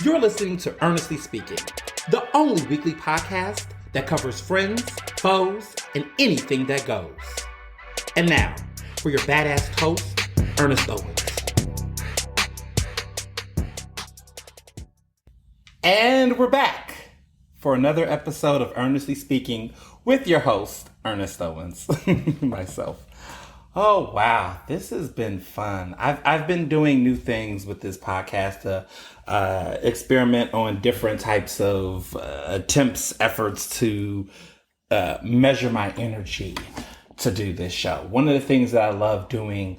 You're listening to Ernestly Speaking, the only weekly podcast that covers friends, foes, and anything that goes. And now, for your badass host, Ernest Owens. And we're back for another episode of Ernestly Speaking with your host, Ernest Owens, myself. Oh, wow. This has been fun. I've been doing new things with this podcast to experiment on different types of efforts to measure my energy to do this show. One of the things that I love doing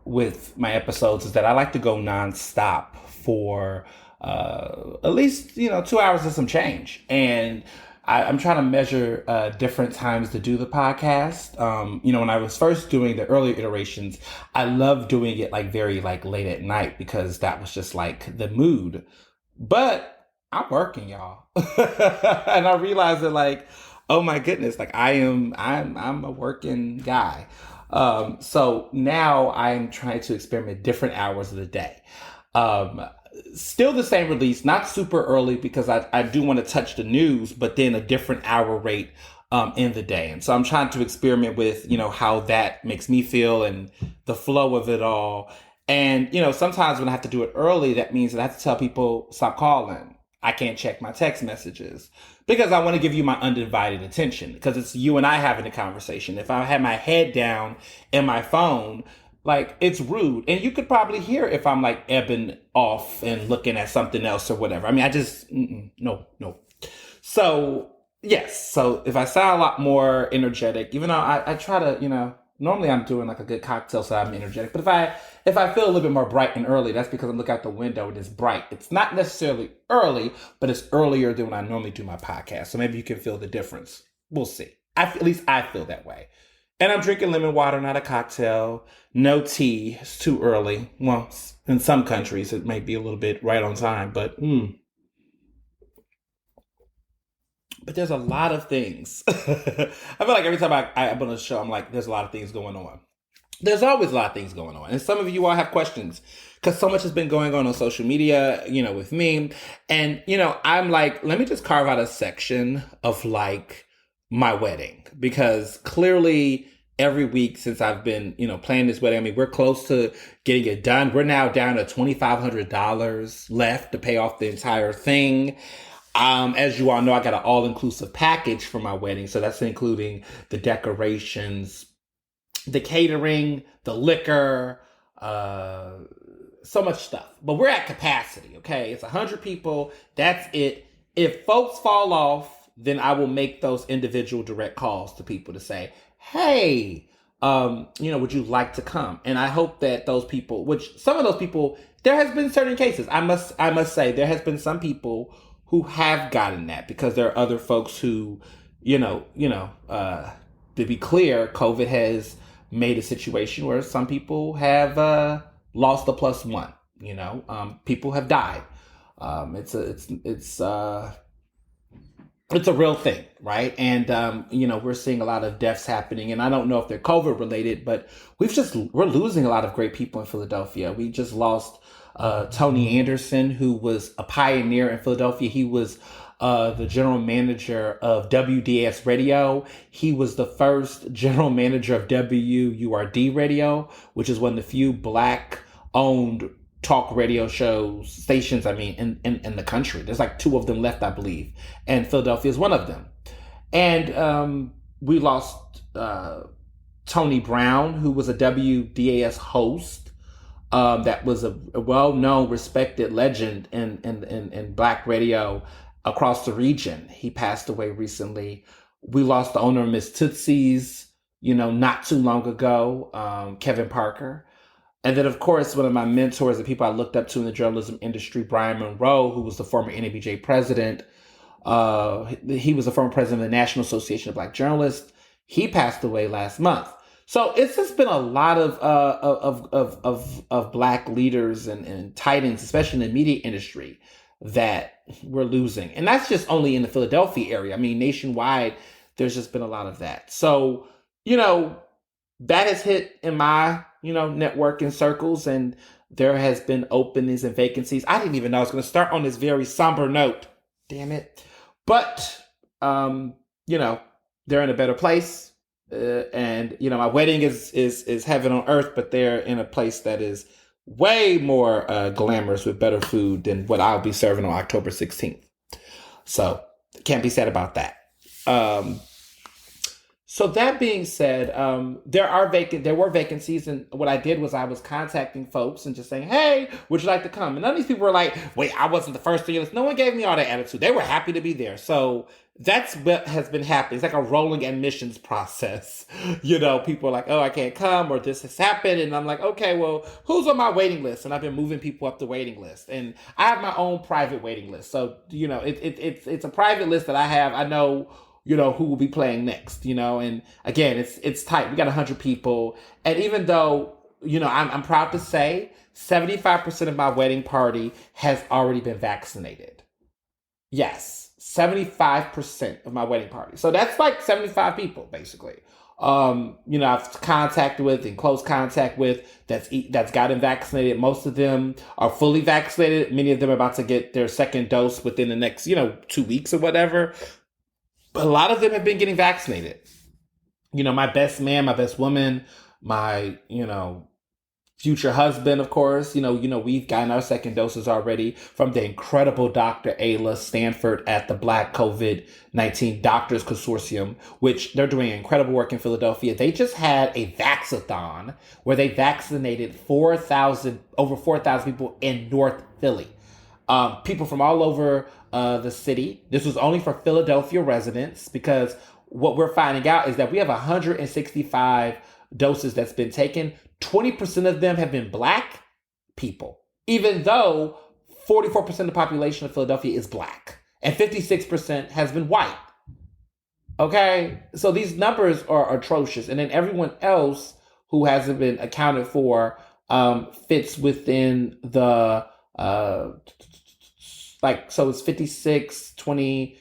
with my episodes is that I like to go nonstop for at least, 2 hours and some change. And I'm trying to measure different times to do the podcast. When I was first doing the earlier iterations, I loved doing it very late at night because that was just the mood. But I'm working, y'all. And I realized that oh my goodness, I'm a working guy. So now I'm trying to experiment different hours of the day. Still the same release, not super early because I do want to touch the news, but then a different hour rate in the day. And so I'm trying to experiment with, how that makes me feel and the flow of it all. And, sometimes when I have to do it early, that means that I have to tell people, stop calling. I can't check my text messages because I want to give you my undivided attention because it's you and I having a conversation. If I have my head down in my phone, it's rude. And you could probably hear if I'm ebbing off and looking at something else or whatever. I mean, I just, no. So, yes. So if I sound a lot more energetic, even though I try to, normally I'm doing a good cocktail so I'm energetic. But if I feel a little bit more bright and early, that's because I look out the window and it's bright. It's not necessarily early, but it's earlier than when I normally do my podcast. So maybe you can feel the difference. We'll see. At least I feel that way. And I'm drinking lemon water, not a cocktail. No tea. It's too early. Well, in some countries, it may be a little bit right on time, but But there's a lot of things. I feel like every time I'm on a show, I'm there's a lot of things going on. There's always a lot of things going on. And some of you all have questions because so much has been going on social media, with me. And, I'm let me just carve out a section of my wedding because clearly every week since I've been, planning this wedding, I mean, we're close to getting it done. We're now down to $2,500 left to pay off the entire thing. As you all know, I got an all-inclusive package for my wedding. So that's including the decorations, the catering, the liquor, so much stuff. But we're at capacity, okay? It's 100 people. That's it. If folks fall off, then I will make those individual direct calls to people to say, hey, would you like to come? And I hope that those people, which some of those people, there has been certain cases. I must say there has been some people who have gotten that because there are other folks who, to be clear, COVID has made a situation where some people have lost a plus one. People have died. It's a real thing, right? And, we're seeing a lot of deaths happening. And I don't know if they're COVID related, but we're losing a lot of great people in Philadelphia. We just lost Tony Anderson, who was a pioneer in Philadelphia. He was the general manager of WDAS Radio. He was the first general manager of WURD Radio, which is one of the few Black-owned talk radio stations, in the country. There's 2 of them left, I believe. And Philadelphia is one of them. And we lost Tony Brown, who was a WDAS host. That was a well-known, respected legend in Black radio across the region. He passed away recently. We lost the owner of Miss Tootsie's, not too long ago, Kevin Parker. And then, of course, one of my mentors, the people I looked up to in the journalism industry, Brian Monroe, who was the former NABJ president. He was the former president of the National Association of Black Journalists. He passed away last month. So it's just been a lot of Black leaders and titans, especially in the media industry, that we're losing. And that's just only in the Philadelphia area. I mean, nationwide, there's just been a lot of that. So, that has hit in my, networking circles. And there has been openings and vacancies. I didn't even know I was going to start on this very somber note. Damn it. But, you know, they're in a better place. And, you know, my wedding is heaven on earth, but they're in a place that is way more glamorous with better food than what I'll be serving on October 16th. So can't be said about that. So that being said, there were vacancies, and what I did was I was contacting folks and just saying, "Hey, would you like to come?" And none of these people were like, "Wait, I wasn't the first on your list." No one gave me all that attitude. They were happy to be there. So that's what has been happening. It's like a rolling admissions process. You know, people are like, "Oh, I can't come," or "This has happened," and I'm like, "Okay, well, who's on my waiting list?" And I've been moving people up the waiting list, and I have my own private waiting list. So you know, it's a private list that I have. I know, you know, who will be playing next, you know, and again, it's tight. We got 100 people. And even though, you know, I'm proud to say 75% of my wedding party has already been vaccinated. Yes, 75% of my wedding party. So that's like 75 people, basically. You know, I've contacted with, in close contact with, that's gotten vaccinated. Most of them are fully vaccinated. Many of them are about to get their second dose within the next, 2 weeks or whatever. But a lot of them have been getting vaccinated. You know, my best man, my best woman, my, future husband, of course, we've gotten our second doses already from the incredible Dr. Ayla Stanford at the Black COVID-19 Doctors Consortium, which they're doing incredible work in Philadelphia. They just had a vaxathon where they vaccinated over 4,000 people in North Philly. People from all over the city. This was only for Philadelphia residents, because what we're finding out is that we have 165 doses that's been taken. 20% of them have been Black people, even though 44% of the population of Philadelphia is Black and 56% has been white. Okay, so these numbers are atrocious. And then everyone else who hasn't been accounted for fits within the so it's 56, 20,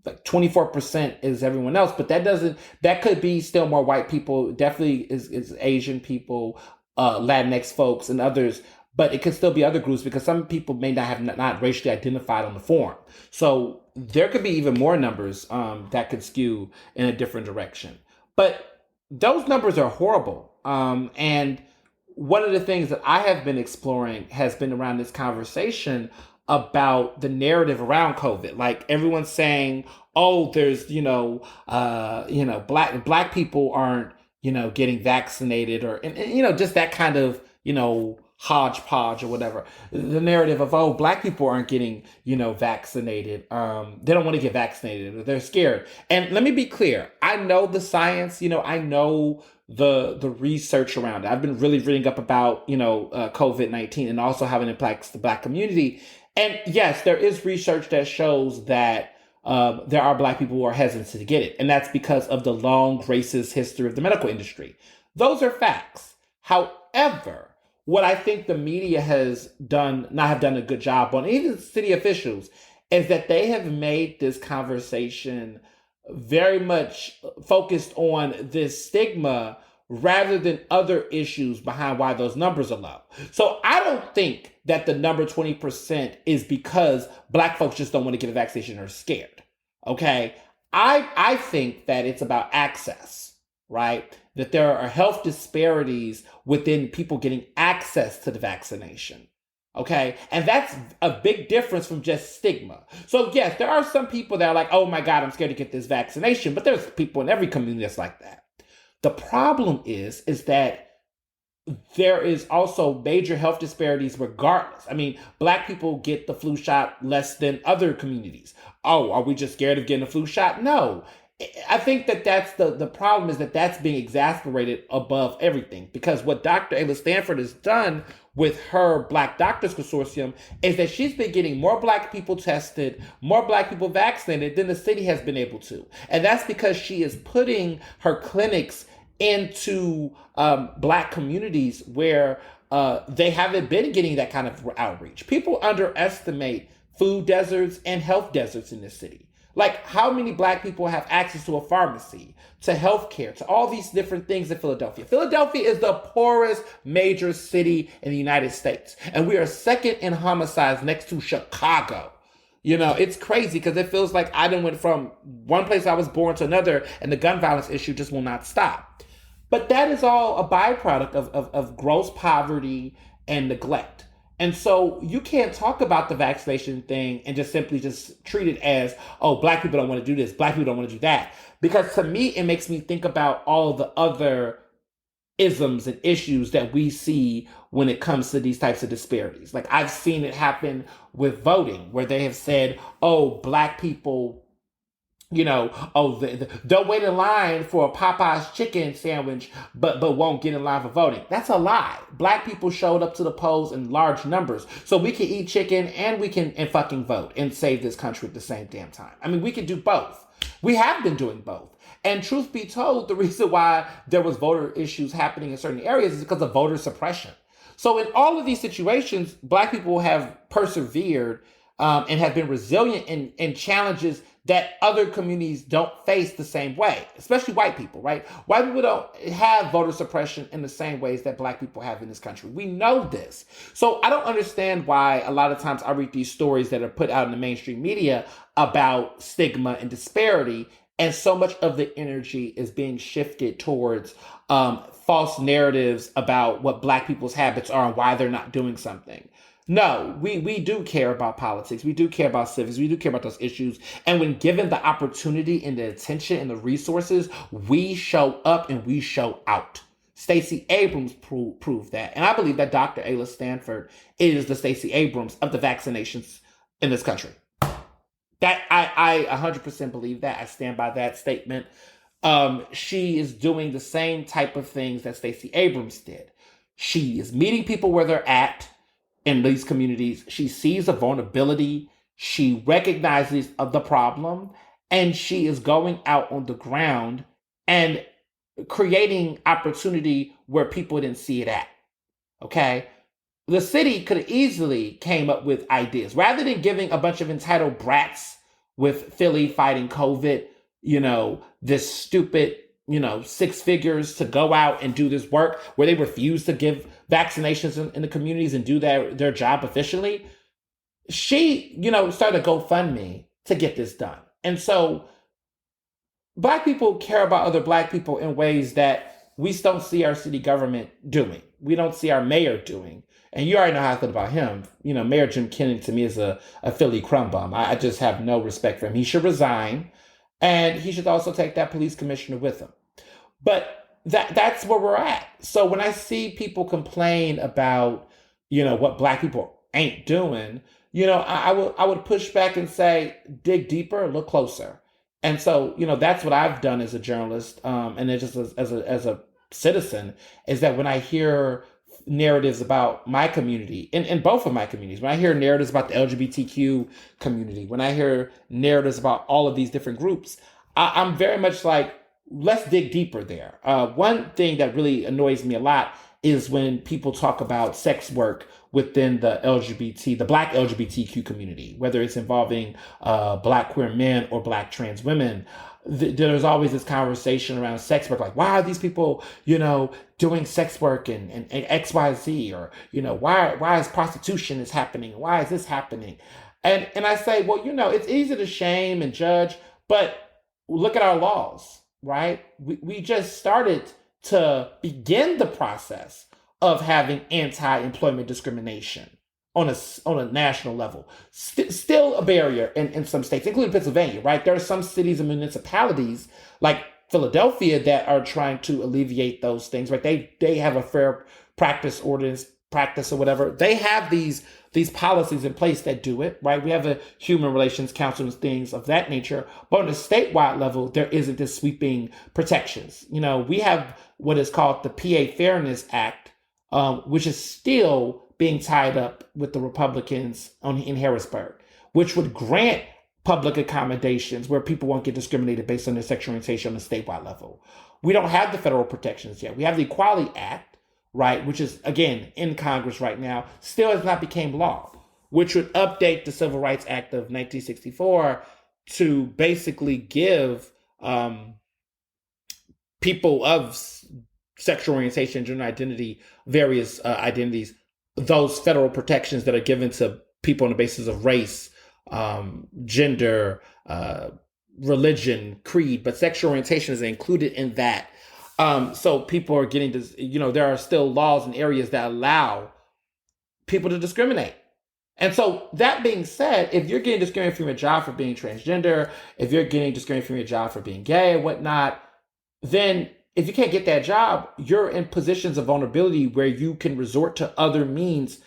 24% is everyone else, but that could be still more white people, definitely is Asian people, Latinx folks and others, but it could still be other groups because some people may not have not racially identified on the form. So there could be even more numbers that could skew in a different direction. But those numbers are horrible. And one of the things that I have been exploring has been around this conversation about the narrative around COVID. Like everyone's saying, "Oh, there's, black people aren't, getting vaccinated," or, and just that kind of, hodgepodge or whatever. The narrative of, "Oh, black people aren't getting, vaccinated. They don't want to get vaccinated, or they're scared." And let me be clear. I know the science, I know the research around it. I've been really reading up about, COVID-19 and also how it impacts the Black community. And yes, there is research that shows that there are Black people who are hesitant to get it. And that's because of the long racist history of the medical industry. Those are facts. However, what I think the media not have done a good job on, even city officials, is that they have made this conversation very much focused on this stigma rather than other issues behind why those numbers are low. So I don't think that the number 20% is because Black folks just don't want to get a vaccination or are scared. Okay. I think that it's about access, right? That there are health disparities within people getting access to the vaccination. Okay. And that's a big difference from just stigma. So yes, there are some people that are like, "Oh my God, I'm scared to get this vaccination." But there's people in every community that's like that. The problem is that there is also major health disparities regardless. I mean, Black people get the flu shot less than other communities. Oh, are we just scared of getting a flu shot? No. I think that that's the problem, is that that's being exasperated above everything, because what Dr. Ayla Stanford has done with her Black Doctors Consortium is that she's been getting more Black people tested, more Black people vaccinated than the city has been able to. And that's because she is putting her clinics into Black communities where they haven't been getting that kind of outreach. People underestimate food deserts and health deserts in this city. Like, how many black people have access to a pharmacy, to healthcare, to all these different things in Philadelphia? Philadelphia is the poorest major city in the United States. And we are second in homicides next to Chicago. It's crazy because it feels like I done went from one place I was born to another, and the gun violence issue just will not stop. But that is all a byproduct of gross poverty and neglect. And so you can't talk about the vaccination thing and just simply just treat it as, oh, black people don't want to do this, black people don't want to do that. Because to me, it makes me think about all the other isms and issues that we see when it comes to these types of disparities. Like, I've seen it happen with voting, where they have said, oh, black people, don't wait in line for a Popeye's chicken sandwich, but won't get in line for voting. That's a lie. Black people showed up to the polls in large numbers, so we can eat chicken and we can fucking vote and save this country at the same damn time. I mean, we can do both. We have been doing both. And truth be told, the reason why there was voter issues happening in certain areas is because of voter suppression. So in all of these situations, black people have persevered and have been resilient in challenges that other communities don't face the same way, especially white people, right? White people don't have voter suppression in the same ways that black people have in this country. We know this. So I don't understand why a lot of times I read these stories that are put out in the mainstream media about stigma and disparity, and so much of the energy is being shifted towards false narratives about what black people's habits are and why they're not doing something. No, we do care about politics. We do care about civics. We do care about those issues. And when given the opportunity and the attention and the resources, we show up and we show out. Stacey Abrams proved that. And I believe that Dr. Ayla Stanford is the Stacey Abrams of the vaccinations in this country. That I 100% believe that. I stand by that statement. She is doing the same type of things that Stacey Abrams did. She is meeting people where they're at in these communities. She sees a vulnerability. She recognizes the problem, and she is going out on the ground and creating opportunity where people didn't see it at. Okay? The city could have easily came up with ideas rather than giving a bunch of entitled brats with Philly fighting COVID, this stupid, 6 figures to go out and do this work where they refuse to give vaccinations in the communities and do their job efficiently. She, started a GoFundMe to get this done. And so black people care about other black people in ways that we don't see our city government doing. We don't see our mayor doing. And you already know how I feel about him. Mayor Jim Kennedy to me is a Philly crumb bum. I just have no respect for him. He should resign. And he should also take that police commissioner with him. But that's where we're at. So when I see people complain about, what black people ain't doing, I would push back and say, dig deeper, look closer. And so, that's what I've done as a journalist, and then just as a citizen, is that when I hear narratives about my community, in both of my communities, when I hear narratives about the LGBTQ community, when I hear narratives about all of these different groups, I'm very much like, let's dig deeper there. One thing that really annoys me a lot is when people talk about sex work within the Black LGBTQ community, whether it's involving Black queer men or Black trans women. There's always this conversation around sex work, like, why are these people, doing sex work and XYZ, or, why is prostitution is happening? Why is this happening? And I say, well, it's easy to shame and judge, but look at our laws, right? We just started to begin the process of having anti-employment discrimination on a national level. Still a barrier in some states, including Pennsylvania, right? There are some cities and municipalities like Philadelphia that are trying to alleviate those things, right? They have a fair practice ordinance practice or whatever. They have these policies in place that do it, right? We have a human relations council and things of that nature. But on a statewide level, there isn't this sweeping protections. We have what is called the PA Fairness Act, which is still being tied up with the Republicans in Harrisburg, which would grant public accommodations where people won't get discriminated based on their sexual orientation on a statewide level. We don't have the federal protections yet. We have the Equality Act, right, which is, again, in Congress right now, still has not become law, which would update the Civil Rights Act of 1964 to basically give people of sexual orientation, gender identity, various identities, those federal protections that are given to people on the basis of race, gender, religion, creed, but sexual orientation is included in that. So people are getting this, there are still laws in areas that allow people to discriminate. And so that being said, if you're getting discriminated from your job for being transgender, if you're getting discriminated from your job for being gay and whatnot, then if you can't get that job, you're in positions of vulnerability where you can resort to other means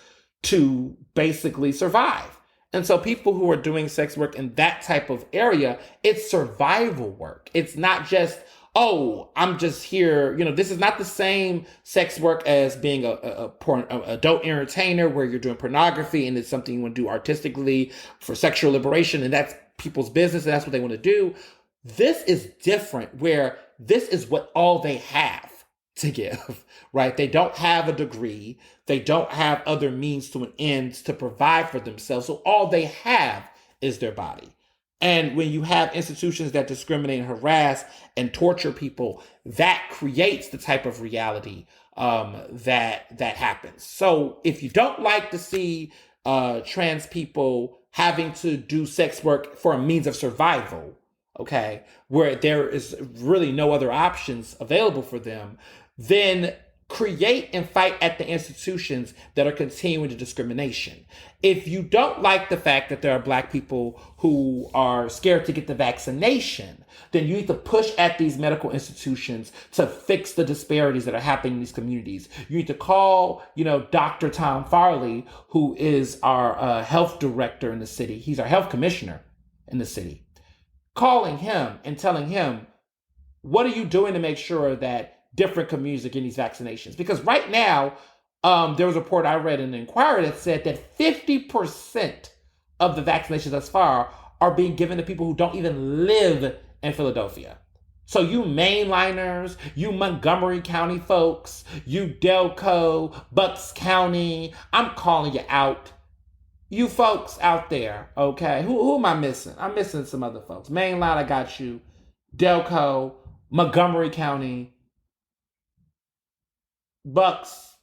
to basically survive. And so people who are doing sex work in that type of area, it's survival work. It's not just, oh, I'm just here. This is not the same sex work as being a adult entertainer where you're doing pornography and it's something you want to do artistically for sexual liberation. And that's people's business and that's what they want to do. This is different where this is what all they have to give, right? They don't have a degree. They don't have other means to an end to provide for themselves. So all they have is their body. And when you have institutions that discriminate and harass and torture people, that creates the type of reality that happens. So if you don't like to see trans people having to do sex work for a means of survival, okay, where there is really no other options available for them, then create and fight at the institutions that are continuing the discrimination. If you don't like the fact that there are Black people who are scared to get the vaccination, then you need to push at these medical institutions to fix the disparities that are happening in these communities. You need to call, Dr. Tom Farley, who is our health director in the city. He's our health commissioner in the city. Calling him and telling him, what are you doing to make sure that different communities are getting these vaccinations? Because right now, there was a report I read in the Inquirer that said that 50% of the vaccinations thus far are being given to people who don't even live in Philadelphia. So you mainliners, you Montgomery County folks, you Delco, Bucks County, I'm calling you out. You folks out there, okay? Who am I missing? I'm missing some other folks. Mainline, I got you. Delco, Montgomery County, Bucks.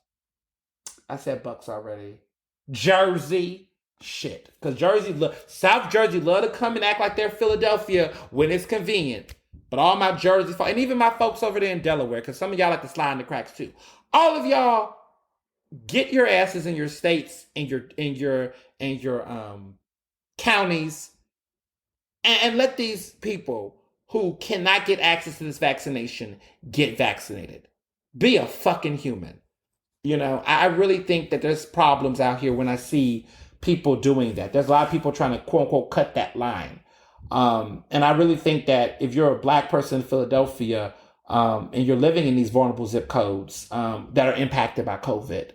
I said Bucks already. Jersey. Shit. Because South Jersey love to come and act like they're Philadelphia when it's convenient. But all my Jersey folks, and even my folks over there in Delaware, because some of y'all like to slide in the cracks too. All of y'all, get your asses in your states, in your counties, and let these people who cannot get access to this vaccination get vaccinated. Be a fucking human. I really think that there's problems out here when I see people doing that. There's a lot of people trying to quote unquote cut that line. And I really think that if you're a Black person in Philadelphia and you're living in these vulnerable zip codes that are impacted by COVID,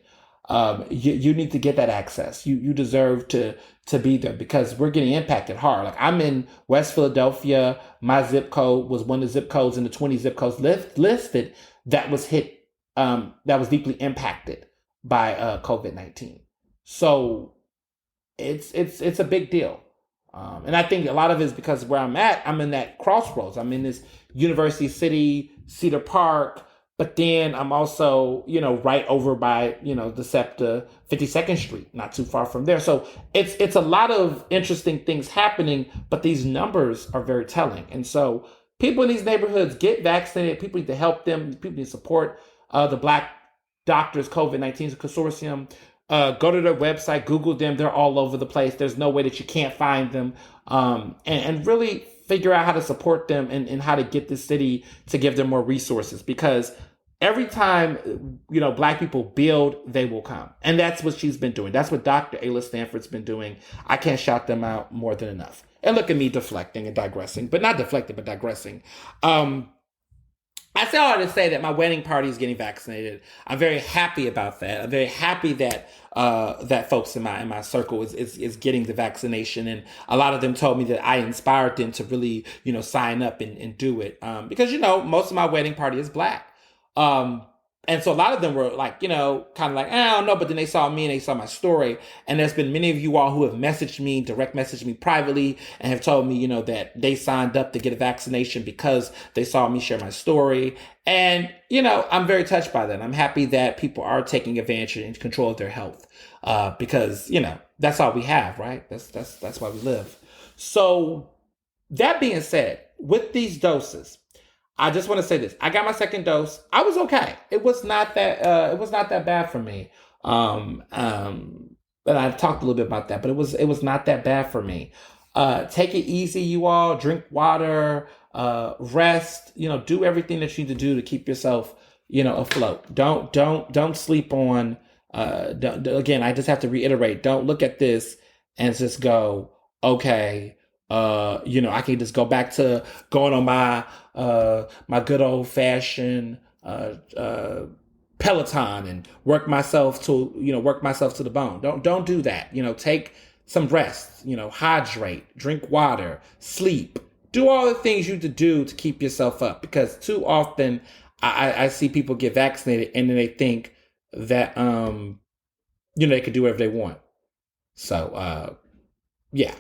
you need to get that access. You deserve to be there because we're getting impacted hard. Like I'm in West Philadelphia. My zip code was one of the zip codes in the 20 zip codes listed that was hit, that was deeply impacted by COVID-19. So it's a big deal. And I think a lot of it is because where I'm at, I'm in that crossroads. I'm in this University City, Cedar Park, but then I'm also, right over by, the SEPTA 52nd Street, not too far from there. So it's a lot of interesting things happening, but these numbers are very telling. And so people in these neighborhoods get vaccinated. People need to help them. People need to support the Black Doctors COVID-19 Consortium. Go to their website, Google them. They're all over the place. There's no way that you can't find them. And really figure out how to support them and how to get the city to give them more resources. Because every time, Black people build, they will come. And that's what she's been doing. That's what Dr. Ayla Stanford's been doing. I can't shout them out more than enough. And look at me deflecting and digressing, but not deflecting, but digressing. I say all to say that my wedding party is getting vaccinated. I'm very happy about that. I'm very happy that that folks in my circle is getting the vaccination, and a lot of them told me that I inspired them to really sign up and do it because most of my wedding party is Black. And so a lot of them were like, kind of like, I don't know, but then they saw me and they saw my story. And there's been many of you all who have messaged me, direct messaged me privately, and have told me, that they signed up to get a vaccination because they saw me share my story. And, I'm very touched by that. I'm happy that people are taking advantage and control of their health. Because, that's all we have, right? That's why we live. So that being said, with these doses, I just want to say this. I got my second dose. I was okay. It was not that bad for me. And I've talked a little bit about that, but it was not that bad for me. Take it easy, you all. Drink water, rest, do everything that you need to do to keep yourself, afloat. Don't sleep on, again, I just have to reiterate, don't look at this and just go, okay, I can just go back to going on my good old fashioned Peloton and work myself to the bone. Don't do that. Take some rest. Hydrate, drink water, sleep, do all the things you need to do to keep yourself up. Because too often I see people get vaccinated and then they think that they can do whatever they want. So yeah.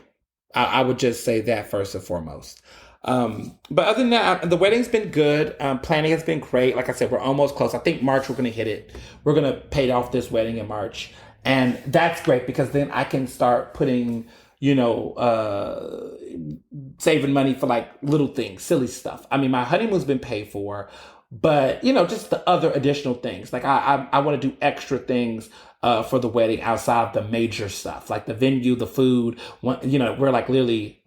I would just say that first and foremost. But other than that, the wedding's been good. Planning has been great. Like I said, we're almost close. I think March we're going to hit it. We're going to pay off this wedding in March. And that's great because then I can start putting, saving money for like little things, silly stuff. I mean, my honeymoon's been paid for, but just the other additional things. Like I want to do extra things for the wedding outside of the major stuff, like the venue, the food. We're like literally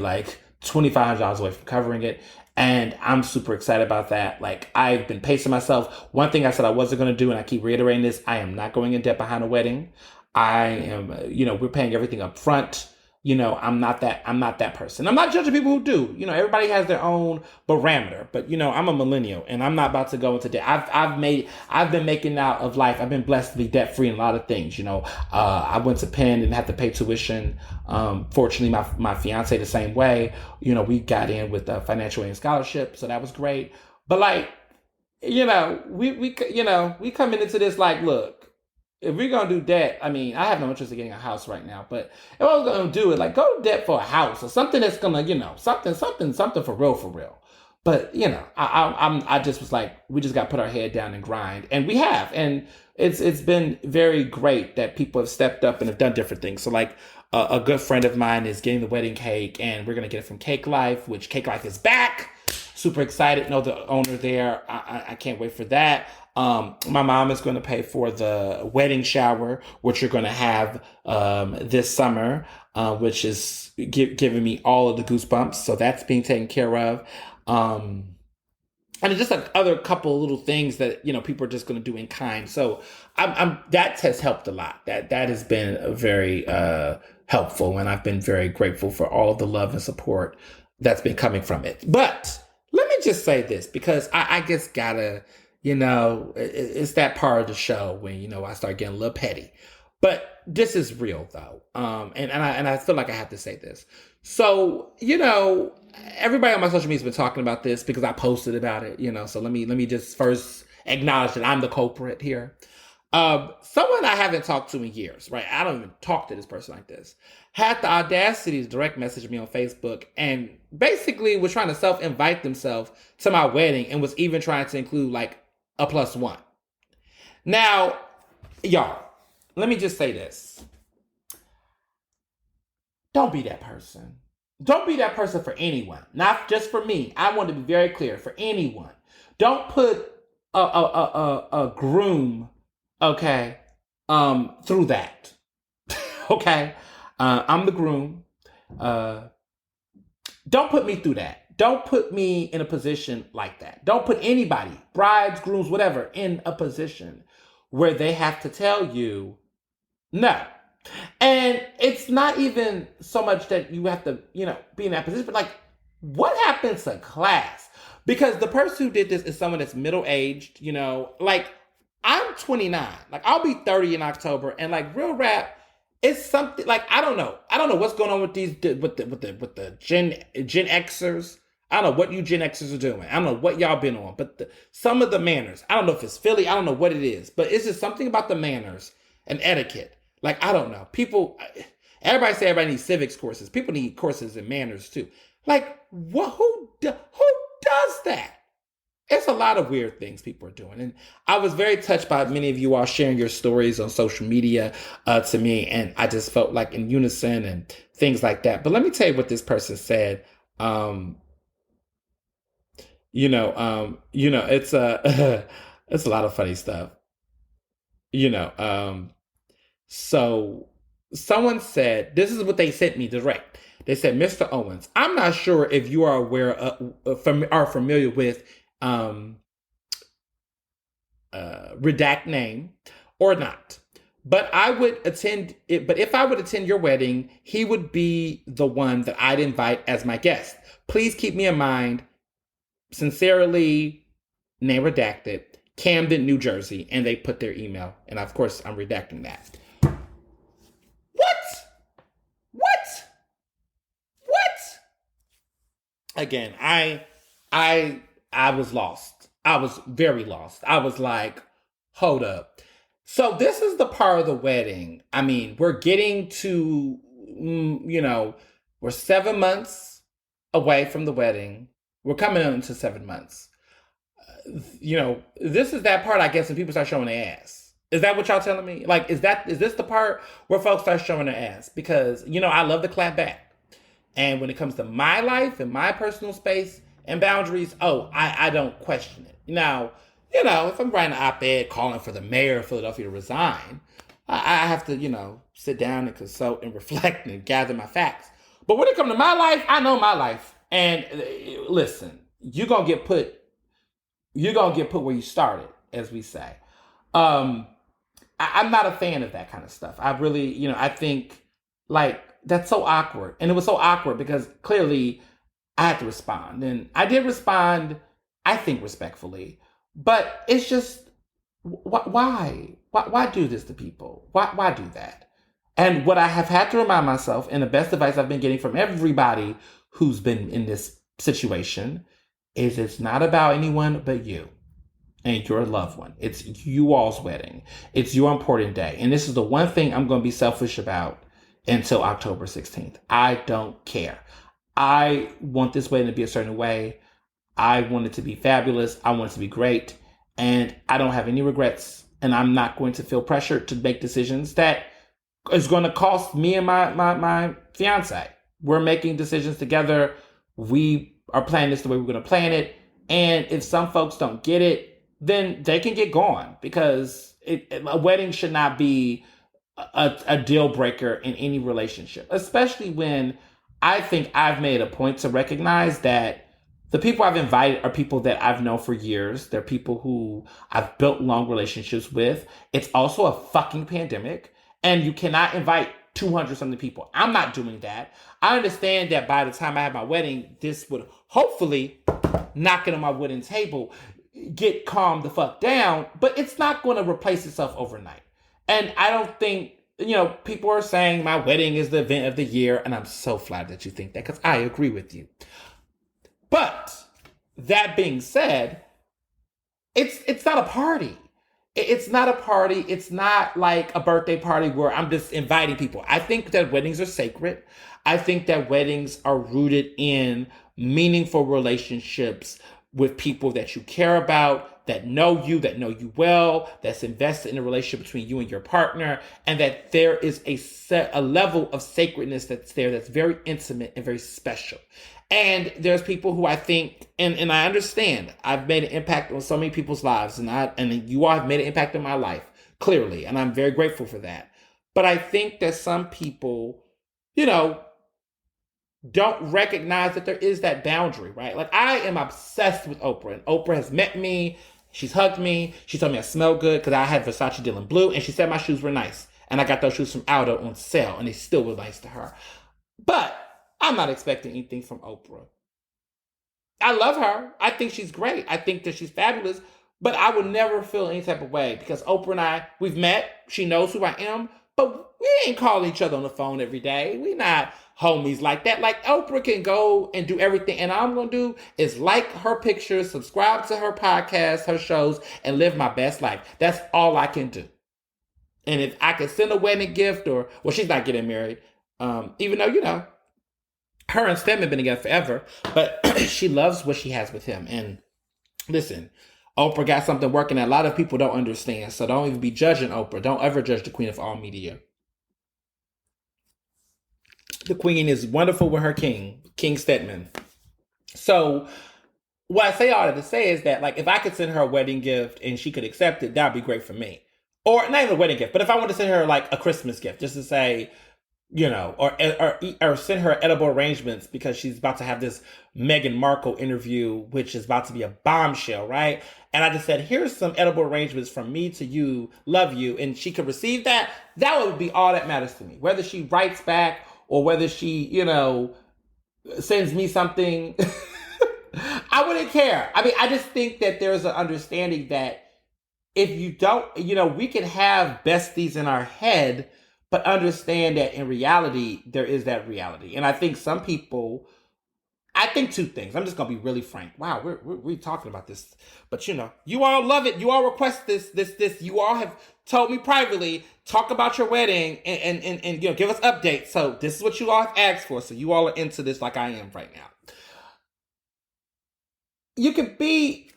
like $2,500 away from covering it. And I'm super excited about that. Like, I've been pacing myself. One thing I said I wasn't going to do, and I keep reiterating this, I am not going in debt behind a wedding. I am, we're paying everything up front. I'm not that person. I'm not judging people who do. Everybody has their own parameter, but I'm a millennial and I'm not about to go into debt. I've been making out of life. I've been blessed to be debt free in a lot of things. I went to Penn and had to pay tuition. Fortunately, my fiance the same way. We got in with a financial aid scholarship, so that was great. But like, we coming into this like, look. If we're gonna do debt, I mean, I have no interest in getting a house right now. But if I was gonna do it, like go to debt for a house or something that's gonna, something for real. But I just was like, we just got to put our head down and grind, and we have, and it's been very great that people have stepped up and have done different things. So like a good friend of mine is getting the wedding cake, and we're gonna get it from Cake Life, which Cake Life is back. Super excited. Know the owner there. I can't wait for that. My mom is going to pay for the wedding shower, which you're going to have this summer, which is giving me all of the goosebumps. So that's being taken care of. And just like other couple little things that people are just going to do in kind. So that has helped a lot. That has been very helpful, and I've been very grateful for all the love and support that's been coming from it. But let me just say this, because I just gotta. It's that part of the show when, I start getting a little petty. But this is real though. And I feel like I have to say this. So, everybody on my social media has been talking about this because I posted about it, so let me just first acknowledge that I'm the culprit here. Someone I haven't talked to in years, right? I don't even talk to this person like this. Had the audacity to direct message me on Facebook and basically was trying to self-invite themselves to my wedding and was even trying to include like a +1. Now, y'all, let me just say this. Don't be that person. Don't be that person for anyone. Not just for me. I want to be very clear, for anyone. Don't put a groom, okay, through that. Okay? I'm the groom. Don't put me through that. Don't put me in a position like that. Don't put anybody, brides, grooms, whatever, in a position where they have to tell you no. And it's not even so much that you have to, be in that position, but like, what happens to class? Because the person who did this is someone that's middle-aged, like I'm 29, like I'll be 30 in October, and like real rap, it's something like, I don't know what's going on with these, with the Gen Xers. I don't know what you Gen Xers are doing. I don't know what y'all been on, but some of the manners, I don't know if it's Philly, I don't know what it is, but it's just something about the manners and etiquette. Like, I don't know. Everybody say everybody needs civics courses. People need courses in manners too. Like, who does that? It's a lot of weird things people are doing. And I was very touched by many of you all sharing your stories on social media to me. And I just felt like in unison and things like that. But let me tell you what this person said. It's it's a lot of funny stuff. So someone said, this is what they sent me direct. They said, Mr. Owens, I'm not sure if you are aware are familiar with redact name or not. But I would attend it. But if I would attend your wedding, he would be the one that I'd invite as my guest. Please keep me in mind. Sincerely, name redacted, Camden, New Jersey. And they put their email. And of course, I'm redacting that. What? Again, I was lost. I was very lost. I was like, hold up. So this is the part of the wedding. I mean, we're getting to, we're 7 months away from the wedding. We're coming into 7 months. This is that part, I guess, when people start showing their ass. Is that what y'all telling me? Like, is this the part where folks start showing their ass? Because, I love to clap back. And when it comes to my life and my personal space and boundaries, I don't question it. Now, if I'm writing an op-ed calling for the mayor of Philadelphia to resign, I have to, sit down and consult and reflect and gather my facts. But when it comes to my life, I know my life. And listen, you're going to get put where you started, as we say. I'm not a fan of that kind of stuff. I really, I think like that's so awkward. And it was so awkward because clearly I had to respond. And I did respond, I think, respectfully. But it's just, why? Why do this to people? Why do that? And what I have had to remind myself, and the best advice I've been getting from everybody who's been in this situation, is it's not about anyone but you and your loved one. It's you all's wedding. It's your important day. And this is the one thing I'm going to be selfish about until October 16th. I don't care. I want this wedding to be a certain way. I want it to be fabulous. I want it to be great. And I don't have any regrets. And I'm not going to feel pressured to make decisions that is going to cost me and my fiance. We're making decisions together. We are planning this the way we're going to plan it. And if some folks don't get it, then they can get gone, because a wedding should not be a deal breaker in any relationship, especially when I think I've made a point to recognize that the people I've invited are people that I've known for years. They're people who I've built long relationships with. It's also a fucking pandemic, and you cannot invite 200 something people. I'm not doing that. I understand that by the time I have my wedding, this would hopefully, knocking on my wooden table, get calmed the fuck down, but it's not going to replace itself overnight. And I don't think, people are saying my wedding is the event of the year, and I'm so flattered that you think that, because I agree with you. But that being said, it's not a party. It's not a party. It's not like a birthday party where I'm just inviting people. I think that weddings are sacred. I think that weddings are rooted in meaningful relationships with people that you care about, that know you well, that's invested in a relationship between you and your partner, and that there is a level of sacredness that's there that's very intimate and very special. And there's people who I think, and I understand, I've made an impact on so many people's lives, and you all have made an impact on my life, clearly, and I'm very grateful for that. But I think that some people, don't recognize that there is that boundary, right? Like, I am obsessed with Oprah, and Oprah has met me, she's hugged me, she told me I smell good because I had Versace Dylan Blue, and she said my shoes were nice, and I got those shoes from Aldo on sale, and they still were nice to her. But I'm not expecting anything from Oprah. I love her. I think she's great. I think that she's fabulous, but I would never feel any type of way because Oprah and I, we've met. She knows who I am, but we ain't calling each other on the phone every day. We not homies like that. Like Oprah can go and do everything, and all I'm gonna do is like her pictures, subscribe to her podcast, her shows, and live my best life. That's all I can do. And if I could send a wedding gift, or well, she's not getting married, even though her and Stem have been together forever, but she loves what she has with him. And listen, Oprah got something working that a lot of people don't understand. So don't even be judging Oprah. Don't ever judge the queen of all media. The queen is wonderful with her King Stedman. So what I say all that to say is that, like, if I could send her a wedding gift and she could accept it, that'd be great for me. Or not even a wedding gift, but if I want to send her like a Christmas gift, just to say, or send her edible arrangements because she's about to have this Meghan Markle interview, which is about to be a bombshell, right? And I just said, here's some edible arrangements from me to you, love you, and she could receive that. That would be all that matters to me. Whether she writes back or whether she, sends me something, I wouldn't care. I mean, I just think that there's an understanding that if you don't, we can have besties in our head, but understand that in reality, there is that reality. And I think some people, I think two things. I'm just going to be really frank. Wow, we're talking about this. But you all love it. You all request this. You all have told me privately, talk about your wedding and give us updates. So this is what you all have asked for. So you all are into this like I am right now. You could be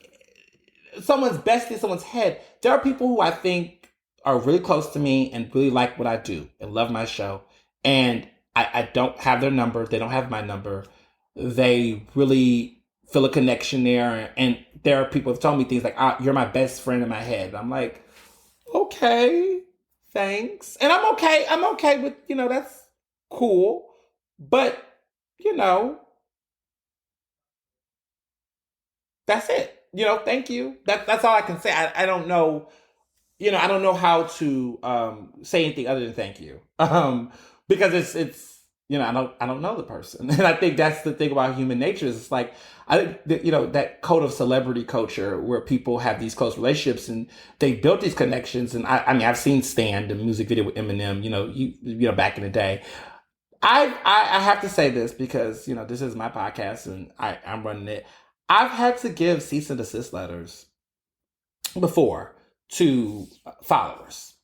someone's bestie in someone's head. There are people who I think are really close to me and really like what I do and love my show. And I don't have their number. They don't have my number. They really feel a connection there. And there are people who have told me things like, you're my best friend in my head. I'm like, okay, thanks. And I'm okay with, that's cool. But, that's it. Thank you. That's all I can say. I don't know. I don't know how to say anything other than thank you. Because it's I don't know the person. And I think that's the thing about human nature is it's like, I think that, that code of celebrity culture where people have these close relationships and they built these connections. And I mean, I've seen Stan, the music video with Eminem, back in the day. I have to say this because, this is my podcast and I'm running it. I've had to give cease and desist letters before to followers.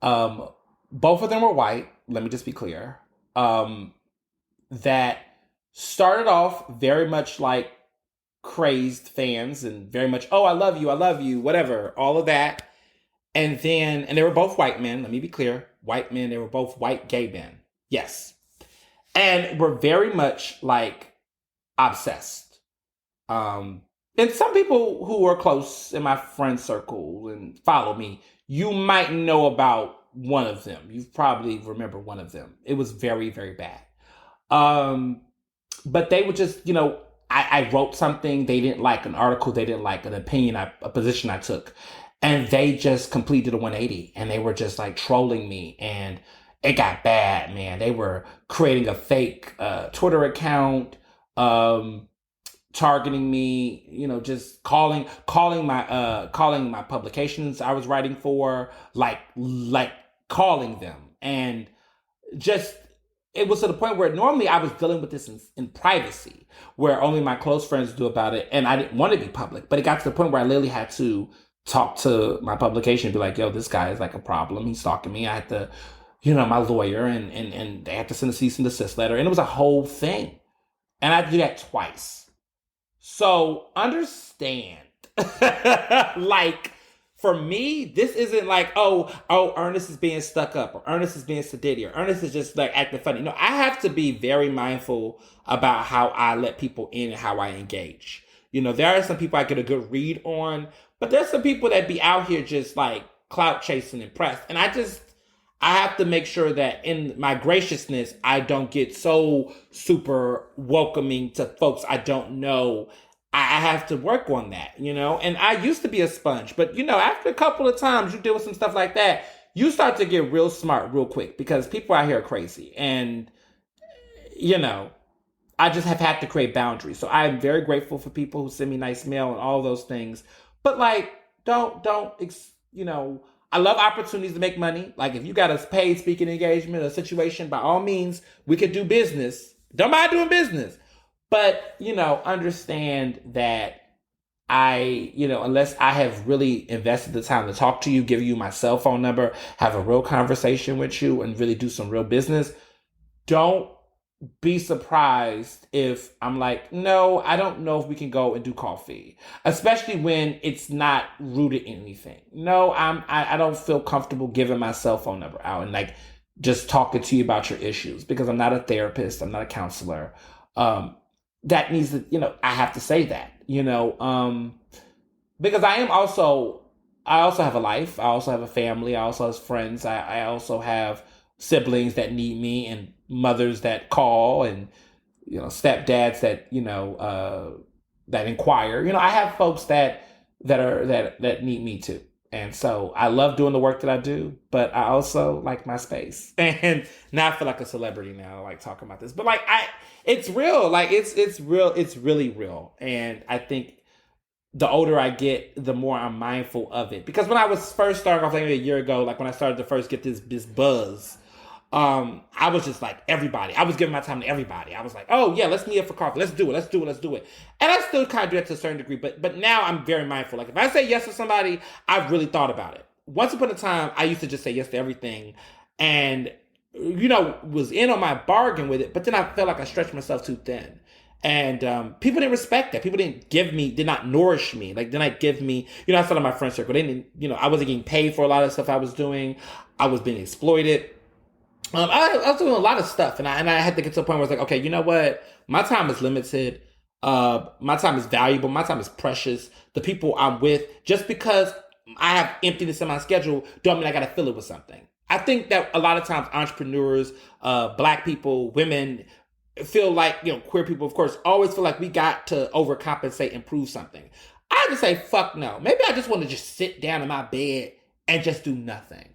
Both of them were white. Let me just be clear. That started off very much like crazed fans and very much, oh, I love you, whatever, all of that. And they were both white men. Let me be clear. White men. They were both white gay men. Yes. And were very much like obsessed. And some people who are close in my friend circle and follow me, you might know about one of them. You probably remember one of them. It was very, very bad. But they would just, I wrote something. They didn't like an article. They didn't like an opinion, a position I took. And they just completed a 180 and they were just like trolling me and it got bad, man. They were creating a fake Twitter account, targeting me, just calling my publications I was writing for, like calling them. And just, it was to the point where normally I was dealing with this in privacy, where only my close friends knew about it. And I didn't want to be public, but it got to the point where I literally had to talk to my publication and be like, yo, this guy is like a problem. He's stalking me. I had to, my lawyer and they had to send a cease and desist letter. And it was a whole thing. And I had to do that twice. So understand, like, for me, this isn't like, oh, Ernest is being stuck up or Ernest is being sedity or Ernest is just like acting funny. No, I have to be very mindful about how I let people in and how I engage. There are some people I get a good read on, but there's some people that be out here just like clout chasing and press. And I have to make sure that in my graciousness, I don't get so super welcoming to folks I don't know. I have to work on that, and I used to be a sponge, but after a couple of times you deal with some stuff like that, you start to get real smart real quick because people out here are crazy. And, I just have had to create boundaries. So I'm very grateful for people who send me nice mail and all those things, but like, don't, I love opportunities to make money. Like if you got a paid speaking engagement or situation, by all means, we could do business. Don't mind doing business. But, understand that unless I have really invested the time to talk to you, give you my cell phone number, have a real conversation with you, and really do some real business, don't be surprised if I'm like, no, I don't know if we can go and do coffee, especially when it's not rooted in anything. No, I don't feel comfortable giving my cell phone number out and like just talking to you about your issues because I'm not a therapist. I'm not a counselor. That needs to, I have to say that, because I also have a life. I also have a family. I also have friends. I also have siblings that need me and mothers that call and, stepdads that, that inquire. I have folks that need me too. And so I love doing the work that I do, but I also like my space. And now I feel like a celebrity now, like talking about this. But like it's real. Like it's real. It's really real. And I think the older I get, the more I'm mindful of it. Because when I was first starting off, like maybe a year ago, like when I started to first get this buzz, I was just like everybody. I was giving my time to everybody. I was like, oh yeah, let's meet up for coffee. Let's do it. And I still kind of do that to a certain degree, but now I'm very mindful. Like if I say yes to somebody, I've really thought about it. Once upon a time, I used to just say yes to everything and, was in on my bargain with it, but then I felt like I stretched myself too thin. And people didn't respect that. People did not nourish me. Like, did not give me, I started my friend circle. They didn't, I wasn't getting paid for a lot of stuff I was doing. I was being exploited. I was doing a lot of stuff, and I had to get to a point where I was like, okay, you know what? My time is limited. My time is valuable. My time is precious. The people I'm with, just because I have emptiness in my schedule, don't mean I got to fill it with something. I think that a lot of times entrepreneurs, Black people, women, feel like, queer people, of course, always feel like we got to overcompensate and prove something. I just say, fuck no. Maybe I just want to just sit down in my bed and just do nothing.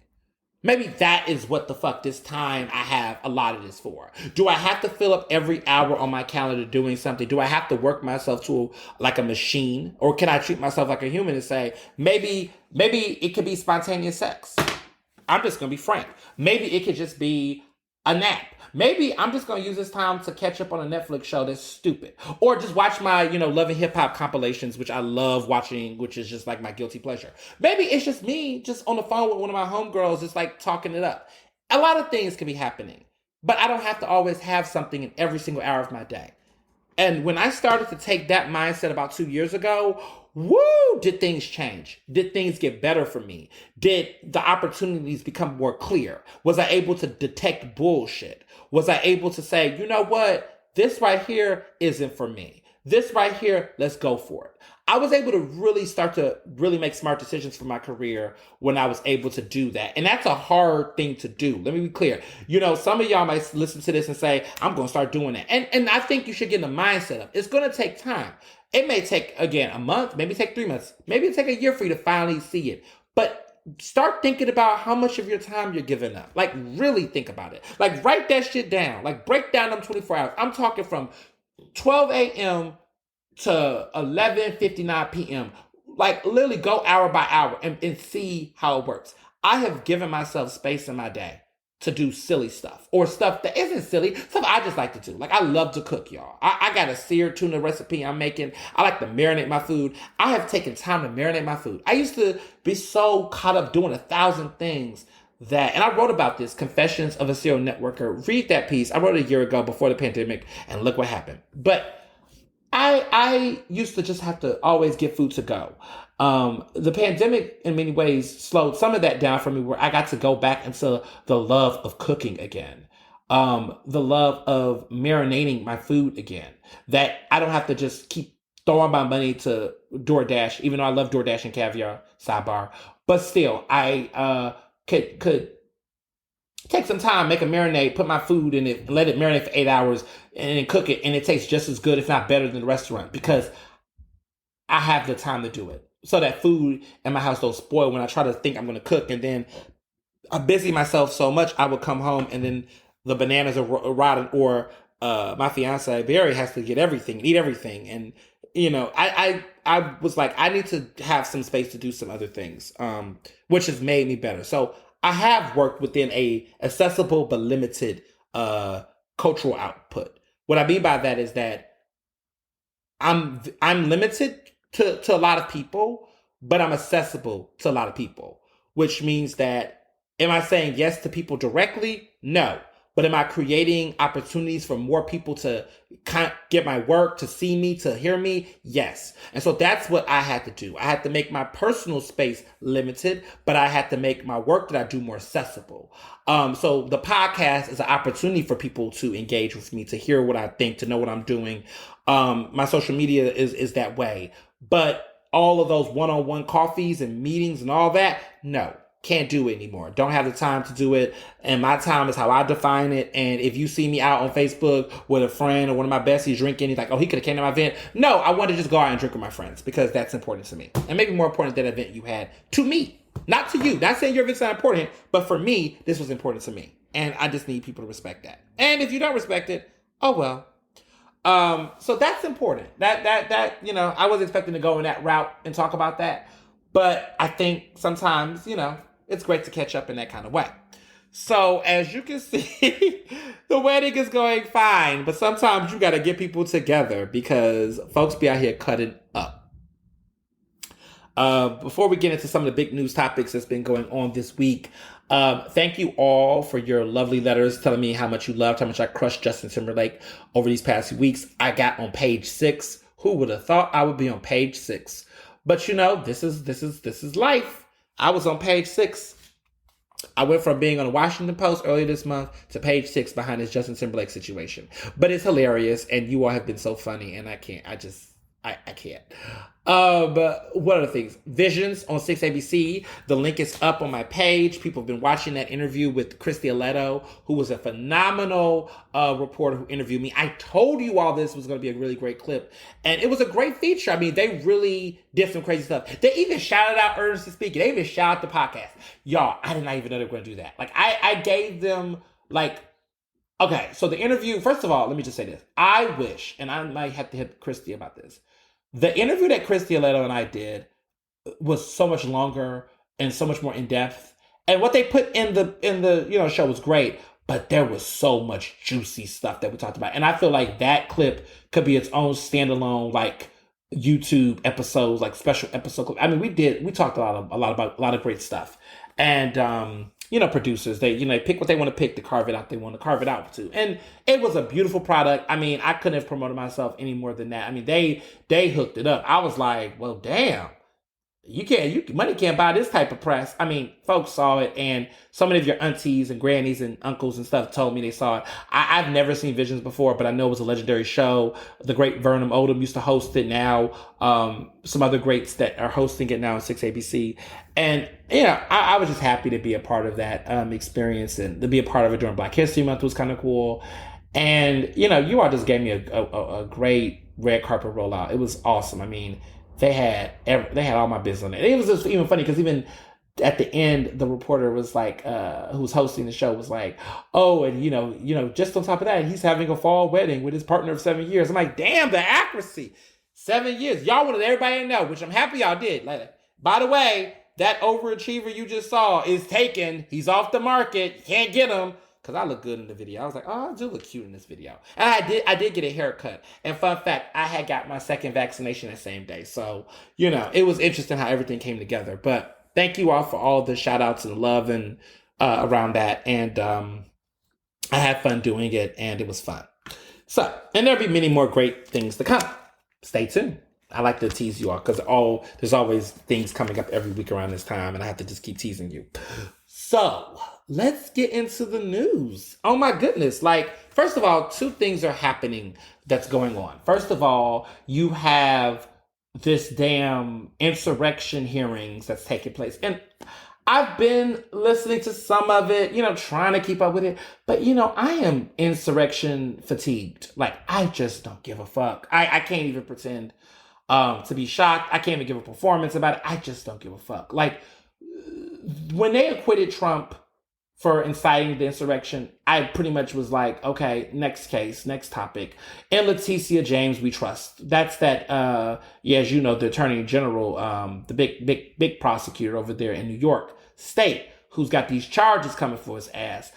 Maybe that is what the fuck this time I have allotted this for. Do I have to fill up every hour on my calendar doing something? Do I have to work myself to like a machine? Or can I treat myself like a human and say, maybe it could be spontaneous sex. I'm just going to be frank. Maybe it could just be a nap. Maybe I'm just going to use this time to catch up on a Netflix show that's stupid. Or just watch my, Love and Hip Hop compilations, which I love watching, which is just like my guilty pleasure. Maybe it's just me just on the phone with one of my homegirls, just like talking it up. A lot of things can be happening. But I don't have to always have something in every single hour of my day. And when I started to take that mindset about 2 years ago, did things change? Did things get better for me? Did the opportunities become more clear? Was I able to detect bullshit? Was I able to say, you know what? This right here isn't for me. This right here, let's go for it. I was able to really start to really make smart decisions for my career when I was able to do that. And that's a hard thing to do. Let me be clear. Some of y'all might listen to this and say, I'm going to start doing that. And I think you should get in the mindset of it's going to take time. It may take, again, a month, maybe take 3 months, maybe it'll take a year for you to finally see it. But start thinking about how much of your time you're giving up. Like, really think about it. Like, write that shit down. Like, break down them 24 hours. I'm talking from 12 a.m. to 11:59 p.m. Like, literally go hour by hour and see how it works. I have given myself space in my day to do silly stuff or stuff that isn't silly, stuff I just like to do. Like, I love to cook, y'all. I got a seared tuna recipe I'm making. I like to marinate my food. I have taken time to marinate my food. I used to be so caught up doing 1,000 things and I wrote about this, Confessions of a Serial Networker. Read that piece. I wrote it a year ago before the pandemic, and look what happened. But I used to just have to always get food to go. The pandemic, in many ways, slowed some of that down for me, where I got to go back into the love of cooking again. The love of marinating my food again. That I don't have to just keep throwing my money to DoorDash, even though I love DoorDash and caviar, sidebar. But still, I could take some time, make a marinade, put my food in it, let it marinate for 8 hours, and then cook it, and it tastes just as good, if not better, than the restaurant, because I have the time to do it. So that food in my house don't spoil when I try to think I'm going to cook, and then I busy myself so much, I would come home, and then the bananas are rotten, or my fiance Barry has to get everything, eat everything, and I was like, I need to have some space to do some other things, which has made me better. So I have worked within a accessible but limited cultural output. What I mean by that is that I'm limited to a lot of people, but I'm accessible to a lot of people, which means that, am I saying yes to people directly? No. But am I creating opportunities for more people to get my work, to see me, to hear me? Yes. And so that's what I had to do. I had to make my personal space limited, but I had to make my work that I do more accessible. So the podcast is an opportunity for people to engage with me, to hear what I think, to know what I'm doing. My social media is that way. But all of those one-on-one coffees and meetings and all that, no. Can't do it anymore. Don't have the time to do it. And my time is how I define it. And if you see me out on Facebook with a friend or one of my besties drinking, he's like, oh, he could have came to my event. No, I want to just go out and drink with my friends because that's important to me. And maybe more important than that event you had to me, not to you. Not saying your event's not important, but for me, this was important to me. And I just need people to respect that. And if you don't respect it, oh well. So that's important. That I was expecting to go in that route and talk about that. But I think sometimes, it's great to catch up in that kind of way. So as you can see, the wedding is going fine, but sometimes you got to get people together because folks be out here cutting up. Before we get into some of the big news topics that's been going on this week, thank you all for your lovely letters telling me how much you loved, how much I crushed Justin Timberlake over these past few weeks. I got on page 6. Who would have thought I would be on page 6? But this is life. I was on page 6. I went from being on the Washington Post earlier this month to page 6 behind this Justin Timberlake situation. But it's hilarious, and you all have been so funny, and I can't. I can't. But what other things? Visions on 6ABC. The link is up on my page. People have been watching that interview with Christy Aletto, who was a phenomenal reporter who interviewed me. I told you all this was going to be a really great clip. And it was a great feature. I mean, they really did some crazy stuff. They even shouted out Ernestly speaking. They even shouted out the podcast. Y'all, I did not even know they were going to do that. Like, I gave them, okay, so the interview, first of all, let me just say this. I wish, and I might have to hit Christy about this, the interview that Christy Aletto and I did was so much longer and so much more in depth. And what they put in the show was great, but there was so much juicy stuff that we talked about. And I feel like that clip could be its own standalone YouTube episodes, special episode. I mean, we talked a lot of great stuff. And producers, they pick what they want to pick to carve it out. They want to carve it out too. And it was a beautiful product. I mean, I couldn't have promoted myself any more than that. I mean, they hooked it up. I was like, well, damn, money can't buy this type of press. I mean, folks saw it, and so many of your aunties and grannies and uncles and stuff told me they saw it. I've never seen Visions before, but I know it was a legendary show. The great Vernon Odom used to host it now. Some other greats that are hosting it now on 6ABC. And, I was just happy to be a part of that experience, and to be a part of it during Black History Month was kind of cool. And, you all just gave me a great red carpet rollout. It was awesome. I mean, they had all my business on it. It was just even funny because even at the end, the reporter was like, who was hosting the show was like, oh, and just on top of that, he's having a fall wedding with his partner of 7 years. I'm like, damn, the accuracy. 7 years. Y'all wanted everybody to know, which I'm happy y'all did. By the way, that overachiever you just saw is taken. He's off the market. Can't get him. Because I look good in the video. I was like, oh, I do look cute in this video. And I did get a haircut. And fun fact, I had got my second vaccination the same day. So, it was interesting how everything came together. But thank you all for all the shout outs and love and around that. And I had fun doing it, and it was fun. So, and there'll be many more great things to come. Stay tuned. I like to tease you all because there's always things coming up every week around this time, and I have to just keep teasing you. So let's get into the news. Oh my goodness. First of all, 2 things are happening that's going on. First of all, you have this damn insurrection hearings that's taking place. And I've been listening to some of it, trying to keep up with it. But, I am insurrection fatigued. I just don't give a fuck. I can't even pretend to be shocked. I can't even give a performance about it. I just don't give a fuck. When they acquitted Trump for inciting the insurrection, I pretty much was like, okay, next case, next topic. And Leticia James, we trust. That's that, yeah, as you know, the Attorney General, the big prosecutor over there in New York State, who's got these charges coming for his ass.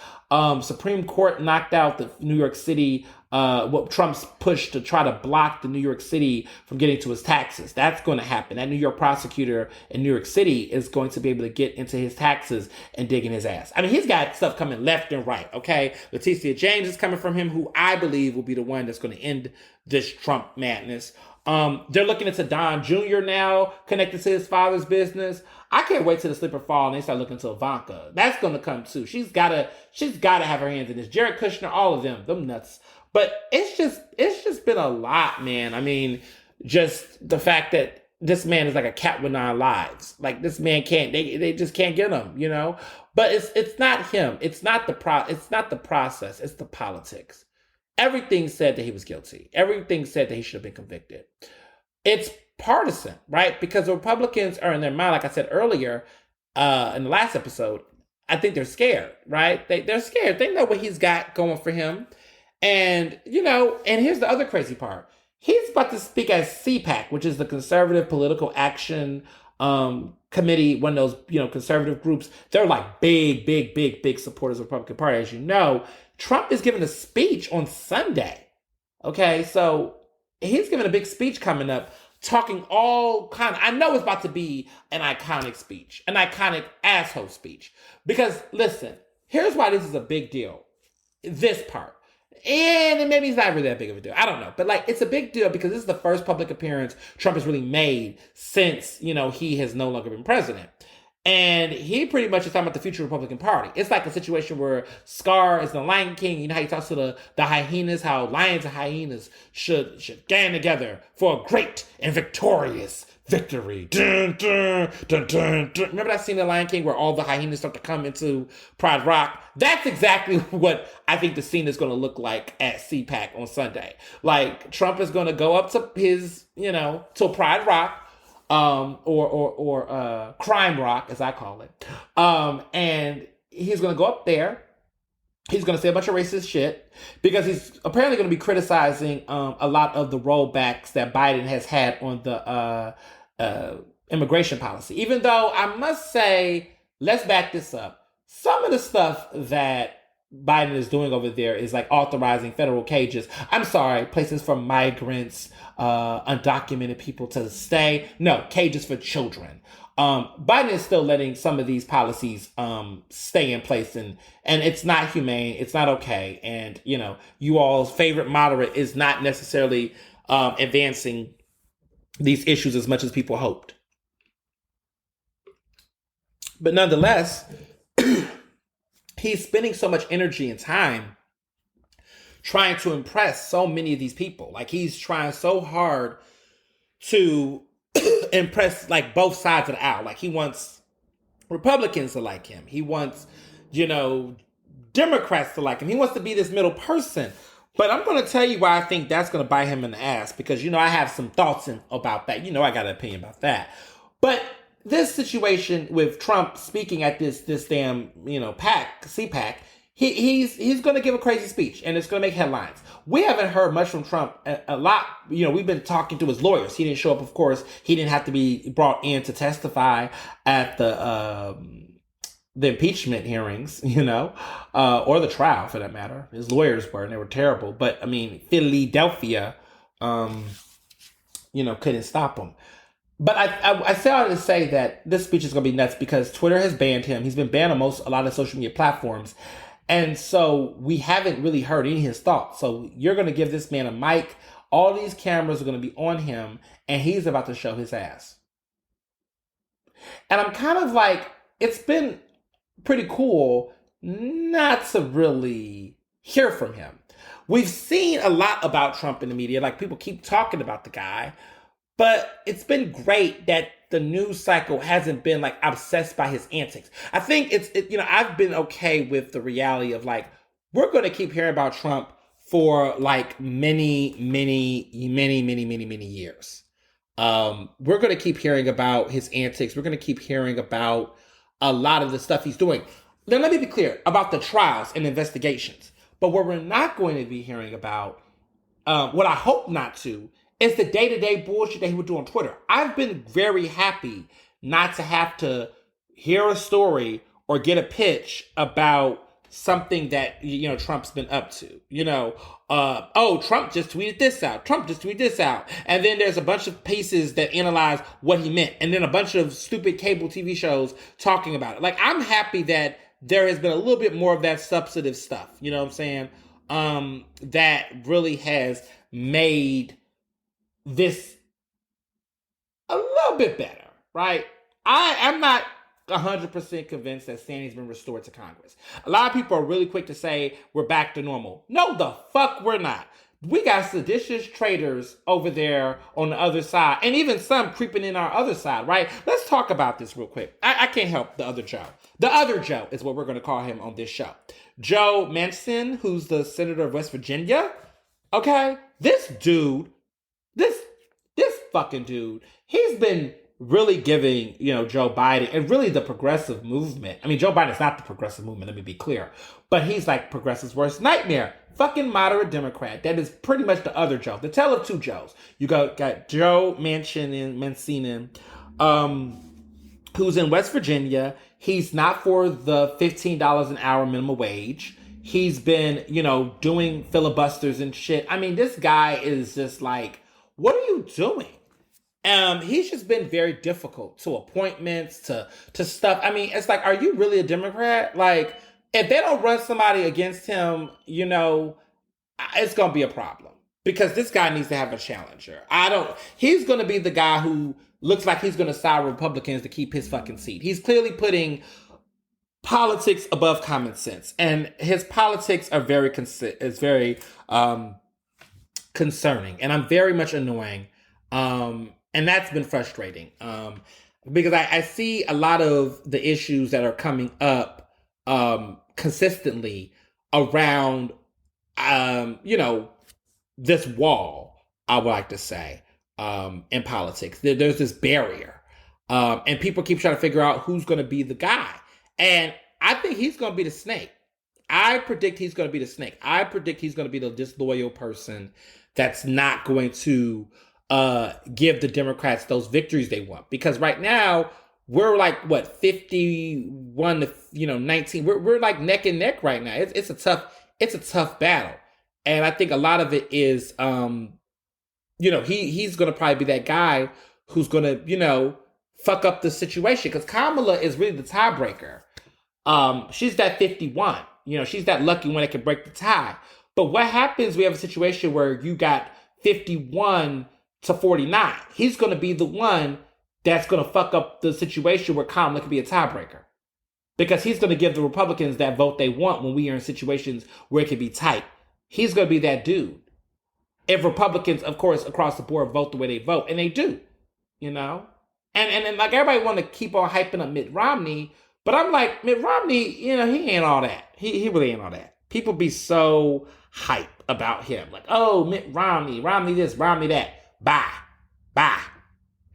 Supreme Court knocked out the New York City, what Trump's push to try to block the New York City from getting to his taxes. That's going to happen. That New York prosecutor in New York City is going to be able to get into his taxes and dig in his ass. I mean, he's got stuff coming left and right, okay? Leticia James is coming from him, who I believe will be the one that's going to end this Trump madness. They're looking into Don Jr. now, connected to his father's business. I can't wait till the slipper fall and they start looking to Ivanka. That's going to come too. She's gotta have her hands in this. Jared Kushner, all of them nuts. But it's just been a lot, man. I mean, just the fact that this man is like a cat with 9 lives. Like, this man they just can't get him, you know? But it's not him. It's not the process. It's the politics. Everything said that he was guilty. Everything said that he should have been convicted. It's partisan, right? Because the Republicans are in their mind, like I said earlier, in the last episode, I think they're scared, right? They're scared. They know what he's got going for him. And, you know, and here's the other crazy part. He's about to speak at CPAC, which is the Conservative Political Action Committee, one of those, you know, conservative groups. They're like big supporters of the Republican Party, as you know. Trump is giving a speech on Sunday. Okay, so he's giving a big speech coming up, talking all kind of, I know it's about to be an iconic speech, an iconic asshole speech. Because listen, here's why this is a big deal. This part. And maybe it's not really that big of a deal. I don't know. But like, it's a big deal because this is the first public appearance Trump has really made since, you know, he has no longer been president. And he pretty much is talking about the future Republican Party. It's like a situation where Scar is the Lion King. You know how he talks to the hyenas, how lions and hyenas should gang together for a great and victorious victory. Dun, dun, dun, dun, dun. Remember that scene in the Lion King where all the hyenas start to come into Pride Rock? That's exactly what I think the scene is going to look like at CPAC on Sunday. Like, Trump is going to go up to his, you know, to Pride Rock, or Crime Rock, as I call it. And he's going to go up there. He's going to say a bunch of racist shit because he's apparently going to be criticizing a lot of the rollbacks that Biden has had on the immigration policy. Even though I must say, let's back this up. Some of the stuff that Biden is doing over there is like authorizing federal cages. I'm sorry, places for migrants, undocumented people to stay. No, cages for children. Biden is still letting some of these policies stay in place, and it's not humane. It's not okay. And, you know, you all's favorite moderate is not necessarily advancing these issues as much as people hoped. But nonetheless, he's spending so much energy and time trying to impress so many of these people. Like, he's trying so hard to impress like both sides of the aisle. Like, he wants Republicans to like him. He wants, you know, Democrats to like him. He wants to be this middle person. But I'm going to tell you why I think that's going to bite him in the ass, because, you know, I have some thoughts about that. You know, I got an opinion about that. But this situation with Trump speaking at this damn, you know, CPAC, he's going to give a crazy speech, and it's going to make headlines. We haven't heard much from Trump a lot. You know, we've been talking to his lawyers. He didn't show up, of course. He didn't have to be brought in to testify at the impeachment hearings, you know, or the trial for that matter. His lawyers were, and they were terrible. But I mean, Philadelphia, you know, couldn't stop him. But I say all to say that this speech is going to be nuts because Twitter has banned him. He's been banned on a lot of social media platforms. And so we haven't really heard any of his thoughts. So you're going to give this man a mic. All these cameras are going to be on him, and he's about to show his ass. And I'm kind of like, it's been pretty cool not to really hear from him. We've seen a lot about Trump in the media. Like, people keep talking about the guy. But it's been great that the news cycle hasn't been like obsessed by his antics. I think you know, I've been okay with the reality of like, we're going to keep hearing about Trump for like many years. We're going to keep hearing about his antics. We're going to keep hearing about a lot of the stuff he's doing. Then let me be clear about the trials and investigations. But what we're not going to be hearing about, what I hope not to, is the day-to-day bullshit that he would do on Twitter. I've been very happy not to have to hear a story or get a pitch about something that, Trump's been up to. Trump just tweeted this out. Trump just tweeted this out. And then there's a bunch of pieces that analyze what he meant. And then a bunch of stupid cable TV shows talking about it. Like, I'm happy that there has been a little bit more of that substantive stuff. You know what I'm saying? That really has made this a little bit better, right? I'm not 100% convinced that standing's been restored to Congress. A lot of people are really quick to say we're back to normal. No, the fuck we're not. We got seditious traitors over there on the other side, and even some creeping in our other side, right? Let's talk about this real quick. I can't help the other Joe. The other Joe is what we're going to call him on this show. Joe Manchin, who's the senator of West Virginia. Okay? This dude, this fucking dude, he's been really giving, Joe Biden and really the progressive movement. I mean, Joe Biden's not the progressive movement, let me be clear. But he's like progressive's worst nightmare. Fucking moderate Democrat. That is pretty much the other Joe. The tale of two Joes. You got Joe Manchin, who's in West Virginia. He's not for the $15 an hour minimum wage. He's been, doing filibusters and shit. I mean, this guy is just like, what are you doing? He's just been very difficult to appointments, to stuff. I mean, it's like, are you really a Democrat? Like, if they don't run somebody against him, it's going to be a problem. Because this guy needs to have a challenger. He's going to be the guy who looks like he's going to side Republicans to keep his fucking seat. He's clearly putting politics above common sense. And his politics are very concerning. And I'm very much annoying. And that's been frustrating. Because I see a lot of the issues that are coming up consistently around, this wall, I would like to say, in politics. There's this barrier. And people keep trying to figure out who's going to be the guy. And I think he's going to be the snake. I predict he's going to be the snake. I predict he's going to be the disloyal person that's not going to give the Democrats those victories they want. Because right now, we're like, 51 to 19. We're like neck and neck right now. It's a tough battle. And I think a lot of it is, he's going to probably be that guy who's going to, fuck up the situation. Because Kamala is really the tiebreaker. She's that 51. She's that lucky one that can break the tie. But what happens, we have a situation where you got 51 to 49. He's going to be the one that's going to fuck up the situation where Kamala can be a tiebreaker. Because he's going to give the Republicans that vote they want when we are in situations where it can be tight. He's going to be that dude. If Republicans, of course, across the board vote the way they vote, and they do, And like everybody want to keep on hyping up Mitt Romney, but I'm like, Mitt Romney, he ain't all that. He really ain't all that. People be so hype about him. Like, oh, Mitt Romney this, Romney that. Bye.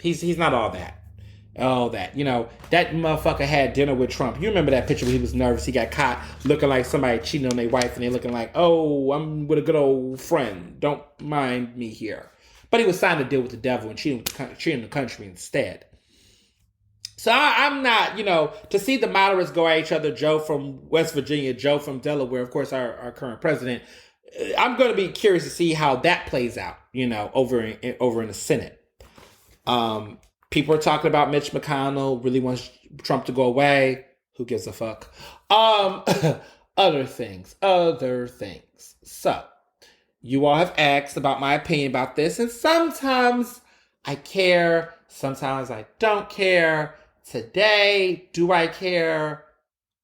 He's not all that. All that. That motherfucker had dinner with Trump. You remember that picture where he was nervous? He got caught looking like somebody cheating on their wife, and they looking like, oh, I'm with a good old friend. Don't mind me here. But he was signed to deal with the devil and cheating the country instead. So I'm not, to see the moderates go at each other, Joe from West Virginia, Joe from Delaware, of course, our current president. I'm going to be curious to see how that plays out, over in the Senate. People are talking about Mitch McConnell really wants Trump to go away. Who gives a fuck? Other things. So, you all have asked about my opinion about this, and sometimes I care, sometimes I don't care. Today, do I care?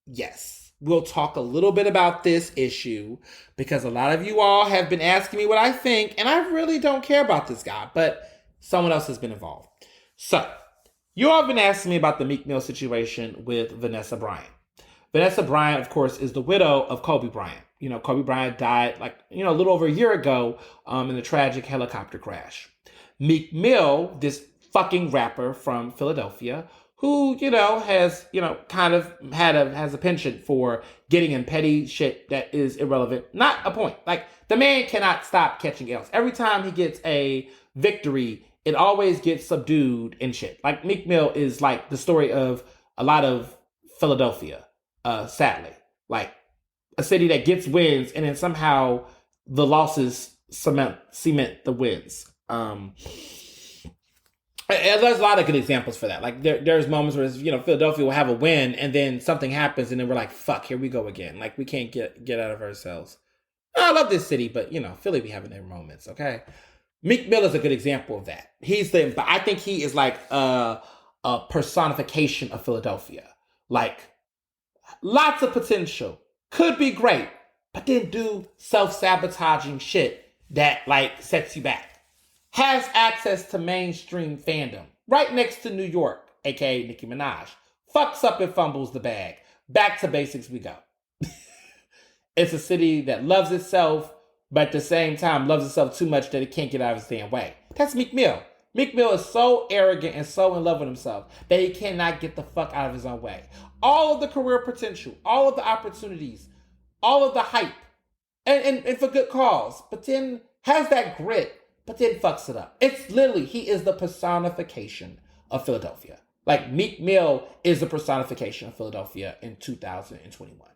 Yes. We'll talk a little bit about this issue because a lot of you all have been asking me what I think, and I really don't care about this guy, but someone else has been involved. So, you all have been asking me about the Meek Mill situation with Vanessa Bryant. Vanessa Bryant, of course, is the widow of Kobe Bryant. Kobe Bryant died a little over a year ago in a tragic helicopter crash. Meek Mill, this fucking rapper from Philadelphia, who, has, kind of has a penchant for getting in petty shit that is irrelevant. Not a point. Like, the man cannot stop catching L's. Every time he gets a victory, it always gets subdued and shit. Like, Meek Mill is like the story of a lot of Philadelphia, sadly. Like, a city that gets wins and then somehow the losses cement the wins. And there's a lot of good examples for that. Like, there's moments where, Philadelphia will have a win and then something happens and then we're like, fuck, here we go again. Like, we can't get out of ourselves. I love this city, but, Philly be having their moments, okay? Meek Mill is a good example of that. I think he is like a personification of Philadelphia. Like, lots of potential. Could be great, but then do self-sabotaging shit that, like, sets you back. Has access to mainstream fandom. Right next to New York, aka Nicki Minaj. Fucks up and fumbles the bag. Back to basics we go. It's a city that loves itself, but at the same time loves itself too much that it can't get out of its damn way. That's Meek Mill. Meek Mill is so arrogant and so in love with himself that he cannot get the fuck out of his own way. All of the career potential, all of the opportunities, all of the hype, and for good cause, but then has that grit, but then fucks it up. It's literally, he is the personification of Philadelphia. Like, Meek Mill is the personification of Philadelphia in 2021.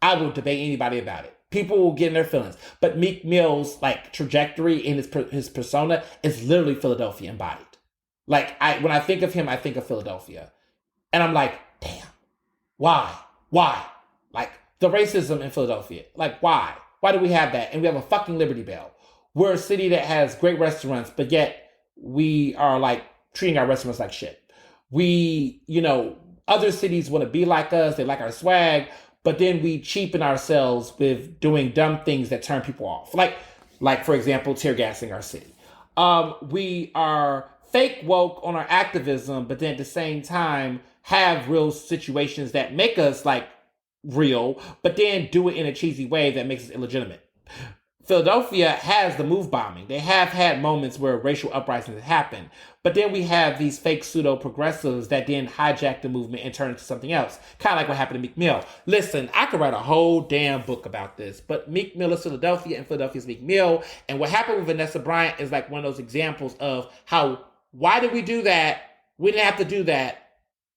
I will debate anybody about it. People will get in their feelings. But Meek Mill's, like, trajectory and his persona is literally Philadelphia embodied. Like, when I think of him, I think of Philadelphia. And I'm like, damn, why? Like, the racism in Philadelphia. Like, why? Why do we have that? And we have a fucking Liberty Bell. We're a city that has great restaurants, but yet we are, like, treating our restaurants like shit. We, other cities want to be like us. They like our swag. But then we cheapen ourselves with doing dumb things that turn people off. Like for example, tear gassing our city. We are fake woke on our activism, but then at the same time have real situations that make us, like, real, but then do it in a cheesy way that makes us illegitimate. Philadelphia has the move bombing. They have had moments where racial uprisings have happened. But then we have these fake pseudo-progressives that then hijack the movement and turn it into something else. Kind of like what happened to Meek Mill. Listen, I could write a whole damn book about this. But Meek Mill is Philadelphia and Philadelphia is Meek Mill. And what happened with Vanessa Bryant is like one of those examples of how, why did we do that? We didn't have to do that.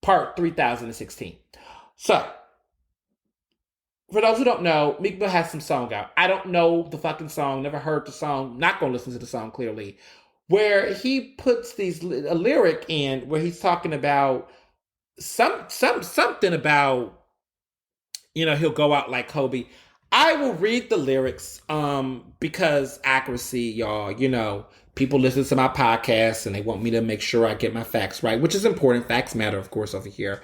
Part 3016. So, for those who don't know, Meek Mill has some song out. I don't know the fucking song, never heard the song, not gonna listen to the song clearly, where he puts a lyric in where he's talking about something about, he'll go out like Kobe. I will read the lyrics because accuracy, y'all, people listen to my podcast and they want me to make sure I get my facts right, which is important. Facts matter, of course, over here.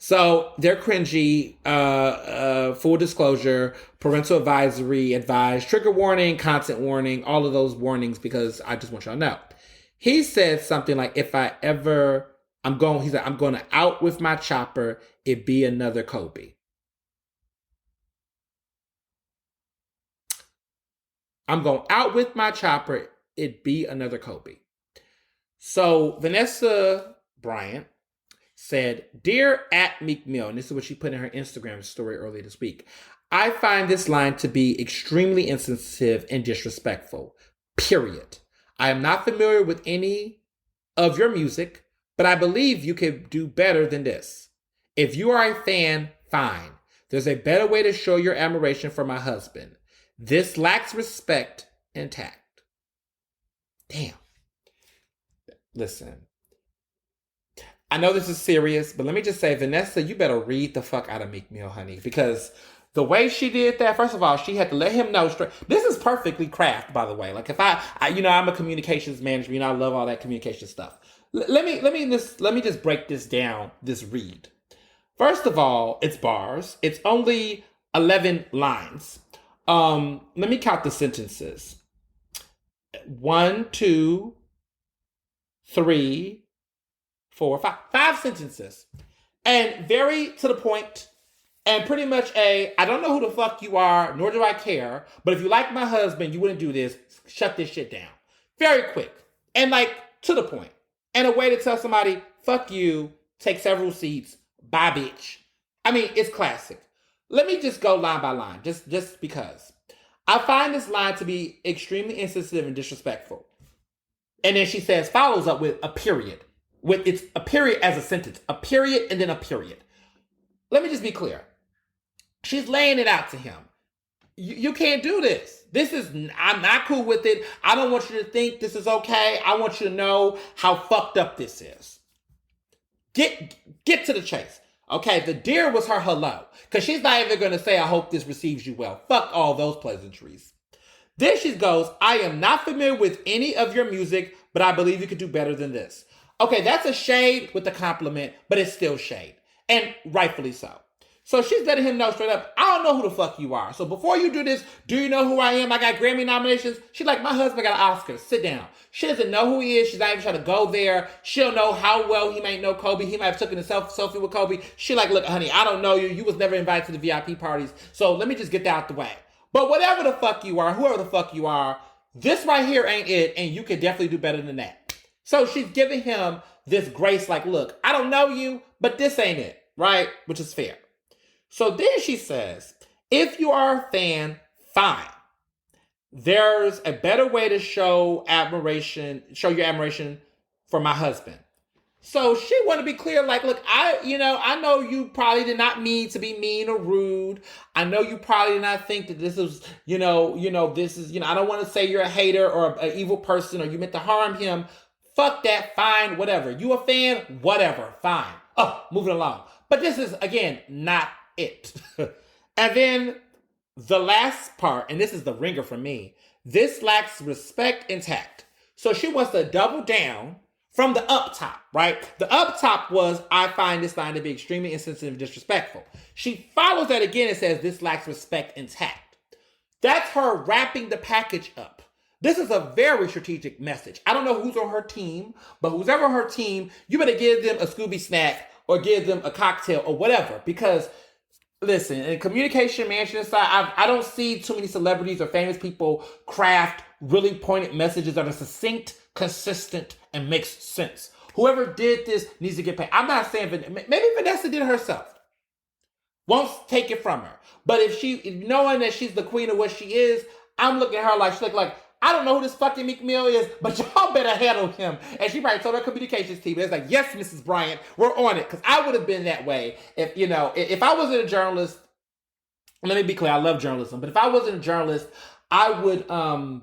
So they're cringy, full disclosure, parental advisory, advised, trigger warning, content warning, all of those warnings, because I just want y'all to know. He said something like, I'm going to out with my chopper, it be another Kobe. I'm going out with my chopper, it be another Kobe. So Vanessa Bryant said, "Dear @Meek Mill," and this is what she put in her Instagram story earlier this week, "I find this line to be extremely insensitive and disrespectful. Period. I am not familiar with any of your music, but I believe you could do better than this. If you are a fan, fine. There's a better way to show your admiration for my husband. This lacks respect and tact." Damn. Listen. I know this is serious, but let me just say, Vanessa, you better read the fuck out of Meek Mill, honey, because the way she did that, first of all, she had to let him know straight. This is perfectly crafted, by the way. Like, if I'm a communications manager, I love all that communication stuff. Let me just break this down, this read. First of all, it's bars. It's only 11 lines. Let me count the sentences. 1, 2, 3, 4, 5. 5 sentences. And very to the point. And pretty much I don't know who the fuck you are, nor do I care. But if you like my husband, you wouldn't do this. Shut this shit down. Very quick. And, like, to the point. And a way to tell somebody, fuck you. take several seats, bye bitch. I mean, it's classic. Let me just go line by line, just because. I find this line to be extremely insensitive and disrespectful. And then she says, follows up with a period. With it's a period as a sentence. A period and then a period. Let me just be clear. She's laying it out to him. You can't do this. I'm not cool with it. I don't want you to think this is okay. I want you to know how fucked up this is. Get to the chase. Okay, the dear was her hello. Because she's not even going to say, I hope this receives you well. Fuck all those pleasantries. Then she goes, I am not familiar with any of your music, but I believe you could do better than this. Okay, that's a shade with a compliment, but it's still shade. And rightfully so. So she's letting him know straight up, I don't know who the fuck you are. So before you do this, do you know who I am? I got Grammy nominations. She's like, my husband got an Oscar. Sit down. She doesn't know who he is. She's not even trying to go there. She don't know how well he might know Kobe. He might have taken a selfie with Kobe. She like, look, honey, I don't know you. You was never invited to the VIP parties. So let me just get that out the way. But whatever the fuck you are, whoever the fuck you are, this right here ain't it. And you can definitely do better than that. So she's giving him this grace like, look, I don't know you, but this ain't it. Right? Which is fair. So then she says, if you are a fan, fine. There's a better way to show your admiration for my husband. So she want to be clear, like, look, I know you probably did not mean to be mean or rude. I know you probably did not think that this is, I don't want to say you're a hater or an evil person or you meant to harm him. Fuck that, fine, whatever. You a fan? Whatever, fine. Oh, moving along. But this is, again, not it. And then the last part, and this is the ringer for me, this lacks respect and tact. So she wants to double down from the up top, right? The up top was, I find this line to be extremely insensitive and disrespectful. She follows that again and says, this lacks respect and tact. That's her wrapping the package up. This is a very strategic message. I don't know who's on her team, but who's ever on her team, you better give them a Scooby snack or give them a cocktail or whatever, because listen, in communication management side, I don't see too many celebrities or famous people craft really pointed messages that are succinct, consistent, and makes sense. Whoever did this needs to get paid. I'm not saying, maybe Vanessa did it herself. Won't take it from her. But if knowing that she's the queen of what she is, I'm looking at her like, she's like, I don't know who this fucking Meek Mill is, but y'all better handle him. And she probably told her communications team, it's like, yes, Mrs. Bryant, we're on it. Because I would have been that way. If I wasn't a journalist, let me be clear, I love journalism. But if I wasn't a journalist, I would, oh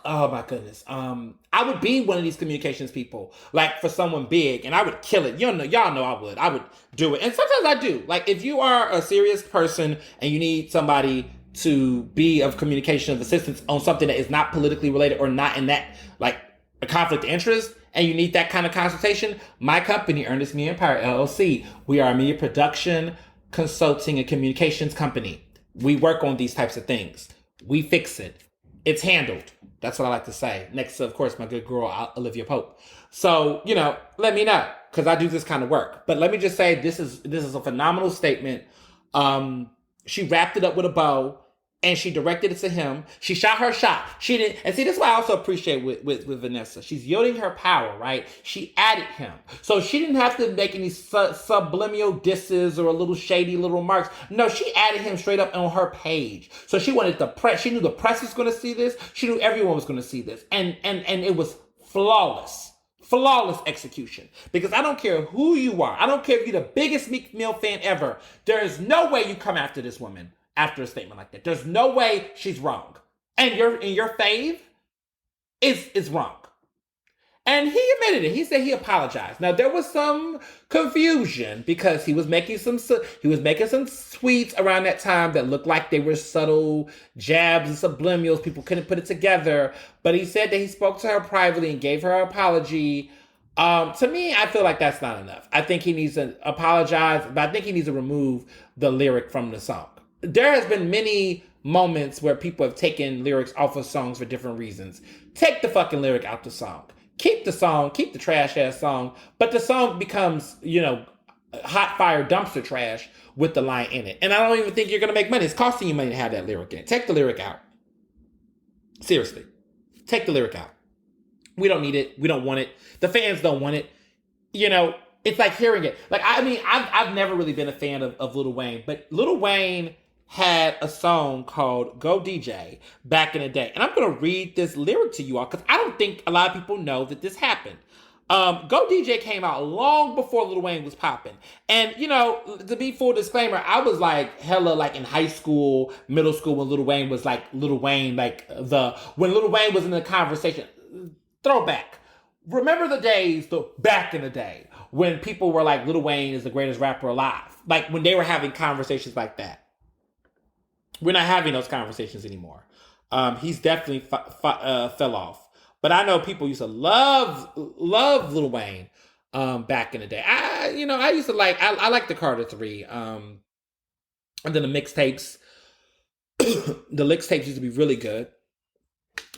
my goodness. I would be one of these communications people, like for someone big, and I would kill it. Y'all know I would do it. And sometimes I do. Like if you are a serious person and you need somebody to be of communication of assistance on something that is not politically related or not in that, like a conflict of interest, and you need that kind of consultation, my company, Ernestly Empire LLC, we are a media production, consulting, and communications company. We work on these types of things. We fix it. It's handled. That's what I like to say. Next to, of course, my good girl, Olivia Pope. So, let me know, because I do this kind of work. But let me just say, this is a phenomenal statement. She wrapped it up with a bow, and she directed it to him. She shot her shot. She didn't, and see, this is what I also appreciate with Vanessa. She's yielding her power, right? She added him. So she didn't have to make any subliminal disses or a little shady little remarks. No, she added him straight up on her page. So she wanted the press. She knew the press was going to see this. She knew everyone was going to see this. And it was flawless. Flawless execution. Because I don't care who you are. I don't care if you're the biggest Meek Mill fan ever. There is no way you come after this woman after a statement like that. There's no way she's wrong. And your fave is wrong. And he admitted it. He said he apologized. Now there was some confusion because he was making some tweets around that time that looked like they were subtle jabs and subliminals. People couldn't put it together. But he said that he spoke to her privately and gave her an apology. To me, I feel like that's not enough. I think he needs to apologize, but I think he needs to remove the lyric from the song. There has been many moments where people have taken lyrics off of songs for different reasons. Take the fucking lyric out the song. Keep the song, keep the trash ass song, but the song becomes, hot fire dumpster trash with the line in it. And I don't even think you're going to make money. It's costing you money to have that lyric in. Take the lyric out. Seriously. Take the lyric out. We don't need it. We don't want it. The fans don't want it. It's like hearing it. Like, I mean, I've never really been a fan of Lil Wayne, but Lil Wayne had a song called Go DJ back in the day. And I'm going to read this lyric to you all because I don't think a lot of people know that this happened. Go DJ came out long before Lil Wayne was popping. And, you know, to be full disclaimer, I was like hella like in high school, middle school when Lil Wayne was like Lil Wayne, when Lil Wayne was in the conversation. Throwback. Remember the days, back in the day, when people were like, Lil Wayne is the greatest rapper alive. Like when they were having conversations like that. We're not having those conversations anymore. He's definitely fell off. But I know people used to love Lil Wayne back in the day. I used to I like the Carter 3. And then the mixtapes. The mixtapes used to be really good.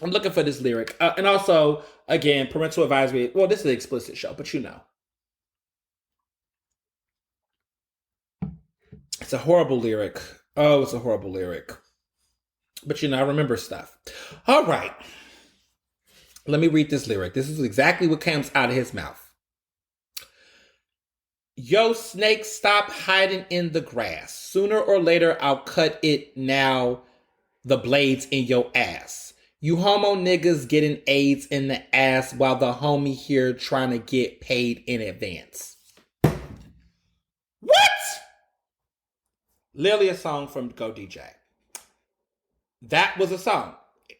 I'm looking for this lyric. And also, again, parental advisory. Well, this is an explicit show, but you know. It's a horrible lyric. Oh, it's a horrible lyric. But you know, I remember stuff. All right. Let me read this lyric. This is exactly what comes out of his mouth. Yo, snake, stop hiding in the grass. Sooner or later, I'll cut it now, the blades in your ass. You homo niggas getting AIDS in the ass while the homie here trying to get paid in advance. What? Literally a song from Go DJ. That was a song.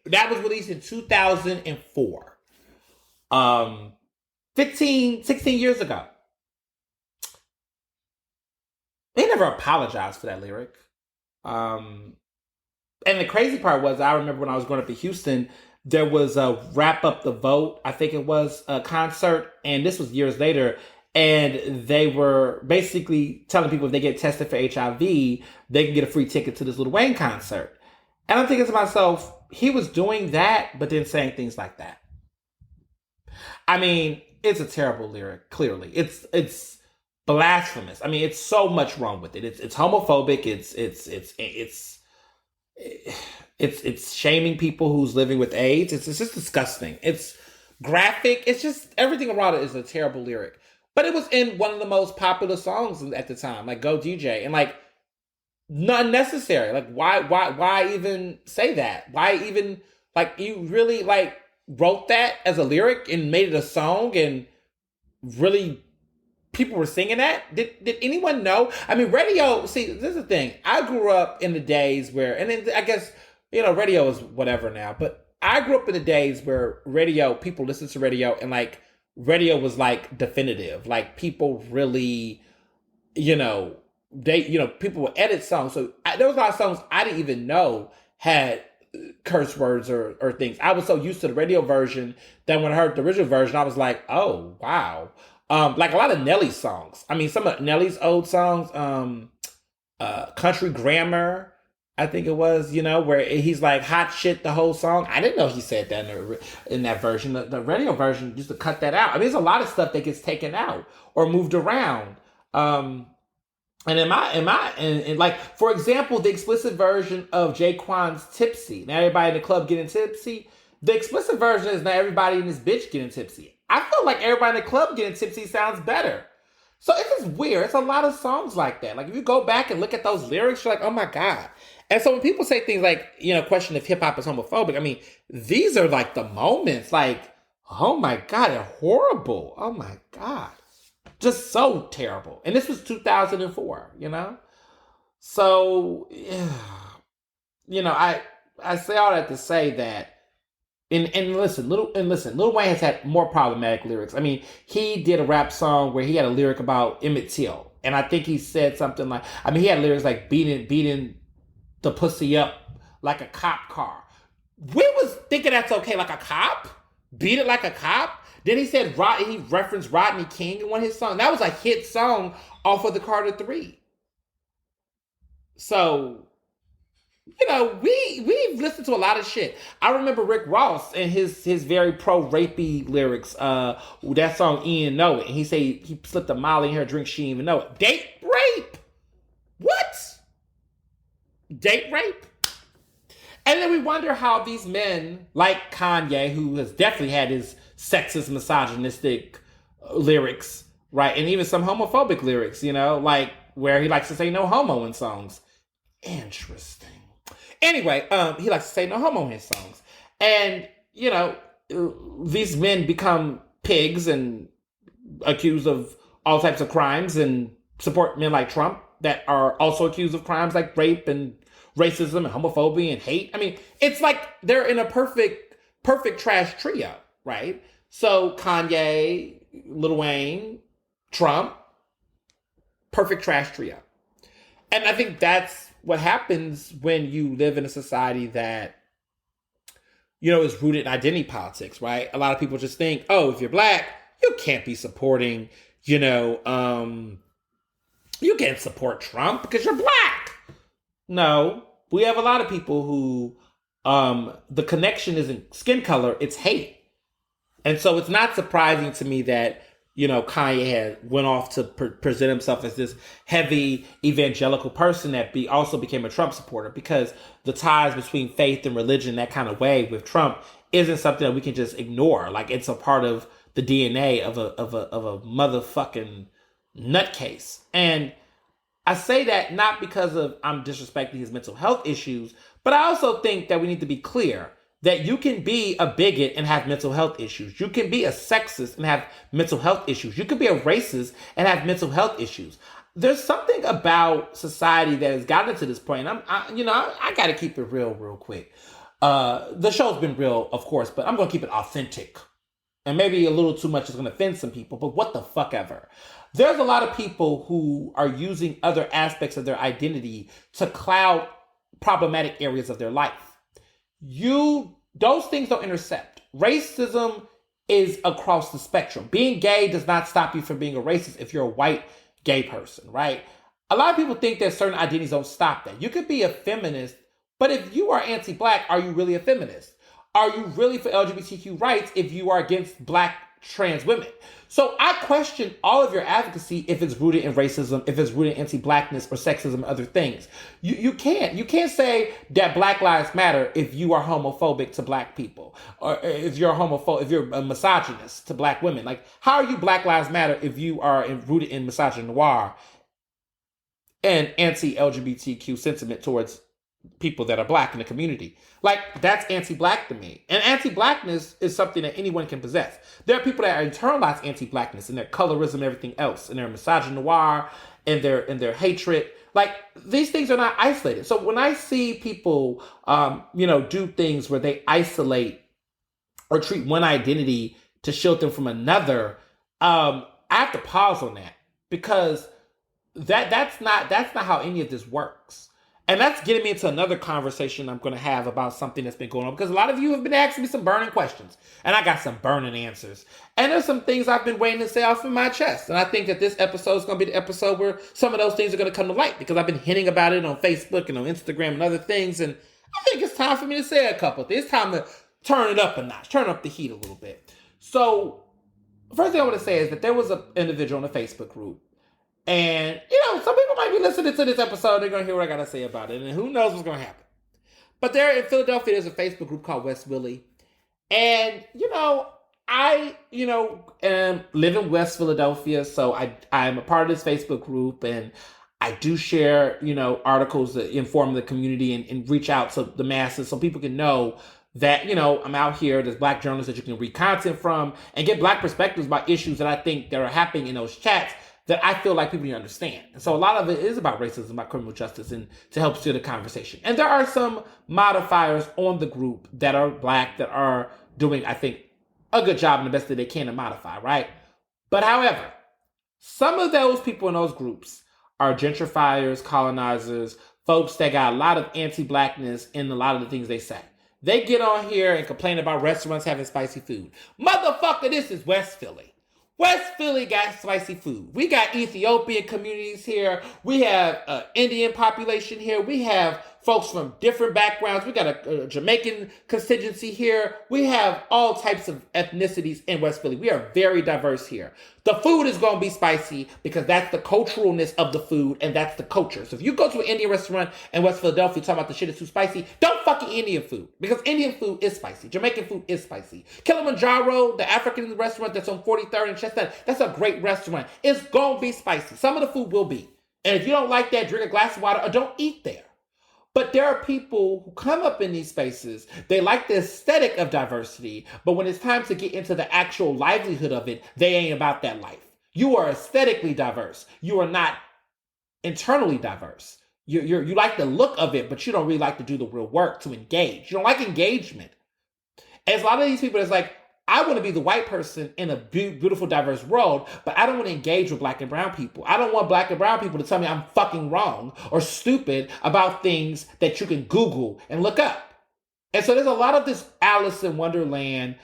That was released in 2004. 16 years ago. They never apologized for that lyric. And the crazy part was, I remember when I was growing up in Houston, there was a Wrap Up the Vote, I think it was, a concert, and this was years later, and they were basically telling people if they get tested for HIV, they can get a free ticket to this Lil Wayne concert. And I'm thinking to myself, he was doing that, but then saying things like that. I mean, it's a terrible lyric, clearly. It's blasphemous. I mean, it's so much wrong with it. It's homophobic, it's shaming people who's living with AIDS. It's just disgusting. It's graphic. It's just everything around it is a terrible lyric. But it was in one of the most popular songs at the time, like Go DJ, and like not necessary. Like why even say that? Why even like you really like wrote that as a lyric and made it a song and really people were singing that? Did anyone know? I mean, radio, see, this is the thing. I grew up in the days where, and then I guess, you know, radio is whatever now, but I grew up in the days where radio, people listened to radio and like radio was like definitive. Like people really, you know, people would edit songs. So there was a lot of songs I didn't even know had curse words or things. I was so used to the radio version that when I heard the original version, I was like, oh, wow. Like a lot of Nelly's songs. I mean, some of Nelly's old songs, Country Grammar, I think it was, you know, where he's like hot shit the whole song. I didn't know he said that in that version. The radio version used to cut that out. I mean, there's a lot of stuff that gets taken out or moved around. And like, for example, the explicit version of Jaquan's Tipsy. Now everybody in the club getting tipsy. The explicit version is now everybody in this bitch getting tipsy. I feel like everybody in the club getting tipsy sounds better. So it's just weird. It's a lot of songs like that. Like if you go back and look at those lyrics, you're like, oh my God. And so when people say things like, you know, question if hip hop is homophobic, I mean, these are like the moments like, oh my God, they're horrible. Oh my God. Just so terrible. And this was 2004, you know? So, yeah. You know, I say all that to say that, and listen, Lil Wayne has had more problematic lyrics. I mean, he did a rap song where he had a lyric about Emmett Till. And I think he said something like, I mean, he had lyrics like beating the pussy up like a cop car. We was thinking that's okay, like a cop? Beat it like a cop? Then he said he referenced Rodney King in one of his songs. That was a hit song off of the Carter 3. So, you know, we've listened to a lot of shit. I remember Rick Ross and his very pro-rapey lyrics. That song, Ian Know It. And he said he slipped a Molly in her drink, she didn't even know it. Date rape? What? Date rape? And then we wonder how these men, like Kanye, who has definitely had his sexist, misogynistic lyrics, right? And even some homophobic lyrics, like where he likes to say no homo in songs. Interesting. Anyway, he likes to say no homo in his songs. And, these men become pigs and accused of all types of crimes and support men like Trump that are also accused of crimes like rape and racism and homophobia and hate. I mean, it's like they're in a perfect trash trio, right? So Kanye, Lil Wayne, Trump, perfect trash trio. And I think that's what happens when you live in a society that, is rooted in identity politics, right? A lot of people just think, oh, if you're black, you can't be supporting, you can't support Trump because you're black. No, we have a lot of people who the connection isn't skin color, it's hate. And so it's not surprising to me that, Kanye had went off to present himself as this heavy evangelical person that also became a Trump supporter, because the ties between faith and religion that kind of way with Trump isn't something that we can just ignore. Like, it's a part of the DNA of a motherfucking nutcase. And I say that not because of I'm disrespecting his mental health issues, but I also think that we need to be clear that you can be a bigot and have mental health issues. You can be a sexist and have mental health issues. You can be a racist and have mental health issues. There's something about society that has gotten to this point. I got to keep it real quick. The show's been real, of course, but I'm going to keep it authentic. And maybe a little too much is going to offend some people, but what the fuck ever. There's a lot of people who are using other aspects of their identity to cloud problematic areas of their life. Those things don't intercept. Racism is across the spectrum. Being gay does not stop you from being a racist if you're a white gay person, right? A lot of people think that certain identities don't stop that. You could be a feminist, but if you are anti-black, are you really a feminist? Are you really for LGBTQ rights if you are against black trans women? So I question all of your advocacy if it's rooted in racism, if it's rooted in anti-blackness or sexism and other things. You can't say that Black Lives Matter if you are homophobic to black people, or if you're if you're a misogynist to black women. Like, how are you Black Lives Matter if you are rooted in misogynoir and anti-LGBTQ sentiment towards people that are black in the community? Like, that's anti-black to me. And anti-blackness is something that anyone can possess. There are people that internalize anti-blackness and their colorism and everything else, and their misogynoir and their hatred. Like, these things are not isolated. So when I see people, do things where they isolate or treat one identity to shield them from another, I have to pause on that, because that's not how any of this works. And that's getting me into another conversation I'm going to have about something that's been going on, because a lot of you have been asking me some burning questions, and I got some burning answers. And there's some things I've been waiting to say off of my chest. And I think that this episode is going to be the episode where some of those things are going to come to light, because I've been hinting about it on Facebook and on Instagram and other things. And I think it's time for me to say a couple of things. It's time to turn it up a notch, turn up the heat a little bit. So first thing I want to say is that there was an individual in a Facebook group. And, some people might be listening to this episode. They're going to hear what I got to say about it. And who knows what's going to happen. But there in Philadelphia, there's a Facebook group called West Philly. And, I live in West Philadelphia. So I'm a part of this Facebook group. And I do share, articles that inform the community and reach out to the masses so people can know that, I'm out here. There's black journalists that you can read content from and get black perspectives about issues that I think that are happening in those chats that I feel like people need to understand. And so a lot of it is about racism, about criminal justice, and to help steer the conversation. And there are some modifiers on the group that are black that are doing, I think, a good job and the best that they can to modify, right? But however, some of those people in those groups are gentrifiers, colonizers, folks that got a lot of anti-blackness in a lot of the things they say. They get on here and complain about restaurants having spicy food. Motherfucker, this is West Philly. West Philly got spicy food. We got Ethiopian communities here. We have Indian population here. We have folks from different backgrounds. We got a Jamaican constituency here. We have all types of ethnicities in West Philly. We are very diverse here. The food is going to be spicy because that's the culturalness of the food and that's the culture. So if you go to an Indian restaurant in West Philadelphia talking about the shit is too spicy, don't fucking Indian food because Indian food is spicy. Jamaican food is spicy. Kilimanjaro, the African restaurant that's on 43rd and Chestnut, that's a great restaurant. It's going to be spicy. Some of the food will be. And if you don't like that, drink a glass of water or don't eat there. But there are people who come up in these spaces, they like the aesthetic of diversity, but when it's time to get into the actual livelihood of it, they ain't about that life. You are aesthetically diverse. You are not internally diverse. You like the look of it, but you don't really like to do the real work to engage. You don't like engagement. And a lot of these people, it's like, I want to be the white person in a beautiful, diverse world, but I don't want to engage with black and brown people. I don't want black and brown people to tell me I'm fucking wrong or stupid about things that you can Google and look up. And so there's a lot of this Alice in Wonderland,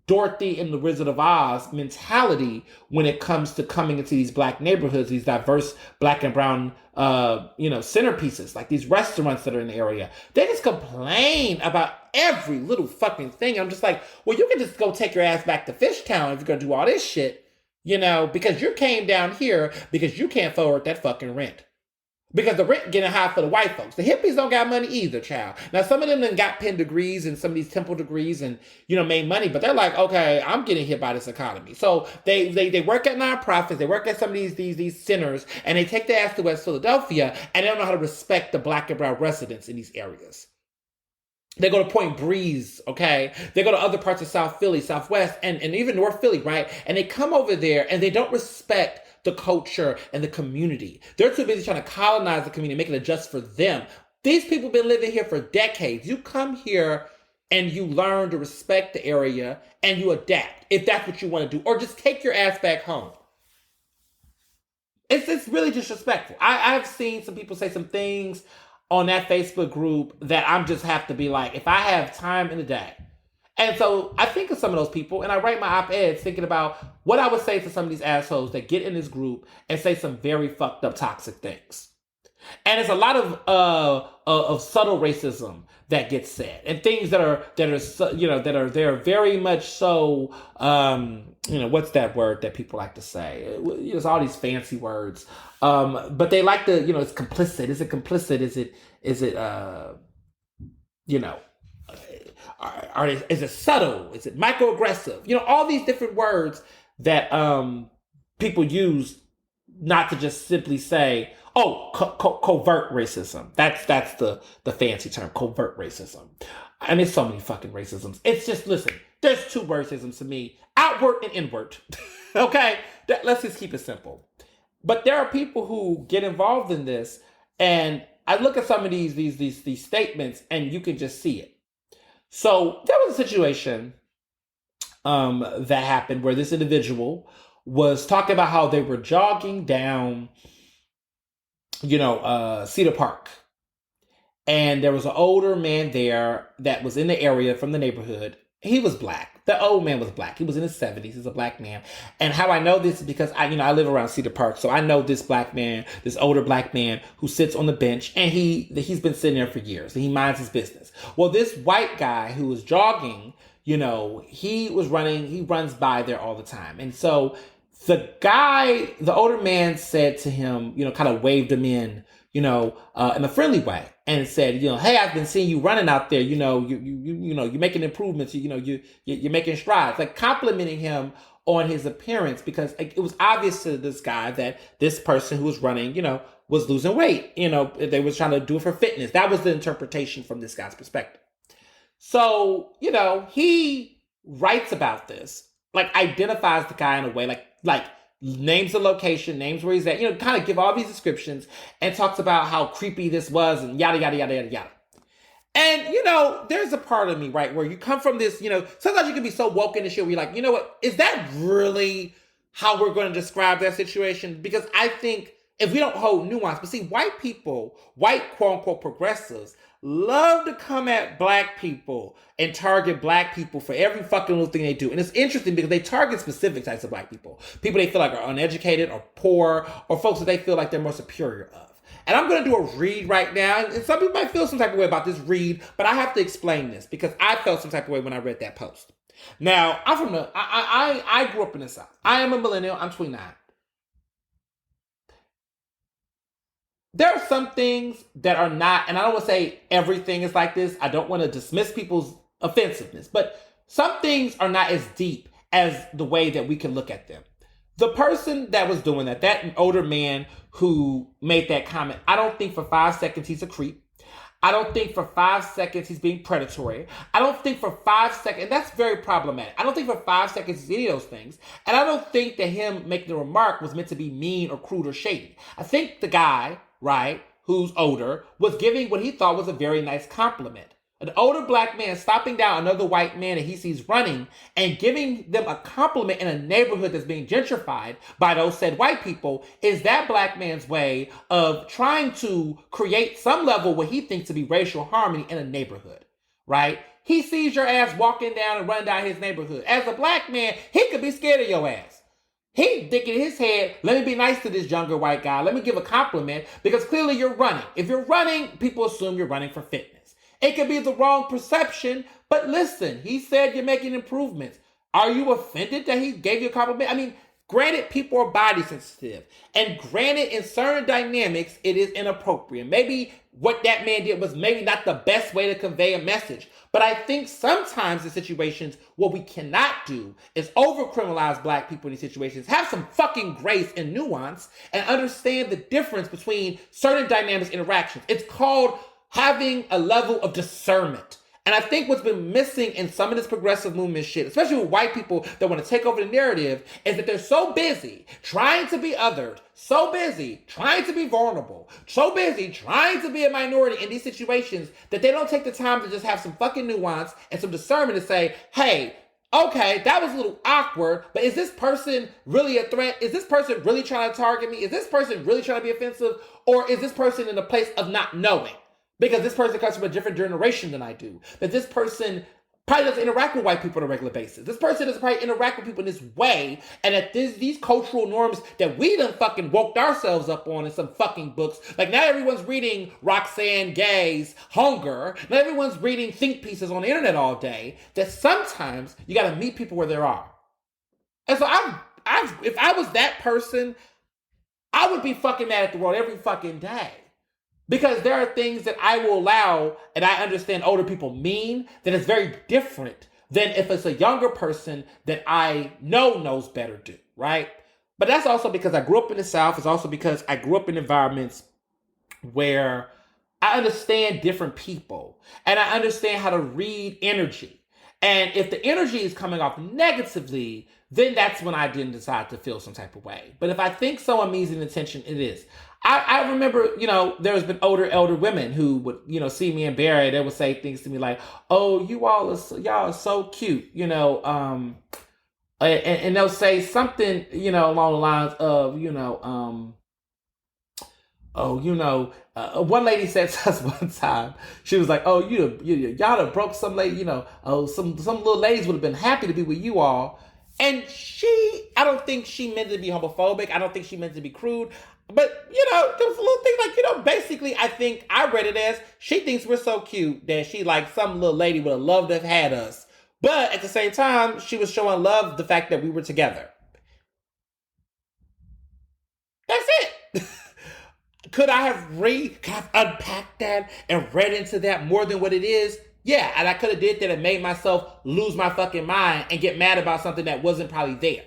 Dorothy and the Wizard of Oz mentality when it comes to coming into these black neighborhoods, these diverse black and brown, centerpieces, like these restaurants that are in the area. They just complain about every little fucking thing. I'm just like, well, you can just go take your ass back to Fishtown if you're going to do all this shit, because you came down here because you can't afford that fucking rent. Because the rent getting high for the white folks. The hippies don't got money either, child. Now, some of them done got Penn degrees and some of these Temple degrees and, made money. But they're like, okay, I'm getting hit by this economy. So they work at nonprofits. They work at some of these centers. And they take their ass to West Philadelphia. And they don't know how to respect the black and brown residents in these areas. They go to Point Breeze, okay? They go to other parts of South Philly, Southwest, and even North Philly, right? And they come over there and they don't respect the culture and the community. They're too busy trying to colonize the community, make it adjust for them. These people have been living here for decades. You come here and you learn to respect the area and you adapt if that's what you want to do, or just take your ass back home. It's really disrespectful. I've seen some people say some things on that Facebook group that I'm just have to be like, if I have time in the day. And so I think of some of those people and I write my op-eds thinking about what I would say to some of these assholes that get in this group and say some very fucked up toxic things. And it's a lot of subtle racism that gets said and things that are they're very much so, what's that word that people like to say? There's all these fancy words. But they like to, it's complicit. Is it complicit? Is it is it subtle? Is it microaggressive? All these different words that people use not to just simply say, oh, covert racism. That's the fancy term, covert racism. And there's so many fucking racisms. It's just, listen, there's two racisms to me, outward and inward. Okay? Let's just keep it simple. But there are people who get involved in this, and I look at some of these statements, and you can just see it. So there was a situation that happened where this individual was talking about how they were jogging down, Cedar Park. And there was an older man there that was in the area from the neighborhood. He was black. The old man was black. He was in his 70s. He's a black man. And how I know this is because I live around Cedar Park. So I know this black man, this older black man who sits on the bench, and he's been sitting there for years and he minds his business. Well, this white guy who was jogging, he runs by there all the time. And so the older man said to him, kind of waved him in a friendly way and said, hey, I've been seeing you running out there. You're making improvements. You're making strides, like complimenting him on his appearance, because it was obvious to this guy that this person who was running, was losing weight. They was trying to do it for fitness. That was the interpretation from this guy's perspective. So, he writes about this, like identifies the guy in a way, like names the location, names where he's at, kind of give all these descriptions and talks about how creepy this was and yada, yada, yada, yada, yada. And, there's a part of me, right, where you come from this, sometimes you can be so woke in the shit where you're like, you know what, is that really how we're going to describe that situation? Because I think if we don't hold nuance, but see, white people, white quote unquote progressives, love to come at black people and target black people for every fucking little thing they do. And it's interesting because they target specific types of black people. People they feel like are uneducated or poor, or folks that they feel like they're more superior of. And I'm going to do a read right now. And some people might feel some type of way about this read, but I have to explain this because I felt some type of way when I read that post. Now, I'm from I grew up in the South. I am a millennial. I'm 29. There are some things that are not, and I don't want to say everything is like this. I don't want to dismiss people's offensiveness, but some things are not as deep as the way that we can look at them. The person that was doing that older man who made that comment, I don't think for 5 seconds he's a creep. I don't think for 5 seconds he's being predatory. I don't think for 5 seconds, and that's very problematic. I don't think for 5 seconds he's any of those things. And I don't think that him making the remark was meant to be mean or crude or shady. I think the guy, right, who's older, was giving what he thought was a very nice compliment. An older black man stopping down another white man that he sees running and giving them a compliment in a neighborhood that's being gentrified by those said white people is that black man's way of trying to create some level what he thinks to be racial harmony in a neighborhood, right? He sees your ass walking down and running down his neighborhood. As a black man, he could be scared of your ass. He thinking in his head, let me be nice to this younger white guy. Let me give a compliment because clearly you're running. If you're running, people assume you're running for fitness. It could be the wrong perception, but listen, he said you're making improvements. Are you offended that he gave you a compliment? I mean, granted, people are body sensitive. And granted, in certain dynamics, it is inappropriate. Maybe what that man did was maybe not the best way to convey a message. But I think sometimes in situations, what we cannot do is over-criminalize black people in these situations. Have some fucking grace and nuance and understand the difference between certain dynamics interactions. It's called having a level of discernment. And I think what's been missing in some of this progressive movement shit, especially with white people that want to take over the narrative, is that they're so busy trying to be othered, so busy trying to be vulnerable, so busy trying to be a minority in these situations that they don't take the time to just have some fucking nuance and some discernment to say, hey, okay, that was a little awkward, but is this person really a threat? Is this person really trying to target me? Is this person really trying to be offensive? Or is this person in a place of not knowing? Because this person comes from a different generation than I do. That this person probably doesn't interact with white people on a regular basis. This person doesn't probably interact with people in this way. And that these cultural norms that we done fucking woke ourselves up on in some fucking books. Like now everyone's reading Roxane Gay's Hunger. Now everyone's reading think pieces on the internet all day. That sometimes you got to meet people where they are. And so if I was that person, I would be fucking mad at the world every fucking day. Because there are things that I will allow, and I understand older people mean, that is very different than if it's a younger person that I know knows better do, right? But that's also because I grew up in the South. It's also because I grew up in environments where I understand different people, and I understand how to read energy. And if the energy is coming off negatively, then that's when I didn't decide to feel some type of way. But if I think someone means an intention, it is. I remember, there's been elder women who would, see me in Barry. They would say things to me like, "Oh, y'all are so cute," and they'll say something, along the lines of, one lady said to us one time, she was like, "Oh, y'all have broke some lady, some little ladies would have been happy to be with you all." And I don't think she meant to be homophobic. I don't think she meant to be crude. But, there was a little thing like, basically, I think I read it as she thinks we're so cute that she, like, some little lady would have loved to have had us. But at the same time, she was showing love the fact that we were together. That's it. Could I have unpacked that and read into that more than what it is? Yeah, and I could have did that and made myself lose my fucking mind and get mad about something that wasn't probably there.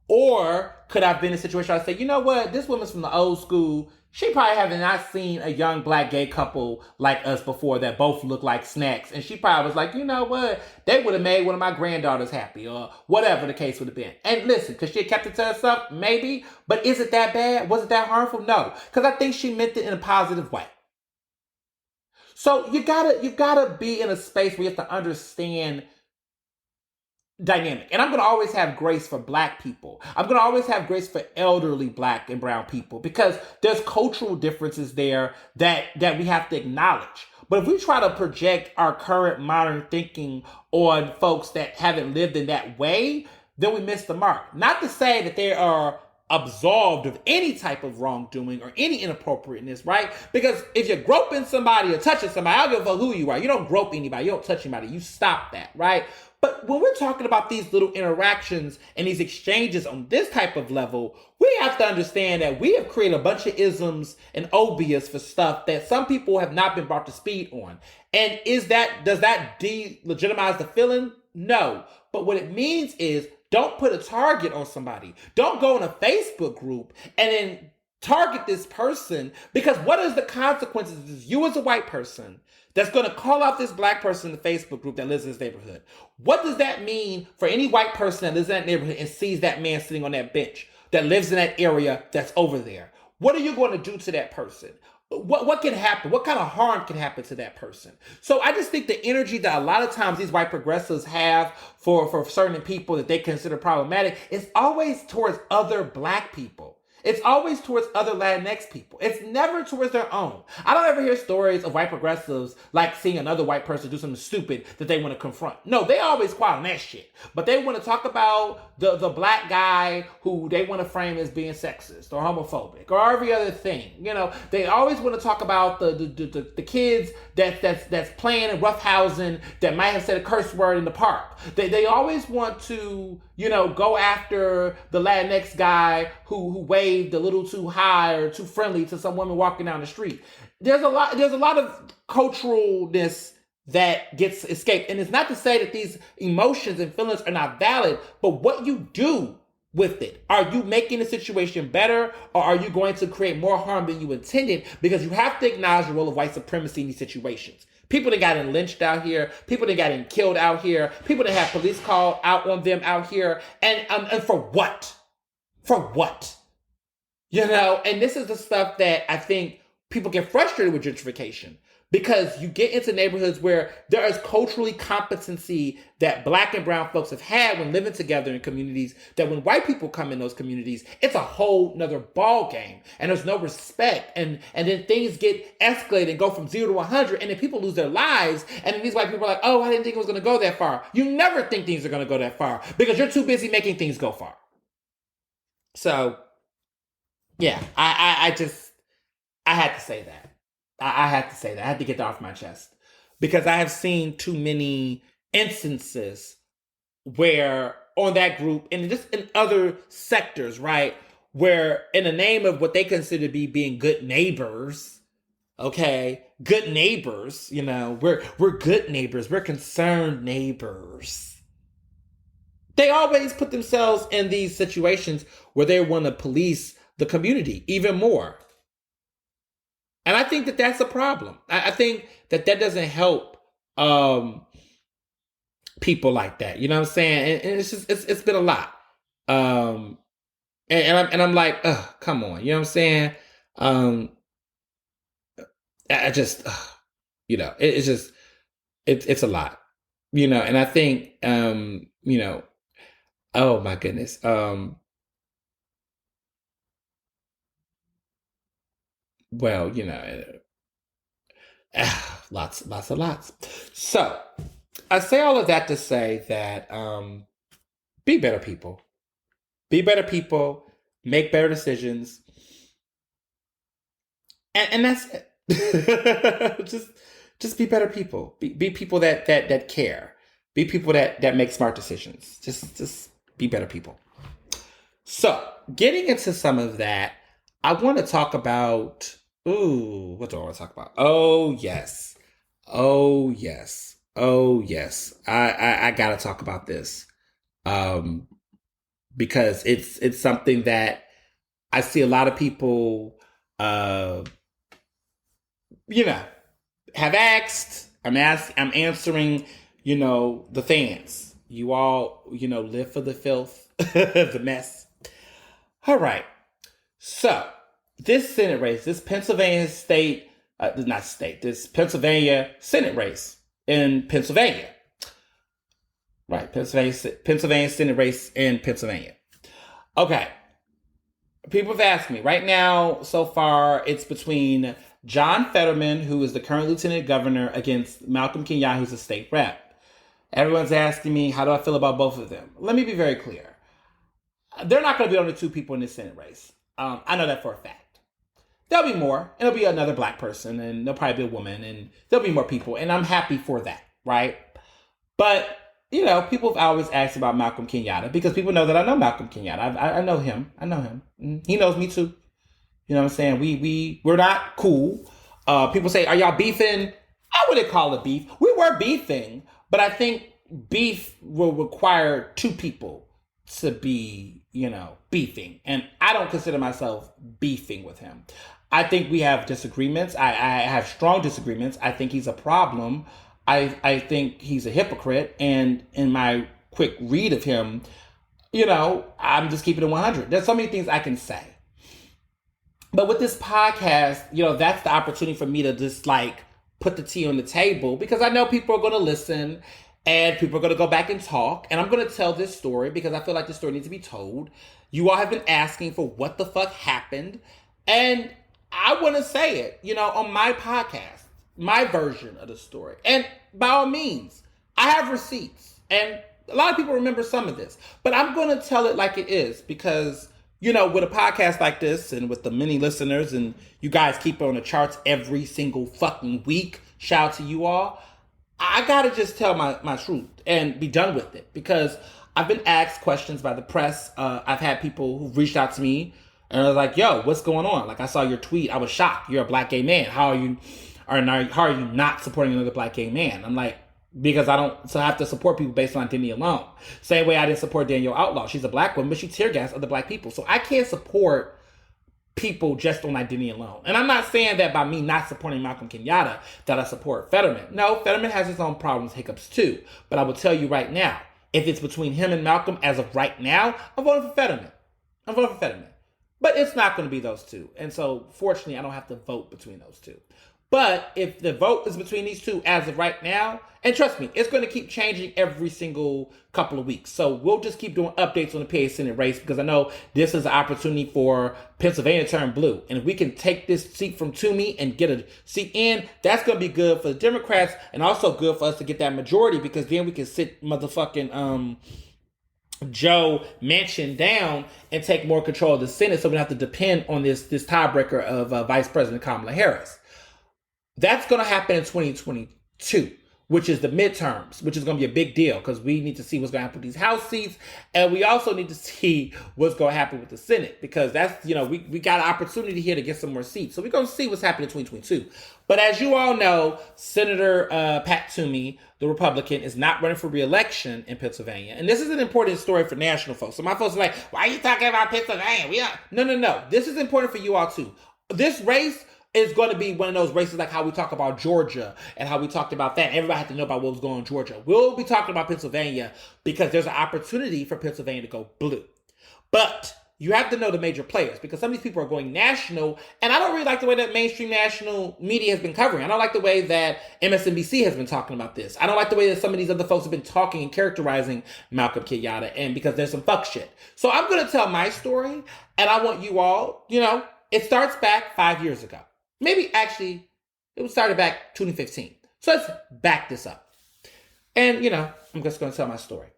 Or could I have been in a situation where I say, you know what, this woman's from the old school. She probably haven't not seen a young black gay couple like us before that both look like snacks. And she probably was like, you know what, they would have made one of my granddaughters happy or whatever the case would have been. And listen, because she had kept it to herself, maybe. But is it that bad? Was it that harmful? No. Because I think she meant it in a positive way. So you gotta be in a space where you have to understand dynamic. And I'm going to always have grace for black people. I'm going to always have grace for elderly black and brown people because there's cultural differences there that we have to acknowledge. But if we try to project our current modern thinking on folks that haven't lived in that way, then we miss the mark. Not to say that there are absolved of any type of wrongdoing or any inappropriateness, right? Because if you're groping somebody or touching somebody, I don't give a fuck who you are. You don't grope anybody. You don't touch anybody. You stop that, right? But when we're talking about these little interactions and these exchanges on this type of level, we have to understand that we have created a bunch of isms and obias for stuff that some people have not been brought to speed on. And does that delegitimize the feeling? No. But what it means is, don't put a target on somebody. Don't go in a Facebook group and then target this person, because what is the consequences? Is you as a white person that's going to call out this black person in the Facebook group that lives in this neighborhood. What does that mean for any white person that lives in that neighborhood and sees that man sitting on that bench that lives in that area that's over there? What are you going to do to that person? What can happen? What kind of harm can happen to that person? So I just think the energy that a lot of times these white progressives have for certain people that they consider problematic is always towards other black people. It's always towards other Latinx people. It's never towards their own. I don't ever hear stories of white progressives like seeing another white person do something stupid that they want to confront. No, they always quiet on that shit. But they want to talk about the black guy who they want to frame as being sexist or homophobic or every other thing. You know, they always want to talk about the kids that's playing in roughhousing that might have said a curse word in the park. They always want to, go after the Latinx guy who waved a little too high or too friendly to some woman walking down the street. There's a lot of culturalness that gets escaped. And it's not to say that these emotions and feelings are not valid, but what you do with it. Are you making the situation better, or are you going to create more harm than you intended? Because you have to acknowledge the role of white supremacy in these situations. People that got lynched out here, people that got killed out here, people that have police called out on them out here, and for what? For what? And this is the stuff that I think people get frustrated with gentrification, because you get into neighborhoods where there is culturally competency that black and brown folks have had when living together in communities, that when white people come in those communities, it's a whole nother ball game, and there's no respect, and then things get escalated and go from 0 to 100, and then people lose their lives, and then these white people are like, oh, I didn't think it was going to go that far. You never think things are going to go that far because you're too busy making things go far. So yeah, I had to say that. I had to say that. I had to get that off my chest, because I have seen too many instances where on that group, and just in other sectors, right, where in the name of what they consider to be being good neighbors, okay, good neighbors, we're good neighbors, we're concerned neighbors. They always put themselves in these situations where they want to police the community even more. And I think that that's a problem. I think that doesn't help people like that. You know what I'm saying? And it's just it's been a lot. And I'm like, come on. You know what I'm saying? I just, it's just it's a lot. And I think oh my goodness. Well, lots. So I say all of that to say that be better people. Be better people. Make better decisions. And that's it. just be better people. Be people that care. Be people that make smart decisions. Just be better people. So getting into some of that, I want to talk about, what do I want to talk about? Oh, yes. I got to talk about this. Because it's something that I see a lot of people, have asked. I'm answering, the fans. You all, live for the filth, the mess. All right. So this Senate race, this Pennsylvania this Pennsylvania Senate race in Pennsylvania. Right, Pennsylvania Senate race in Pennsylvania. Okay. People have asked me. Right now, so far, it's between John Fetterman, who is the current lieutenant governor, against Malcolm Kenyatta, who's a state rep. Everyone's asking me, how do I feel about both of them? Let me be very clear. they're not going to be the only two people in this Senate race. I know that for a fact. There'll be more, and there'll be another black person, and there'll probably be a woman, and there'll be more people, and I'm happy for that, right? But, people have always asked about Malcolm Kenyatta, because people know that I know Malcolm Kenyatta. I know him. He knows me too. You know what I'm saying? We're not cool. People say, are y'all beefing? I wouldn't call it beef. We were beefing, but I think beef will require two people to be, beefing. And I don't consider myself beefing with him. I think we have disagreements. I have strong disagreements. I think he's a problem. I think he's a hypocrite. And in my quick read of him, I'm just keeping it 100. There's so many things I can say. But with this podcast, that's the opportunity for me to just put the tea on the table, because I know people are going to listen and people are going to go back and talk. And I'm going to tell this story because I feel like this story needs to be told. You all have been asking for what the fuck happened. And I want to say it, on my podcast, my version of the story. And by all means, I have receipts. And a lot of people remember some of this. But I'm going to tell it like it is because, with a podcast like this and with the many listeners and you guys keep it on the charts every single fucking week, shout out to you all. I got to just tell my truth and be done with it because I've been asked questions by the press. I've had people who've reached out to me and are like, yo, what's going on? I saw your tweet. I was shocked. You're a black gay man. How are you not supporting another black gay man? I'm like, because I don't have to support people based on identity alone. Same way I didn't support Danielle Outlaw. She's a black woman, but she tear gassed other black people. So I can't support people just on identity alone. And I'm not saying that by me not supporting Malcolm Kenyatta that I support Fetterman. No, Fetterman has his own problems, hiccups too. But I will tell you right now, if it's between him and Malcolm as of right now, I'm voting for Fetterman. But it's not going to be those two. And so fortunately, I don't have to vote between those two. But if the vote is between these two as of right now, and trust me, it's going to keep changing every single couple of weeks. So we'll just keep doing updates on the PA Senate race because I know this is an opportunity for Pennsylvania to turn blue. And if we can take this seat from Toomey and get a seat in, that's going to be good for the Democrats and also good for us to get that majority because then we can sit motherfucking Joe Manchin down and take more control of the Senate so we don't have to depend on this tiebreaker of Vice President Kamala Harris. That's going to happen in 2022, which is the midterms, which is going to be a big deal because we need to see what's going to happen with these House seats. And we also need to see what's going to happen with the Senate because that's, we got an opportunity here to get some more seats. So we're going to see what's happening in 2022. But as you all know, Senator Pat Toomey, the Republican, is not running for re-election in Pennsylvania. And this is an important story for national folks. So my folks are like, why are you talking about Pennsylvania? No. This is important for you all too. This race is going to be one of those races like how we talk about Georgia and how we talked about that. Everybody had to know about what was going on in Georgia. We'll be talking about Pennsylvania because there's an opportunity for Pennsylvania to go blue. But you have to know the major players because some of these people are going national. And I don't really like the way that mainstream national media has been covering. I don't like the way that MSNBC has been talking about this. I don't like the way that some of these other folks have been talking and characterizing Malcolm Kenyatta and because there's some fuck shit. So I'm going to tell my story and I want you all, it starts back 5 years ago. Maybe actually, it started back 2015. So let's back this up. And, I'm just going to tell my story.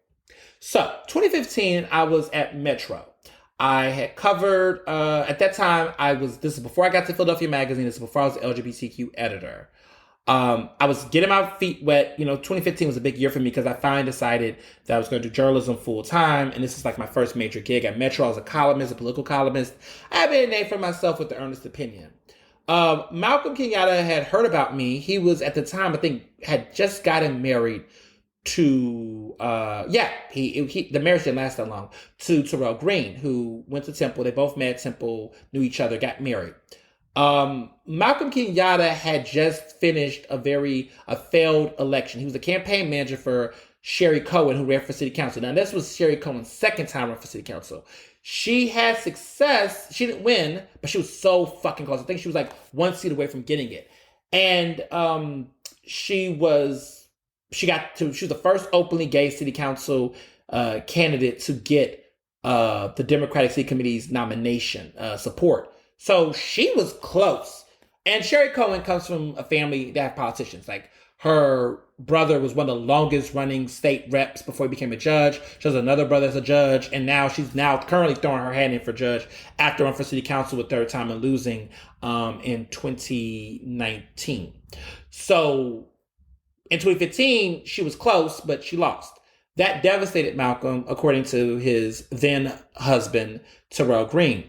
So 2015, I was at Metro. I had covered, at that time, this is before I got to Philadelphia Magazine. This is before I was the LGBTQ editor. I was getting my feet wet. 2015 was a big year for me because I finally decided that I was going to do journalism full time. And this is like my first major gig at Metro. I was a columnist, a political columnist. I made a name for myself with the Ernest opinion. Malcolm Kenyatta had heard about me. He was at the time, I think, had just gotten married to, the marriage didn't last that long, to Terrell Green, who went to Temple. They both met at Temple, knew each other, got married. Malcolm Kenyatta had just finished a failed election. He was the campaign manager for Sherry Cohen, who ran for city council. Now, this was Sherry Cohen's second time running for city council. She had success. She didn't win, but she was so fucking close. I think she was like one seat away from getting it. And she was the first openly gay city council candidate to get the Democratic City Committee's nomination support. So she was close. And Sherry Cohen comes from a family that have politicians. Like Her brother was one of the longest running state reps before he became a judge. She has another brother as a judge, and now she's currently throwing her hand in for judge after running for city council a third time and losing in 2019. So in 2015, she was close, but she lost. That devastated Malcolm, according to his then husband, Terrell Green.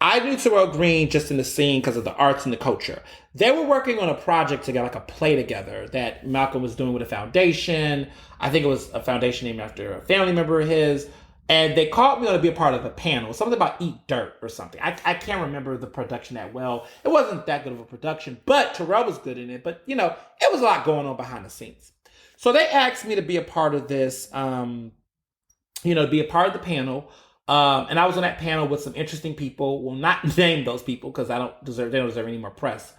I knew Terrell Green just in the scene because of the arts and the culture. They were working on a project together, like a play together that Malcolm was doing with a foundation. I think it was a foundation named after a family member of his. And they called me on to be a part of a panel, something about Eat Dirt or something. I can't remember the production that well. It wasn't that good of a production, but Terrell was good in it. But, it was a lot going on behind the scenes. So they asked me to be a part of this, to be a part of the panel. And I was on that panel with some interesting people. Will not name those people because they don't deserve any more press.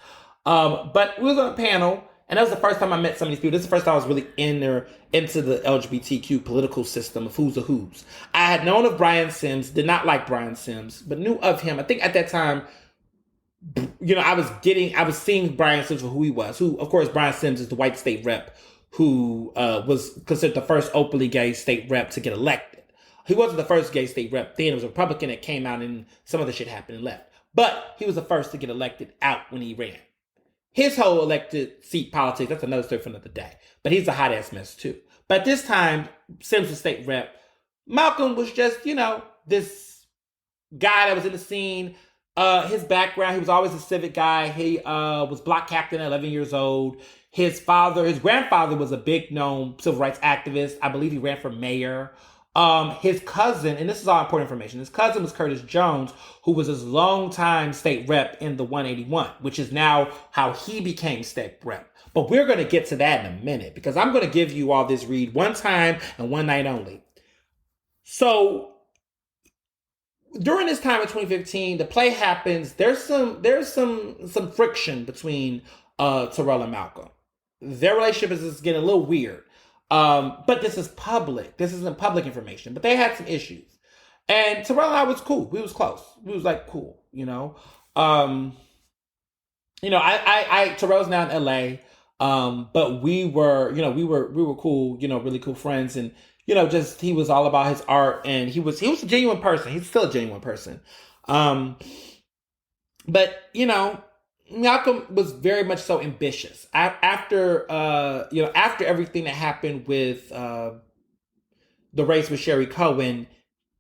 But we was on a panel, and that was the first time I met some of these people. This is the first time I was really into the LGBTQ political system of who's the who's. I had known of Brian Sims, did not like Brian Sims, but knew of him. I think at that time, I was seeing Brian Sims for who he was. Who, of course, Brian Sims is the white state rep who was considered the first openly gay state rep to get elected. He wasn't the first gay state rep then. It was a Republican that came out and some other shit happened and left. But he was the first to get elected out when he ran. His whole elected seat politics, that's another story for another day. But he's a hot ass mess too. But this time, Sims was state rep. Malcolm was just, this guy that was in the scene. His background, he was always a civic guy. He was block captain at 11 years old. His grandfather was a big known civil rights activist. I believe he ran for mayor. His cousin, and this is all important information, his cousin was Curtis Jones, who was his longtime state rep in the 181, which is now how he became state rep. But we're going to get to that in a minute because I'm going to give you all this read one time and one night only. So during this time in 2015, the play happens. There's some friction between Terrell and Malcolm. Their relationship is getting a little weird. But this is public. This isn't public information. But they had some issues. And Terrell and I was cool. We was close. We was like cool, Terrell's now in LA. But we were cool, really cool friends. And, just he was all about his art and he was a genuine person. He's still a genuine person. But Malcolm was very much so ambitious. After everything that happened with the race with Sherry Cohen,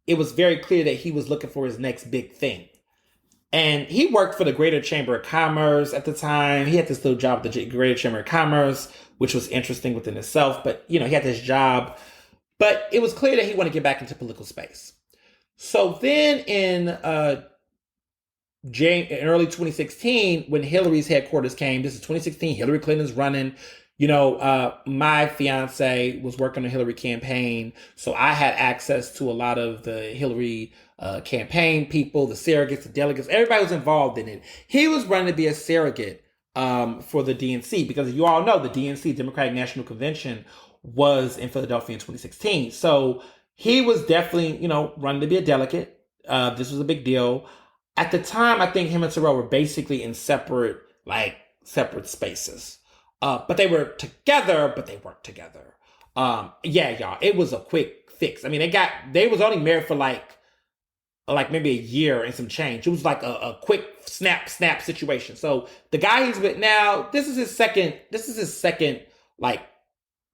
it was very clear that he was looking for his next big thing. And he worked for the Greater Chamber of Commerce at the time. He had this little job at the Greater Chamber of Commerce, which was interesting within itself. But, he had this job. But it was clear that he wanted to get back into political space. So then in early 2016, when Hillary's headquarters came, this is 2016, Hillary Clinton's running. My fiance was working on the Hillary campaign. So I had access to a lot of the Hillary campaign people, the surrogates, the delegates, everybody was involved in it. He was running to be a surrogate for the DNC because you all know the DNC, Democratic National Convention, was in Philadelphia in 2016. So he was definitely, running to be a delegate. This was a big deal. At the time, I think him and Terrell were basically in separate spaces. But they were together, but they weren't together. Y'all, it was a quick fix. I mean, they was only married for like maybe a year and some change. It was like a quick snap situation. So the guy he's with now, this is his second like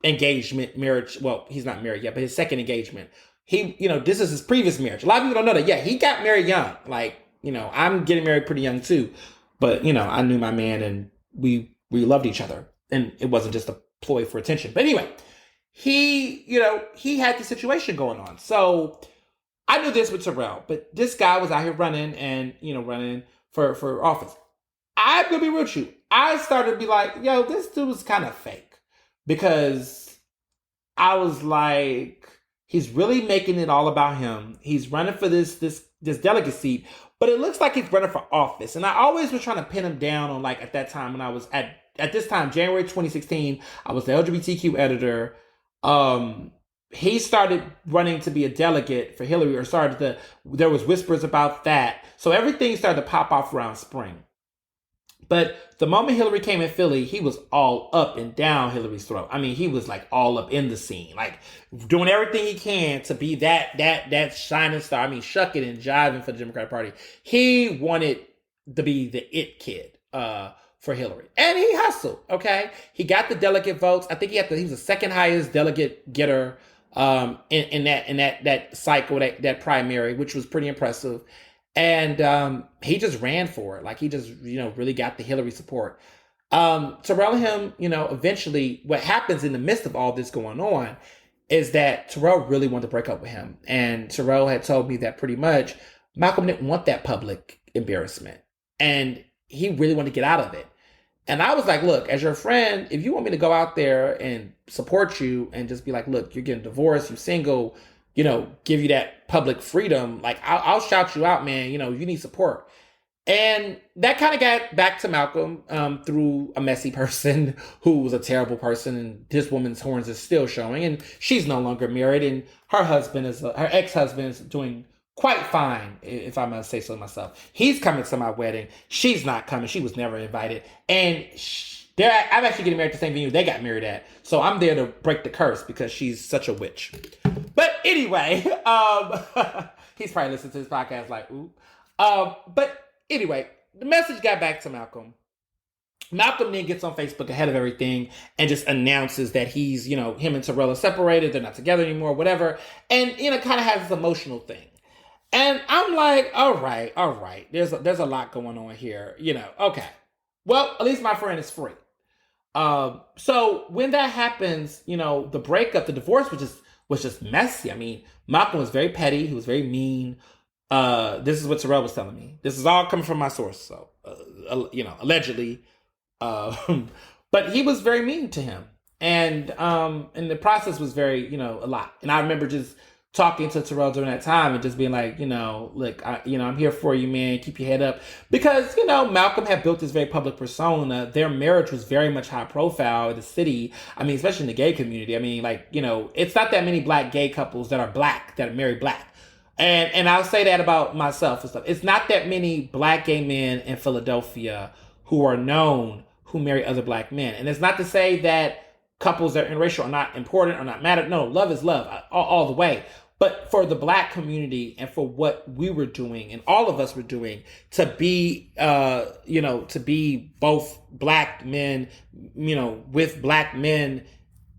engagement, marriage. Well, he's not married yet, but his second engagement. This is his previous marriage. A lot of people don't know that. Yeah, he got married young. I'm getting married pretty young too. But, I knew my man and we loved each other. And it wasn't just a ploy for attention. But anyway, he had the situation going on. So I knew this with Terrell, but this guy was out here running and, running for office. I'm going to be real with you. I started to be like, this dude was kind of fake. Because I was like, he's really making it all about him. He's running for this delegate seat, but it looks like he's running for office. And I always was trying to pin him down on at that time when I was at this time, January 2016, I was the LGBTQ editor. He started running to be a delegate for Hillary, there was whispers about that. So everything started to pop off around spring. But the moment Hillary came in Philly, he was all up and down Hillary's throat. I mean, he was like all up in the scene, like doing everything he can to be that shining star. I mean, shucking and jiving for the Democratic Party. He wanted to be the it kid for Hillary, and he hustled. Okay, he got the delegate votes. I think he was the second highest delegate getter in that cycle, that primary, which was pretty impressive. And he just ran for it. Like he just, really got the Hillary support. Terrell and him, eventually what happens in the midst of all this going on is that Terrell really wanted to break up with him. And Terrell had told me that pretty much Malcolm didn't want that public embarrassment. And he really wanted to get out of it. And I was like, look, as your friend, if you want me to go out there and support you and just be like, look, you're getting divorced, you're single, give you that public freedom, like I'll shout you out, man. You need support. And that kind of got back to Malcolm through a messy person who was a terrible person. And this woman's horns is still showing. And she's no longer married. And her ex-husband is doing quite fine, if I must say so myself. He's coming to my wedding. She's not coming. She was never invited. And I'm actually getting married at the same venue they got married at. So I'm there to break the curse because she's such a witch. But anyway, he's probably listening to this podcast like, ooh. But anyway, the message got back to Malcolm. Malcolm then gets on Facebook ahead of everything and just announces that he's, him and Terrell are separated. They're not together anymore, whatever. And, kind of has this emotional thing. And I'm like, all right. There's a lot going on here, okay. Well, at least my friend is free. So when that happens, the breakup, the divorce was just messy. I mean, Malcolm was very petty. He was very mean. This is what Terrell was telling me. This is all coming from my source. So, allegedly. But he was very mean to him. And the process was very, a lot. And I remember just talking to Terrell during that time and just being like, look, I'm here for you, man. Keep your head up. Because, Malcolm had built this very public persona. Their marriage was very much high profile in the city. I mean, especially in the gay community. I mean, it's not that many black gay couples that are married black. And I'll say that about myself and stuff. It's not that many black gay men in Philadelphia who are known who marry other black men. And it's not to say that couples that are interracial are not important or not matter. No, love is love all the way. But for the black community and for what we were doing and all of us were doing to be, to be both black men, with black men,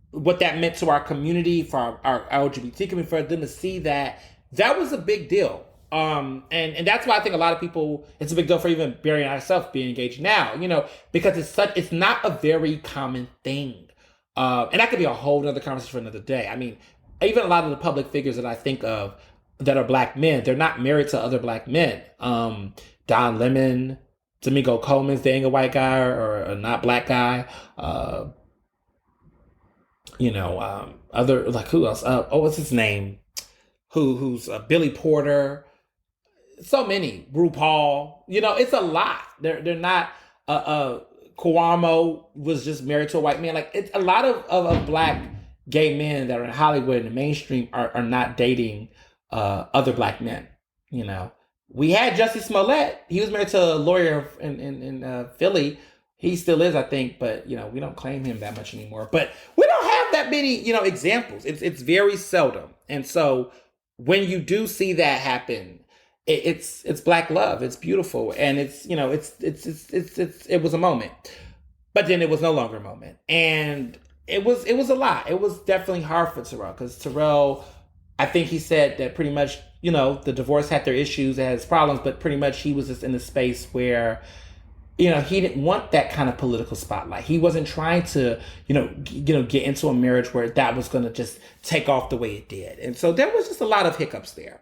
what that meant to our community, for our LGBT community, for them to see that was a big deal. And that's why I think a lot of people, it's a big deal for even Barry and ourselves being engaged now, because it's not a very common thing. And that could be a whole other conversation for another day. I mean, even a lot of the public figures that I think of that are black men, they're not married to other black men. Don Lemon, Domingo Coleman's dating a white guy or a not black guy. Other, like, who else? What's his name? Who's Billy Porter? So many. RuPaul. It's a lot. They're not. Cuomo was just married to a white man. Like, it's a lot of black gay men that are in Hollywood and the mainstream are not dating other black men. We had Jussie Smollett. He was married to a lawyer in Philly. He still is, I think, but we don't claim him that much anymore. But we don't have that many, examples. It's very seldom. And so when you do see that happen, it's black love. It's beautiful, and it was a moment, but then it was no longer a moment, and it was a lot. It was definitely hard for Terrell because Terrell, I think he said that pretty much the divorce had their issues, it has problems, but pretty much he was just in a space where he didn't want that kind of political spotlight. He wasn't trying to get into a marriage where that was going to just take off the way it did, and so there was just a lot of hiccups there.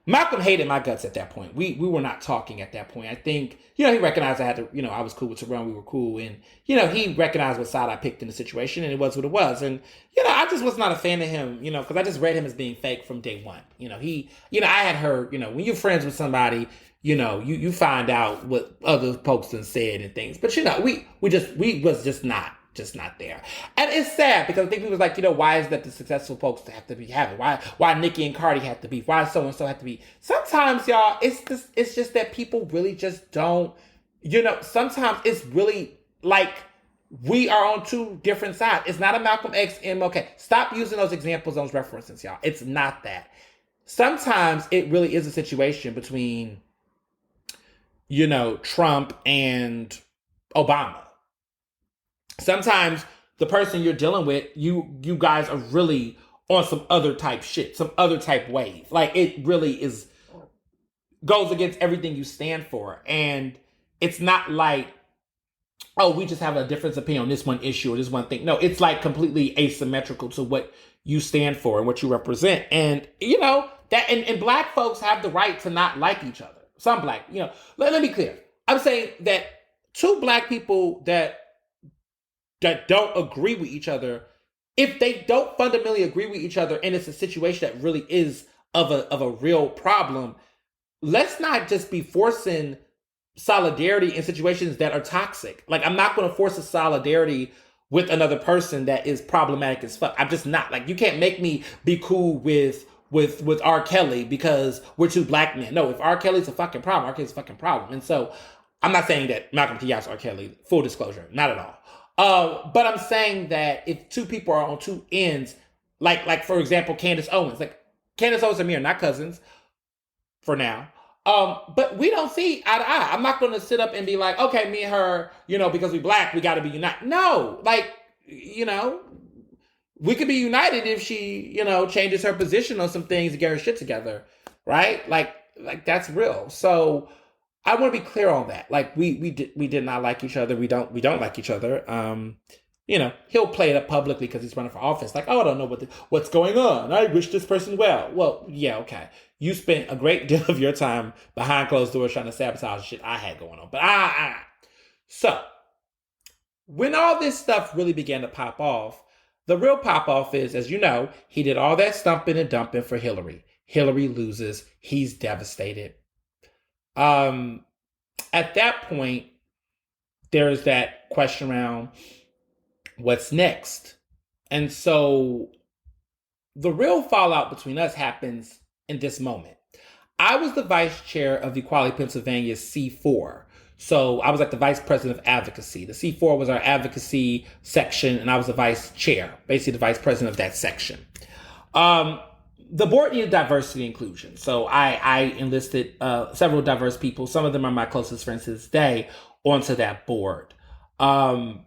Malcolm hated my guts at that point. We were not talking at that point. I think, he recognized I had to, I was cool with Terrell, we were cool. And, he recognized what side I picked in the situation, and it was what it was. And, I just was not a fan of him, because I just read him as being fake from day one. I had heard, when you're friends with somebody, you find out what other folks done said and things. But, we was just not there. And it's sad because I think people was like, why is that the successful folks have to be having? Why Nicki and Cardi have to be? Why so-and-so have to be? Sometimes, y'all, it's just that people really just don't sometimes it's really like we are on two different sides. It's not a Malcolm X MLK. Stop using those examples, those references, y'all. It's not that. Sometimes it really is a situation between, Trump and Obama. Sometimes the person you're dealing with, you guys are really on some other type shit, some other type wave. Like it really goes against everything you stand for. And it's not like, oh, we just have a difference of opinion on this one issue or this one thing. No, it's like completely asymmetrical to what you stand for and what you represent. And, that and black folks have the right to not like each other. Some black, let me be clear. I'm saying that two black people that don't agree with each other, if they don't fundamentally agree with each other and it's a situation that really is of a real problem, let's not just be forcing solidarity in situations that are toxic. Like, I'm not going to force a solidarity with another person that is problematic as fuck. I'm just not. Like, you can't make me be cool with R. Kelly because we're two black men. No, if R. Kelly's a fucking problem, R. Kelly's a fucking problem. And so I'm not saying that Malcolm T.I.'s R. Kelly, full disclosure, not at all. But I'm saying that if two people are on two ends, like for example, Candace Owens, and me are not cousins for now. But we don't see eye to eye. I'm not going to sit up and be like, okay, me and her, because we black, we got to be united. No, we could be united if she, changes her position on some things to get her shit together, right? Like that's real. So I want to be clear on that. Like we did not like each other. We don't like each other. He'll play it up publicly because he's running for office. Like, oh, I don't know what's going on. I wish this person well. Well, yeah, okay. You spent a great deal of your time behind closed doors trying to sabotage shit I had going on. But So when all this stuff really began to pop off, the real pop off is, as you know, he did all that stumping and dumping for Hillary. Hillary loses. He's devastated. At that point, there's that question around what's next. And so the real fallout between us happens in this moment. I was the vice chair of the Equality Pennsylvania C4. So I was like the vice president of advocacy. The C4 was our advocacy section, and I was the vice chair, basically the vice president of that section. The board needed diversity and inclusion. So I enlisted several diverse people. Some of them are my closest friends to this day onto that board. And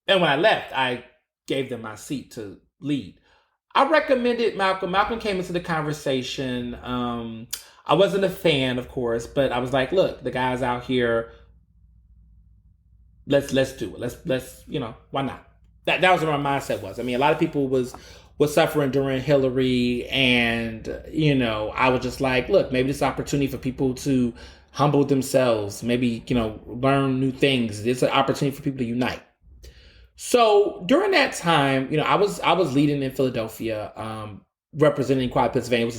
when I left, I gave them my seat to lead. I recommended Malcolm. Malcolm came into the conversation. I wasn't a fan, of course, but I was like, look, the guy's out here. Let's do it. Let's why not? That was where my mindset was. I mean, a lot of people was suffering during Hillary, and I was just like, look, maybe this is an opportunity for people to humble themselves, maybe learn new things. It's an opportunity for people to unite. So during that time, I was leading in Philadelphia, representing Equality Pennsylvania.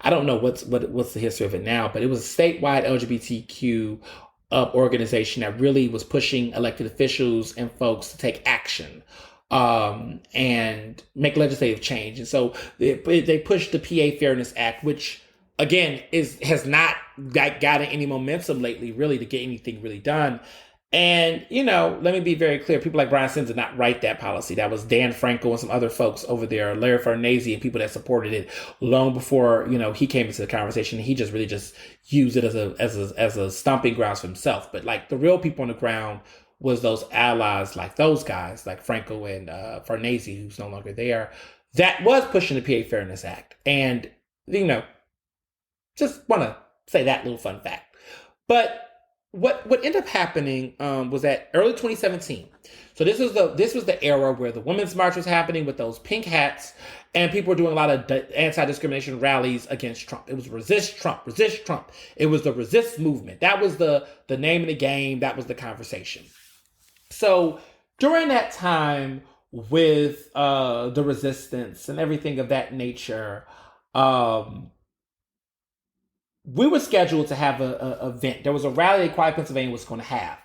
I don't know what's the history of it now, but it was a statewide LGBTQ organization that really was pushing elected officials and folks to take action and make legislative change. And so they pushed the PA Fairness Act, which again has not gotten any momentum lately, really, to get anything really done. And, let me be very clear. People like Brian Sims did not write that policy. That was Dan Franco and some other folks over there, Larry Farnese and people that supported it long before, he came into the conversation. He just really used it as a stomping grounds for himself. But like the real people on the ground was those allies, like those guys, like Franco and Farnese, who's no longer there, that was pushing the PA Fairness Act. And, just want to say that little fun fact. But what ended up happening was that early 2017. So this was the era where the Women's March was happening with those pink hats, and people were doing a lot of anti-discrimination rallies against Trump. It was resist Trump, resist Trump. It was the resist movement. That was the name of the game. That was the conversation. So during that time with the resistance and everything of that nature, we were scheduled to have a event. There was a rally that Equality Pennsylvania was going to have.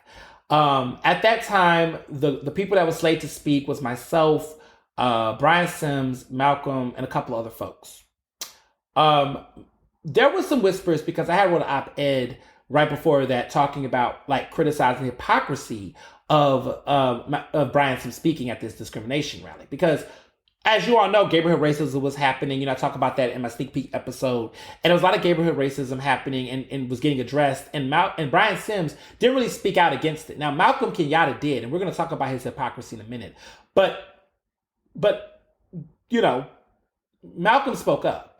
At that time, the people that were slated to speak was myself, Brian Sims, Malcolm, and a couple other folks. There was some whispers because I had wrote an op-ed right before that talking about like criticizing the hypocrisy of Brian Sims speaking at this discrimination rally. Because as you all know, neighborhood racism was happening. You know, I talk about that in my sneak peek episode. And there was a lot of neighborhood racism happening and was getting addressed. And Brian Sims didn't really speak out against it. Now, Malcolm Kenyatta did, and we're going to talk about his hypocrisy in a minute. But you know, Malcolm spoke up.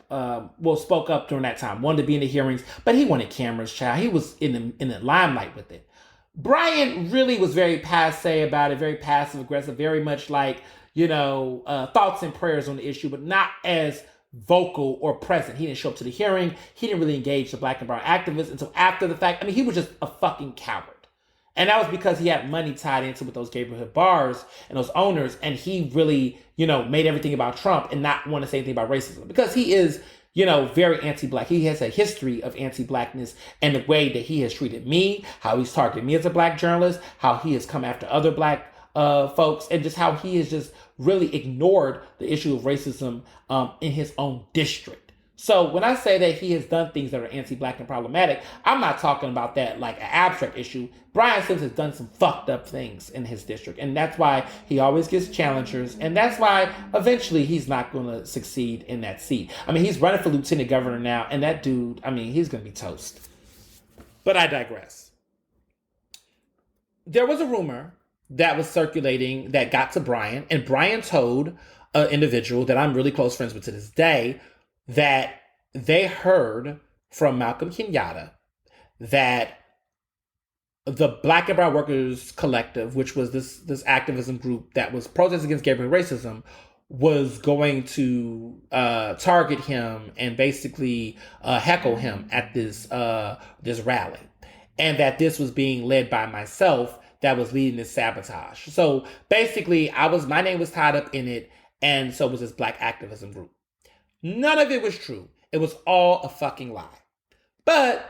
Spoke up during that time, wanted to be in the hearings, but he wanted cameras, child. He was in the limelight with it. Brian really was very passe about it, very passive aggressive, very much like, thoughts and prayers on the issue, but not as vocal or present. He didn't show up to the hearing. He didn't really engage the Black and brown activists until after the fact. I mean, he was just a fucking coward. And that was because he had money tied into with those neighborhood bars and those owners. And he really, made everything about Trump and not want to say anything about racism because he is, very anti-Black. He has a history of anti-Blackness and the way that he has treated me, how he's targeted me as a Black journalist, how he has come after other Black folks, and just how he has just really ignored the issue of racism in his own district. So when I say that he has done things that are anti-Black and problematic, I'm not talking about that like an abstract issue. Brian Sims has done some fucked up things in his district. And that's why he always gets challengers. And that's why eventually he's not going to succeed in that seat. I mean, he's running for lieutenant governor now. And that dude, he's going to be toast. But I digress. There was a rumor that was circulating that got to Brian. And Brian told an individual that I'm really close friends with to this day that they heard from Malcolm Kenyatta that the Black and Brown Workers Collective, which was this activism group that was protesting against neighborhood racism, was going to target him and basically heckle him at this rally, and that this was being led by myself that was leading this sabotage. So basically, my name was tied up in it, and so was this Black activism group. None of it was true. It was all a fucking lie. But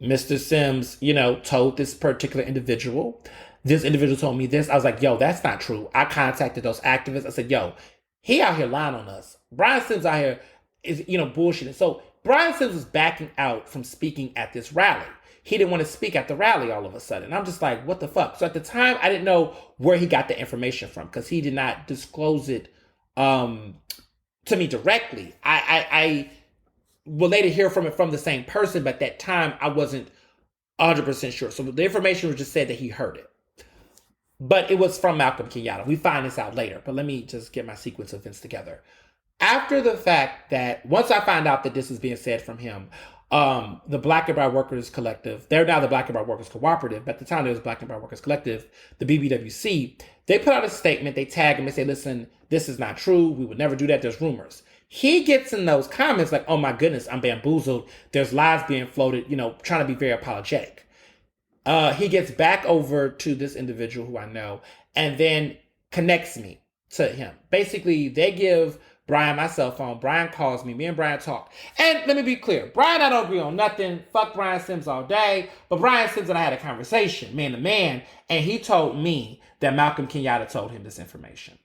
Mr. Sims, told this particular individual. This individual told me this. I was like, yo, that's not true. I contacted those activists. I said, yo, he out here lying on us. Brian Sims out here is, bullshitting. So Brian Sims was backing out from speaking at this rally. He didn't want to speak at the rally all of a sudden. I'm just like, what the fuck? So at the time, I didn't know where he got the information from because he did not disclose it to me directly. I will later hear from it from the same person, but at that time I wasn't 100% sure. So the information was just said that he heard it. But it was from Malcolm Kenyatta. We find this out later, but let me just get my sequence of events together. After the fact that, once I found out that this was being said from him, the Black and Brown Workers Collective, they're now the Black and Brown Workers Cooperative, but at the time there was Black and Brown Workers Collective, the BBWC, they put out a statement, they tag him and say, listen, this is not true, we would never do that, there's rumors. He gets in those comments like, oh my goodness, I'm bamboozled, there's lies being floated, trying to be very apologetic. He gets back over to this individual who I know and then connects me to him. Basically, they give Brian my cell phone. Brian calls me. Me and Brian talk. And let me be clear. Brian, I don't agree on nothing. Fuck Brian Sims all day. But Brian Sims and I had a conversation, man to man. And he told me that Malcolm Kenyatta told him this information.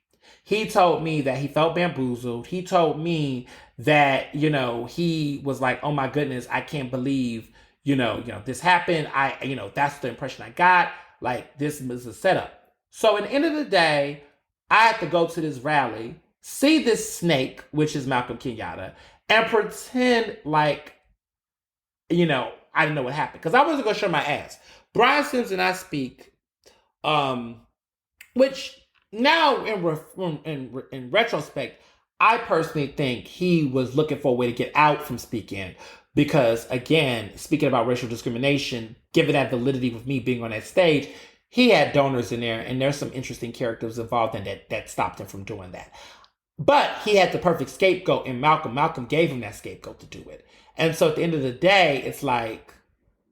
He told me that he felt bamboozled. He told me that, he was like, oh my goodness, I can't believe, this happened. That's the impression I got. Like, this was a setup. So at the end of the day, I had to go to this rally, see this snake, which is Malcolm Kenyatta, and pretend like, I didn't know what happened. Because I wasn't going to show my ass. Brian Sims and I speak, which now in retrospect, I personally think he was looking for a way to get out from speaking. Because again, speaking about racial discrimination, given that validity with me being on that stage, he had donors in there, and there's some interesting characters involved in that stopped him from doing that. But he had the perfect scapegoat in Malcolm. Malcolm gave him that scapegoat to do it. And so at the end of the day, it's like,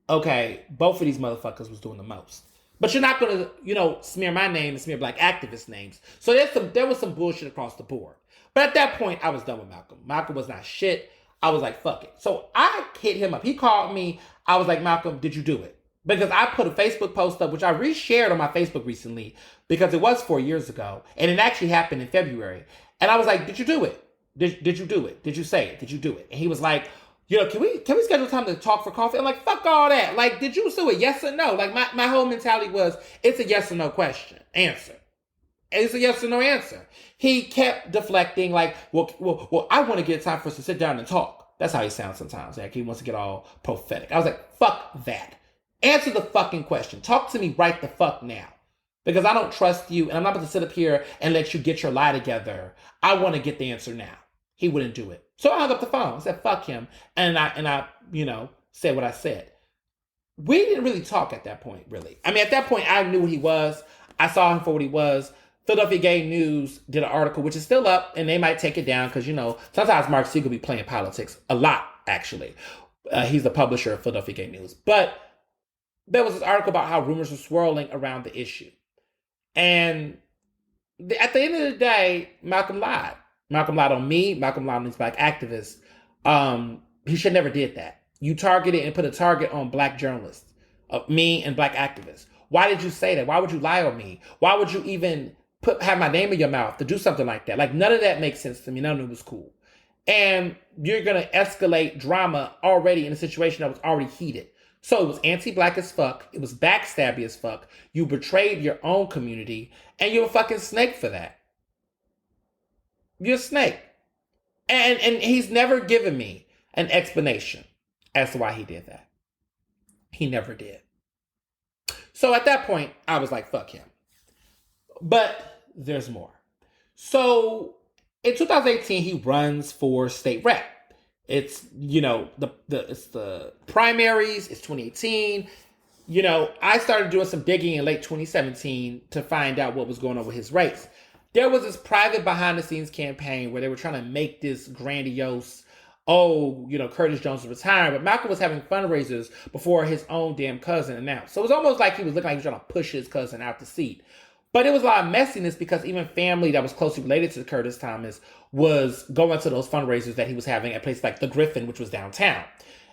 okay, both of these motherfuckers was doing the most. But you're not going to, smear my name and smear Black activist names. So there was some bullshit across the board. But at that point, I was done with Malcolm. Malcolm was not shit. I was like, fuck it. So I hit him up. He called me. I was like, Malcolm, did you do it? Because I put a Facebook post up, which I reshared on my Facebook recently, because it was 4 years ago. And it actually happened in February. And I was like, did you do it? Did you do it? Did you say it? Did you do it? And he was like, can we schedule time to talk for coffee? I'm like, fuck all that. Like, did you do a yes or no? Like, my whole mentality was, it's a yes or no question. Answer. It's a yes or no answer. He kept deflecting, like, well, I want to get time for us to sit down and talk. That's how he sounds sometimes. Like, he wants to get all prophetic. I was like, fuck that. Answer the fucking question. Talk to me right the fuck now. Because I don't trust you, and I'm not about to sit up here and let you get your lie together. I want to get the answer now. He wouldn't do it. So I hung up the phone. I said, fuck him. And I said what I said. We didn't really talk at that point, really. I mean, at that point, I knew what he was. I saw him for what he was. Philadelphia Gay News did an article, which is still up, and they might take it down because, sometimes Mark Siegel be playing politics. A lot, actually. He's the publisher of Philadelphia Gay News. But there was this article about how rumors were swirling around the issue. And at the end of the day, Malcolm lied. Malcolm lied on me. Malcolm lied on these black activists. He should never did that. You targeted and put a target on black journalists, me and black activists. Why did you say that? Why would you lie on me? Why would you even have my name in your mouth to do something like that? Like, none of that makes sense to me. None of it was cool. And you're going to escalate drama already in a situation that was already heated. So it was anti-black as fuck. It was backstabby as fuck. You betrayed your own community, and you're a fucking snake for that. You're a snake. And he's never given me an explanation as to why he did that. He never did. So at that point, I was like, fuck him. But there's more. So in 2018, he runs for state rep. It's, it's the primaries. It's 2018. I started doing some digging in late 2017 to find out what was going on with his race. There was this private behind-the-scenes campaign where they were trying to make this grandiose, Curtis Jones is retiring, but Malcolm was having fundraisers before his own damn cousin announced. So it was almost like he was looking like he was trying to push his cousin out the seat. But it was a lot of messiness because even family that was closely related to Curtis Thomas was going to those fundraisers that he was having at places like the Griffin, which was downtown.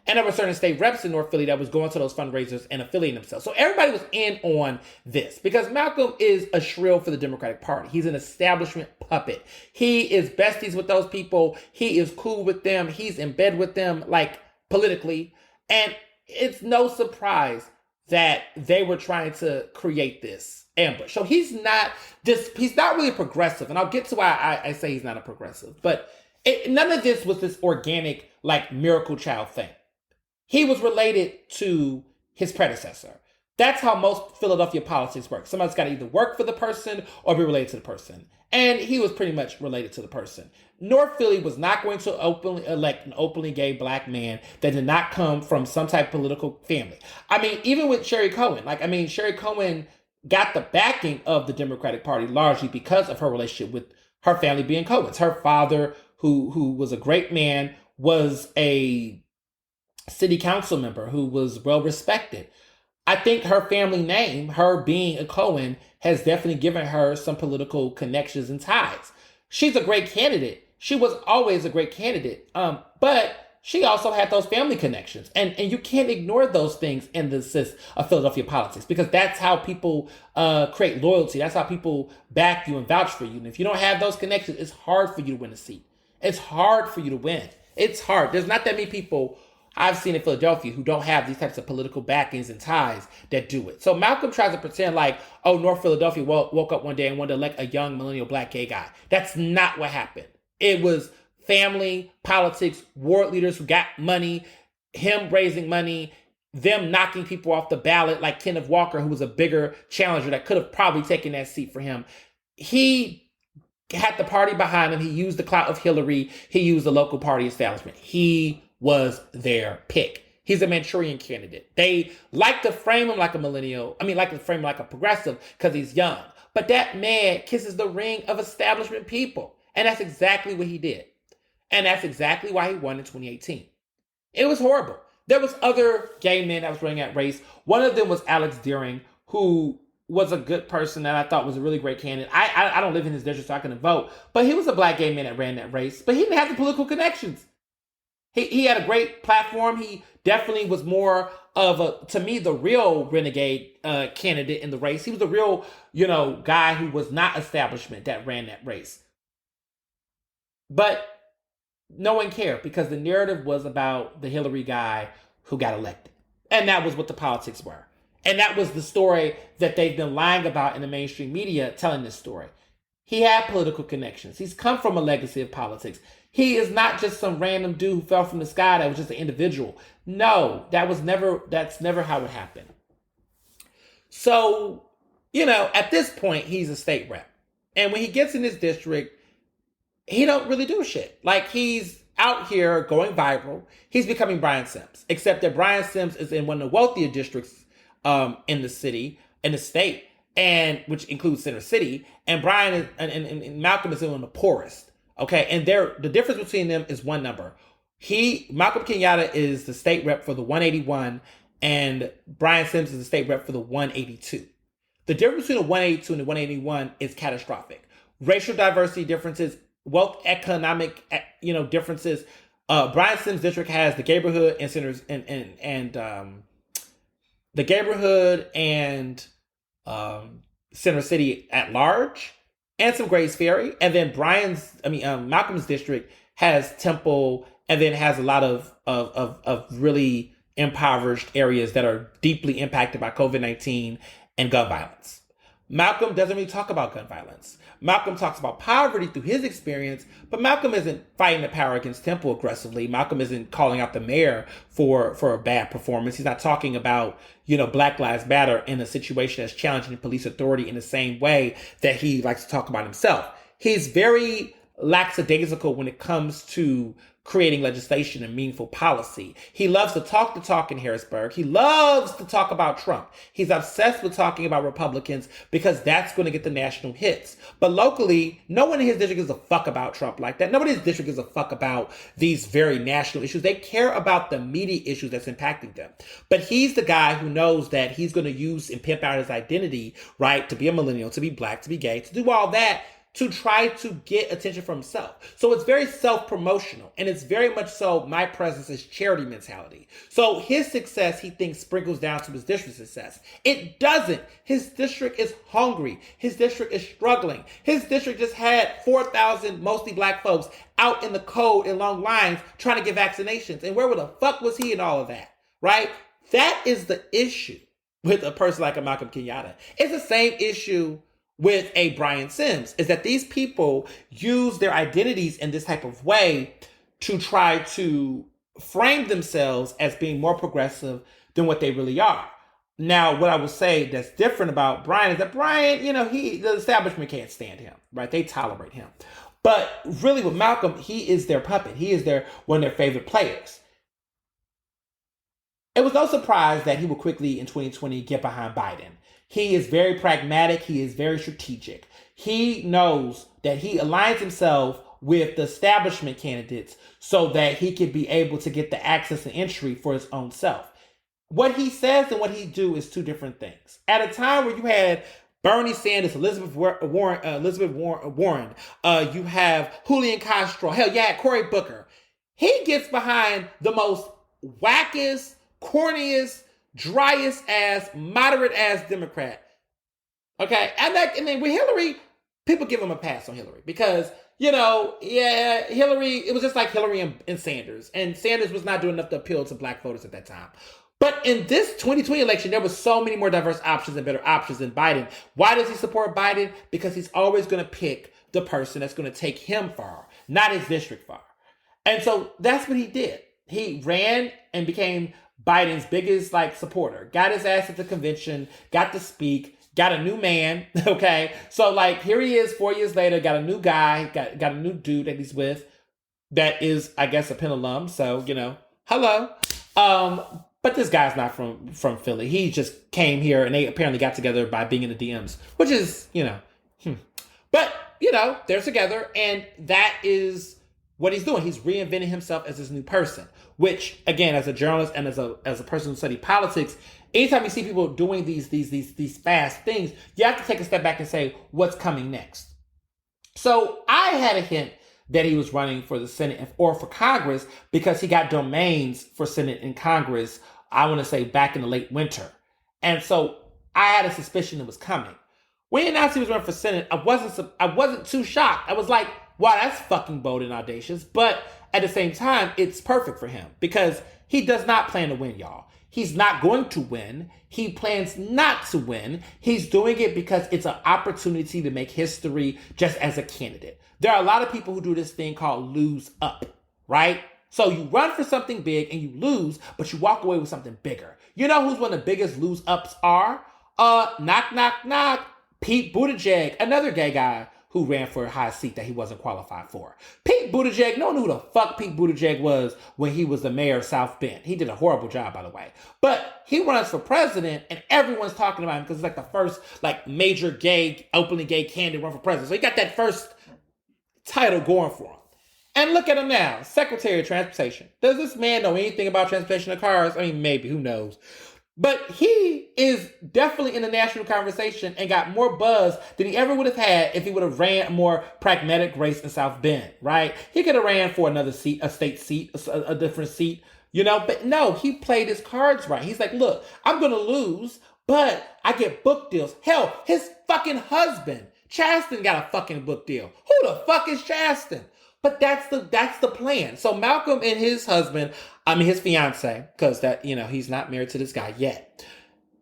And there were certain state reps in North Philly that was going to those fundraisers and affiliating themselves. So everybody was in on this because Malcolm is a shrill for the Democratic Party. He's an establishment puppet. He is besties with those people. He is cool with them. He's in bed with them, like, politically. And it's no surprise that they were trying to create this ambush. So he's not really progressive. And I'll get to why I say he's not a progressive. But none of this was this organic, like, miracle child thing. He was related to his predecessor. That's how most Philadelphia politics work. Somebody's got to either work for the person or be related to the person. And he was pretty much related to the person. North Philly was not going to openly elect an openly gay black man that did not come from some type of political family. I mean, even with Sherry Cohen, Sherry Cohen got the backing of the Democratic Party largely because of her relationship with her family being Cohens. Her father, who was a great man, was a city council member who was well respected. I think her family name, her being a Cohen, has definitely given her some political connections and ties. She's a great candidate. She was always a great candidate. But she also had those family connections. And you can't ignore those things in the system of Philadelphia politics because that's how people create loyalty. That's how people back you and vouch for you. And if you don't have those connections, it's hard for you to win a seat. It's hard for you to win. It's hard. There's not that many people I've seen in Philadelphia who don't have these types of political backings and ties that do it. So Malcolm tries to pretend like, North Philadelphia woke up one day and wanted to elect a young millennial black gay guy. That's not what happened. It was family, politics, ward leaders who got money, him raising money, them knocking people off the ballot like Kenneth Walker, who was a bigger challenger that could have probably taken that seat for him. He had the party behind him. He used the clout of Hillary. He used the local party establishment. He was their pick. He's a Manchurian candidate. They like to frame him like a millennial. Like to frame him like a progressive because he's young. But that man kisses the ring of establishment people. And that's exactly what he did. And that's exactly why he won in 2018. It was horrible. There was other gay men that was running that race. One of them was Alex Deering, who was a good person that I thought was a really great candidate. I don't live in his district, so I couldn't vote. But he was a black gay man that ran that race. But he didn't have the political connections. He had a great platform. He definitely was more of to me, the real renegade candidate in the race. He was the real, guy who was not establishment that ran that race. But no one cared because the narrative was about the Hillary guy who got elected. And that was what the politics were. And that was the story that they've been lying about in the mainstream media, telling this story. He had political connections. He's come from a legacy of politics. He is not just some random dude who fell from the sky that was just an individual. No, that's never how it happened. So, at this point, he's a state rep. And when he gets in his district, he don't really do shit. Like, he's out here going viral. He's becoming Brian Sims, except that Brian Sims is in one of the wealthier districts in the state, and which includes Center City. And Brian is, and Malcolm is in one of the poorest. Okay, and the difference between them is one number. Malcolm Kenyatta is the state rep for the 181, and Brian Sims is the state rep for the 182. The difference between the 182 and the 181 is catastrophic. Racial diversity differences, wealth, economic, differences. Brian Sims' district has the neighborhood and centers and the neighborhood and Center City at large, and some Grays Ferry, and then Malcolm's district has Temple, and then has a lot of really impoverished areas that are deeply impacted by COVID-19 and gun violence. Malcolm doesn't really talk about gun violence. Malcolm talks about poverty through his experience, but Malcolm isn't fighting the power against Temple aggressively. Malcolm isn't calling out the mayor for a bad performance. He's not talking about, Black Lives Matter in a situation that's challenging police authority in the same way that he likes to talk about himself. He's very lackadaisical when it comes to creating legislation and meaningful policy. He loves to talk the talk in Harrisburg. He loves to talk about Trump. He's obsessed with talking about Republicans because that's going to get the national hits. But locally, no one in his district gives a fuck about Trump like that. Nobody in his district gives a fuck about these very national issues. They care about the media issues that's impacting them. But he's the guy who knows that he's going to use and pimp out his identity, right? To be a millennial, to be Black, to be gay, to do all that, to try to get attention for himself. So it's very self-promotional, and it's very much so my presence is charity mentality. So his success, he thinks, sprinkles down to his district success. It doesn't. His district is hungry. His district is struggling. His district just had 4,000 mostly Black folks out in the cold in long lines trying to get vaccinations. And where the fuck was he in all of that, right? That is the issue with a person like a Malcolm Kenyatta. It's the same issue with a Brian Sims, is that these people use their identities in this type of way to try to frame themselves as being more progressive than what they really are. Now, what I will say that's different about Brian is that Brian, the establishment can't stand him, right? They tolerate him. But really with Malcolm, he is their puppet. He is one of their favorite players. It was no surprise that he would quickly in 2020 get behind Biden. He is very pragmatic. He is very strategic. He knows that he aligns himself with the establishment candidates so that he can be able to get the access and entry for his own self. What he says and what he do is two different things. At a time where you had Bernie Sanders, Elizabeth Warren, you have Julian Castro, hell, you had Cory Booker. He gets behind the most wackest, corniest, driest ass, moderate ass Democrat. Okay, and then with Hillary, people give him a pass on Hillary because Hillary, it was just like Hillary and Sanders, and Sanders was not doing enough to appeal to Black voters at that time. But in this 2020 election, there was so many more diverse options and better options than Biden. Why does he support Biden? Because he's always going to pick the person that's going to take him far, not his district far. And so that's what he did. He ran and became Biden's biggest supporter, got his ass at the convention, got to speak, got a new man. Okay. So here he is 4 years later, got a new guy, got a new dude that he's with that is, I guess, a Penn alum. So, hello. But this guy's not from Philly. He just came here and they apparently got together by being in the DMs, which is, But, they're together and that is what he's doing. He's reinventing himself as this new person. Which, again, as a journalist and as a person who studies politics, anytime you see people doing these fast things, you have to take a step back and say, what's coming next? So I had a hint that he was running for the Senate or for Congress because he got domains for Senate and Congress, I want to say back in the late winter. And so I had a suspicion it was coming. When he announced he was running for Senate, I wasn't too shocked. I was like, wow, that's fucking bold and audacious. But at the same time, it's perfect for him because he does not plan to win, y'all. He's not going to win. He plans not to win. He's doing it because it's an opportunity to make history just as a candidate. There are a lot of people who do this thing called lose up, right? So you run for something big and you lose, but you walk away with something bigger. You know who's one of the biggest lose ups are? Knock, knock, knock. Pete Buttigieg, another gay guy who ran for a high seat that he wasn't qualified for. Pete Buttigieg, no one knew who the fuck Pete Buttigieg was when he was the mayor of South Bend. He did a horrible job, by the way. But he runs for president and everyone's talking about him because it's like the first major gay, openly gay candidate run for president. So he got that first title going for him. And look at him now, Secretary of Transportation. Does this man know anything about transportation of cars? I mean, maybe, who knows? But he is definitely in the national conversation and got more buzz than he ever would have had if he would have ran a more pragmatic race in South Bend, right? He could have ran for another seat, a state seat, a different seat, but no, he played his cards right. He's like, look, I'm going to lose, but I get book deals. Hell, his fucking husband, Chasten, got a fucking book deal. Who the fuck is Chasten? But that's the plan. So Malcolm and his husband, his fiance, because he's not married to this guy yet.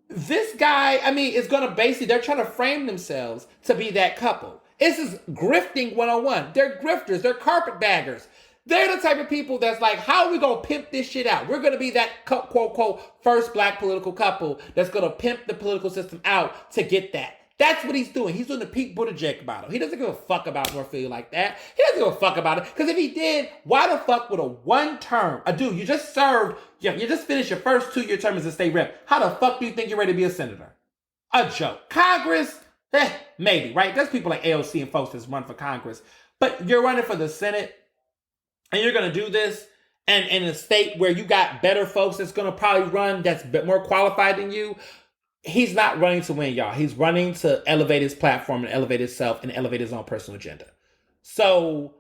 This guy, is going to basically, they're trying to frame themselves to be that couple. This is grifting 101. They're grifters. They're carpetbaggers. They're the type of people that's like, how are we going to pimp this shit out? We're going to be that quote, quote, first black political couple that's going to pimp the political system out to get that. That's what he's doing. He's doing the Pete Buttigieg battle. He doesn't give a fuck about Northfield like that. He doesn't give a fuck about it. Because if he did, why the fuck would a one term, dude, you just finished your first 2-year term as a state rep. How the fuck do you think you're ready to be a senator? A joke. Congress? Maybe, right? There's people like AOC and folks that run for Congress. But you're running for the Senate and you're going to do this and in a state where you got better folks that's going to probably run that's a bit more qualified than you. He's not running to win, y'all. He's running to elevate his platform and elevate himself and elevate his own personal agenda. So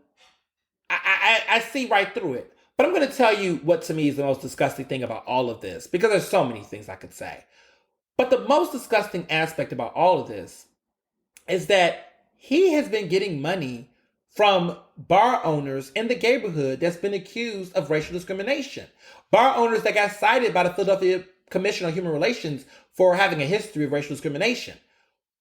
I see right through it. But I'm going to tell you what to me is the most disgusting thing about all of this, because there's so many things I could say. But the most disgusting aspect about all of this is that he has been getting money from bar owners in the neighborhood that's been accused of racial discrimination. Bar owners that got cited by the Philadelphia Commission on Human Relations for having a history of racial discrimination.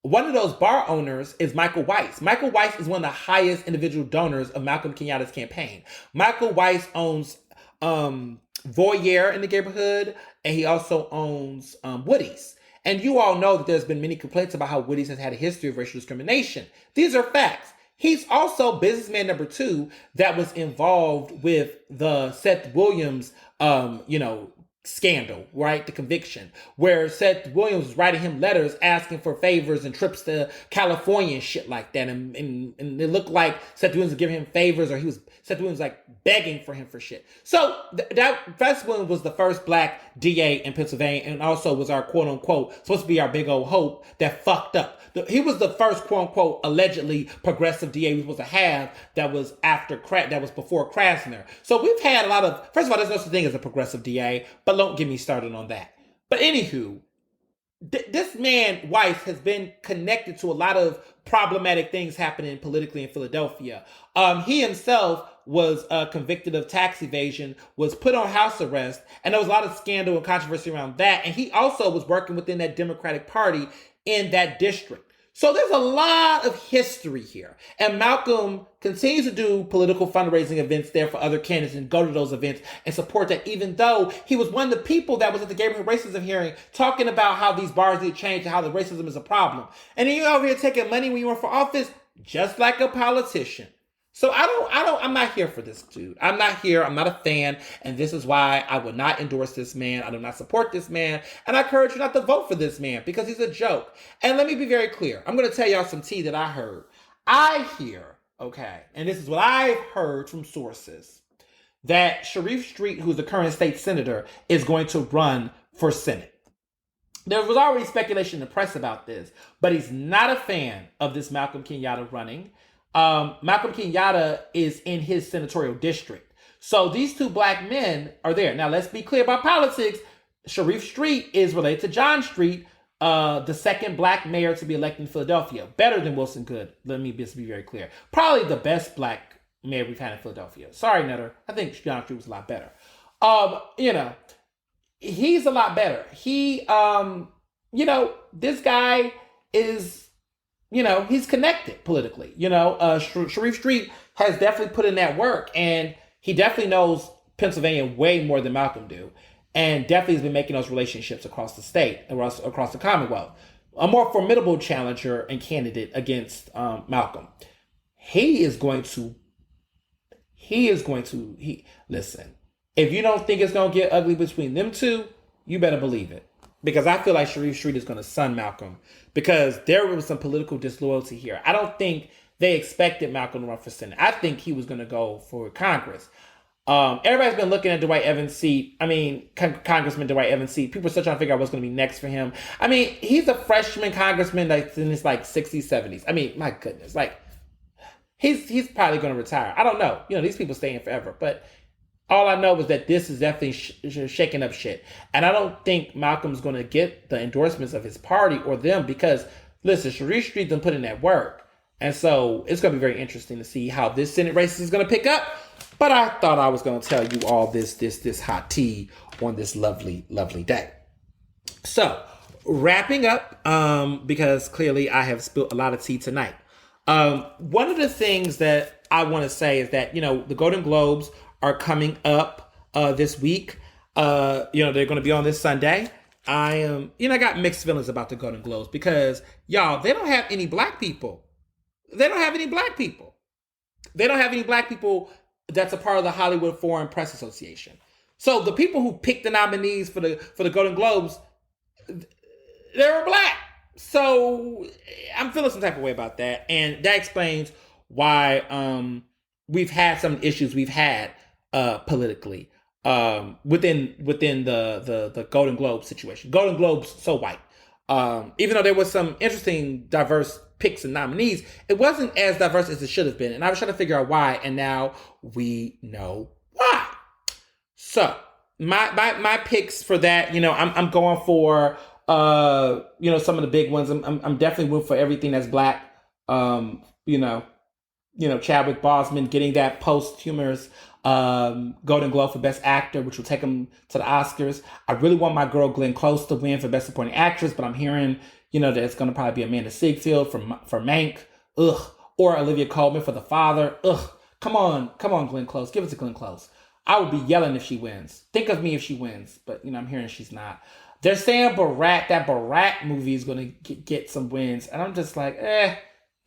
One of those bar owners is Michael Weiss. Michael Weiss is one of the highest individual donors of Malcolm Kenyatta's campaign. Michael Weiss owns Voyeur in the neighborhood, and he also owns Woody's. And you all know that there's been many complaints about how Woody's has had a history of racial discrimination. These are facts. He's also businessman number 2 that was involved with the Seth Williams, scandal, right? The conviction, where Seth Williams was writing him letters asking for favors and trips to California and shit like that. And it looked like Seth Williams was giving him favors, or Seth Williams was begging for him for shit. So that Seth Williams was the first black DA in Pennsylvania, and also was our quote unquote supposed to be our big old hope that fucked up. He was the first quote unquote allegedly progressive DA we were supposed to have that was before Krasner. So we've had a lot of, first of all, there's no such thing as a progressive DA, but don't get me started on that. But anywho, this man, Weiss, has been connected to a lot of problematic things happening politically in Philadelphia. He himself was convicted of tax evasion, was put on house arrest, and there was a lot of scandal and controversy around that. And he also was working within that Democratic Party in that district. So there's a lot of history here. And Malcolm continues to do political fundraising events there for other candidates and go to those events and support that, even though he was one of the people that was at the Gabriel Racism hearing talking about how these bars need to change and how the racism is a problem. And then you're over here taking money when you run for office, just like a politician. So I'm not here for this dude. I'm not here. I'm not a fan. And this is why I would not endorse this man. I do not support this man. And I encourage you not to vote for this man because he's a joke. And let me be very clear. I'm going to tell y'all some tea that I heard. I hear, okay, and this is what I've heard from sources, that Sharif Street, who's the current state senator, is going to run for Senate. There was already speculation in the press about this, but he's not a fan of this Malcolm Kenyatta running. Malcolm Kenyatta is in his senatorial district. So these two black men are there. Now, let's be clear about politics. Sharif Street is related to John Street, the second black mayor to be elected in Philadelphia. Better than Wilson Goode. Let me just be very clear. Probably the best black Mayor we've had in Philadelphia. Sorry, Nutter. I think John Street was a lot better. You know, he's a lot better. This guy is, he's connected politically. Sharif Street has definitely put in that work, and he definitely knows Pennsylvania way more than Malcolm do, and definitely has been making those relationships across the state, across the Commonwealth. A more formidable challenger and candidate against Malcolm. Listen, if you don't think it's going to get ugly between them two, you better believe it. Because I feel like Sharif Street is going to sun Malcolm. Because there was some political disloyalty here. I don't think they expected Malcolm to run for Senate. I think he was going to go for Congress. Everybody's been looking at Dwight Evans' seat. Congressman Dwight Evans' seat. People are still trying to figure out what's going to be next for him. He's a freshman congressman that's in his 60s, 70s. My goodness. He's probably going to retire. I don't know. These people stay in forever. But all I know is that this is definitely shaking up shit. And I don't think Malcolm's going to get the endorsements of his party or them because, listen, Sharif Street done put in that work. And so it's going to be very interesting to see how this Senate race is going to pick up. But I thought I was going to tell you all this hot tea on this lovely, lovely day. So, wrapping up, because clearly I have spilled a lot of tea tonight. One of the things that I want to say is that, the Golden Globes are coming up this week. They're going to be on this Sunday. I got mixed feelings about the Golden Globes because, y'all, they don't have any black people. They don't have any black people that's a part of the Hollywood Foreign Press Association. So the people who picked the nominees for the Golden Globes, they were black. So I'm feeling some type of way about that. And that explains why we've had some issues we've had politically within the Golden Globe situation. Golden Globes so white. Even though there was some interesting diverse picks and nominees, it wasn't as diverse as it should have been. And I was trying to figure out why, and now we know why. So my picks for that, I'm going for some of the big ones. I'm definitely rooting for everything that's black. Chadwick Boseman getting that posthumous Golden Globe for Best Actor, which will take him to the Oscars. I really want my girl Glenn Close to win for Best Supporting Actress, but I'm hearing, that it's going to probably be Amanda Seyfried for Mank. Ugh. Or Olivia Colman for The Father. Ugh. Come on, Glenn Close. Give it to Glenn Close. I would be yelling if she wins. Think of me if she wins, but I'm hearing she's not. They're saying that Borat movie is going to get some wins, and I'm just like,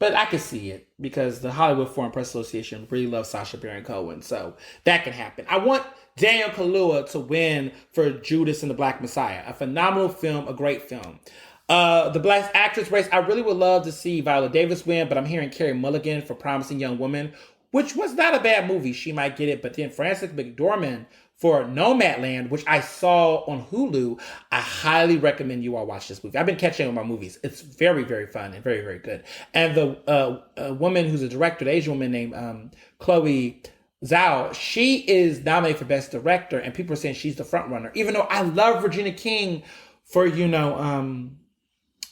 but I can see it because the Hollywood Foreign Press Association really loves Sacha Baron Cohen, so that can happen. I want Daniel Kaluuya to win for Judas and the Black Messiah, a phenomenal film, a great film. The Black Actress race, I really would love to see Viola Davis win, but I'm hearing Carey Mulligan for Promising Young Woman, which was not a bad movie. She might get it, but then Frances McDormand for Nomadland, which I saw on Hulu. I highly recommend you all watch this movie. I've been catching up on my movies. It's very, very fun and very, very good. And the woman who's a director, the Asian woman named Chloe Zhao, she is nominated for Best Director, and people are saying she's the front runner. Even though I love Regina King for,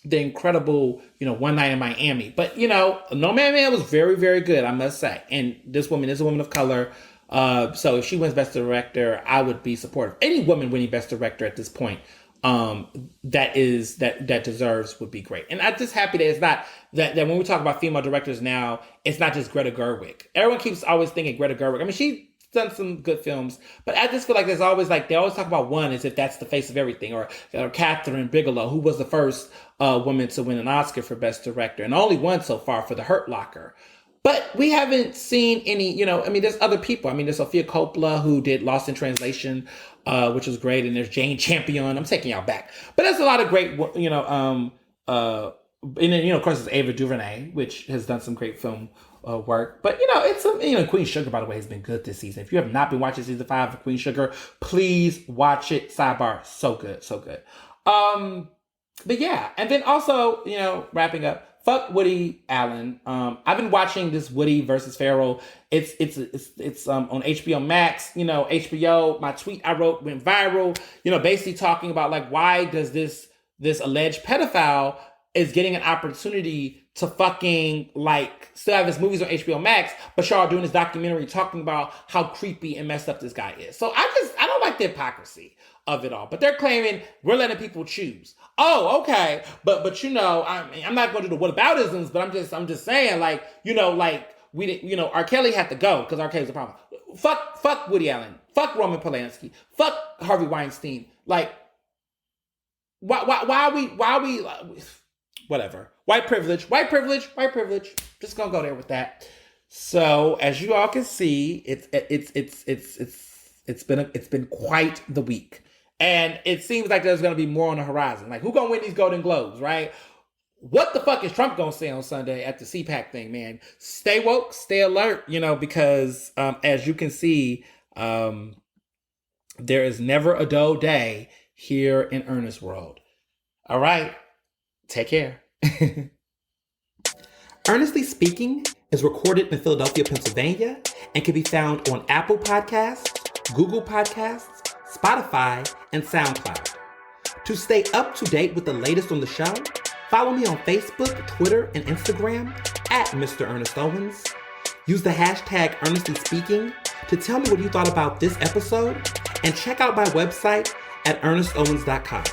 the incredible, One Night in Miami. But, Nomadland was very, very good, I must say. And this woman is a woman of color. So if she wins Best Director, I would be supportive. Any woman winning Best Director at this point, that deserves would be great. And I'm just happy that it's not that when we talk about female directors now, it's not just Greta Gerwig. Everyone keeps always thinking Greta Gerwig. She's done some good films, but I just feel like there's always they always talk about one as if that's the face of everything, or Catherine Bigelow, who was the first woman to win an Oscar for Best Director, and only one so far for The Hurt Locker. But we haven't seen any, there's other people. There's Sophia Coppola, who did Lost in Translation, which was great. And there's Jane Campion. I'm taking y'all back. But there's a lot of great, and then, of course, there's Ava DuVernay, which has done some great film work. But, Queen Sugar, by the way, has been good this season. If you have not been watching season 5 of Queen Sugar, please watch it. Sidebar, so good, so good. But yeah, and then also, wrapping up, fuck Woody Allen. I've been watching this Woody versus Ferrell. It's on HBO Max. HBO. My tweet I wrote went viral. Basically talking about why does this alleged pedophile is getting an opportunity to fucking like still have his movies on HBO Max, but y'all are doing this documentary talking about how creepy and messed up this guy is. So I don't like the hypocrisy of it all. But they're claiming we're letting people choose. Oh, okay. But you know, I mean, I'm not going to do the whataboutisms, but I'm just saying, like, you know, like we didn't, you know, R. Kelly had to go because R. Kelly's a problem. Fuck Woody Allen. Fuck Roman Polanski. Fuck Harvey Weinstein. Like, why are we whatever. White privilege. Just gonna go there with that. So as you all can see, it's been quite the week. And it seems like there's gonna be more on the horizon. Like, who gonna win these Golden Globes, right? What the fuck is Trump gonna say on Sunday at the CPAC thing, man? Stay woke, stay alert, you know, because as you can see, there is never a dull day here in Ernest World. All right, take care. Ernestly Speaking is recorded in Philadelphia, Pennsylvania, and can be found on Apple Podcasts, Google Podcasts, Spotify, and SoundCloud. To stay up to date with the latest on the show, follow me on Facebook, Twitter, and Instagram at Mr. Ernest Owens. Use the hashtag Ernestly Speaking to tell me what you thought about this episode, and check out my website at ernestowens.com.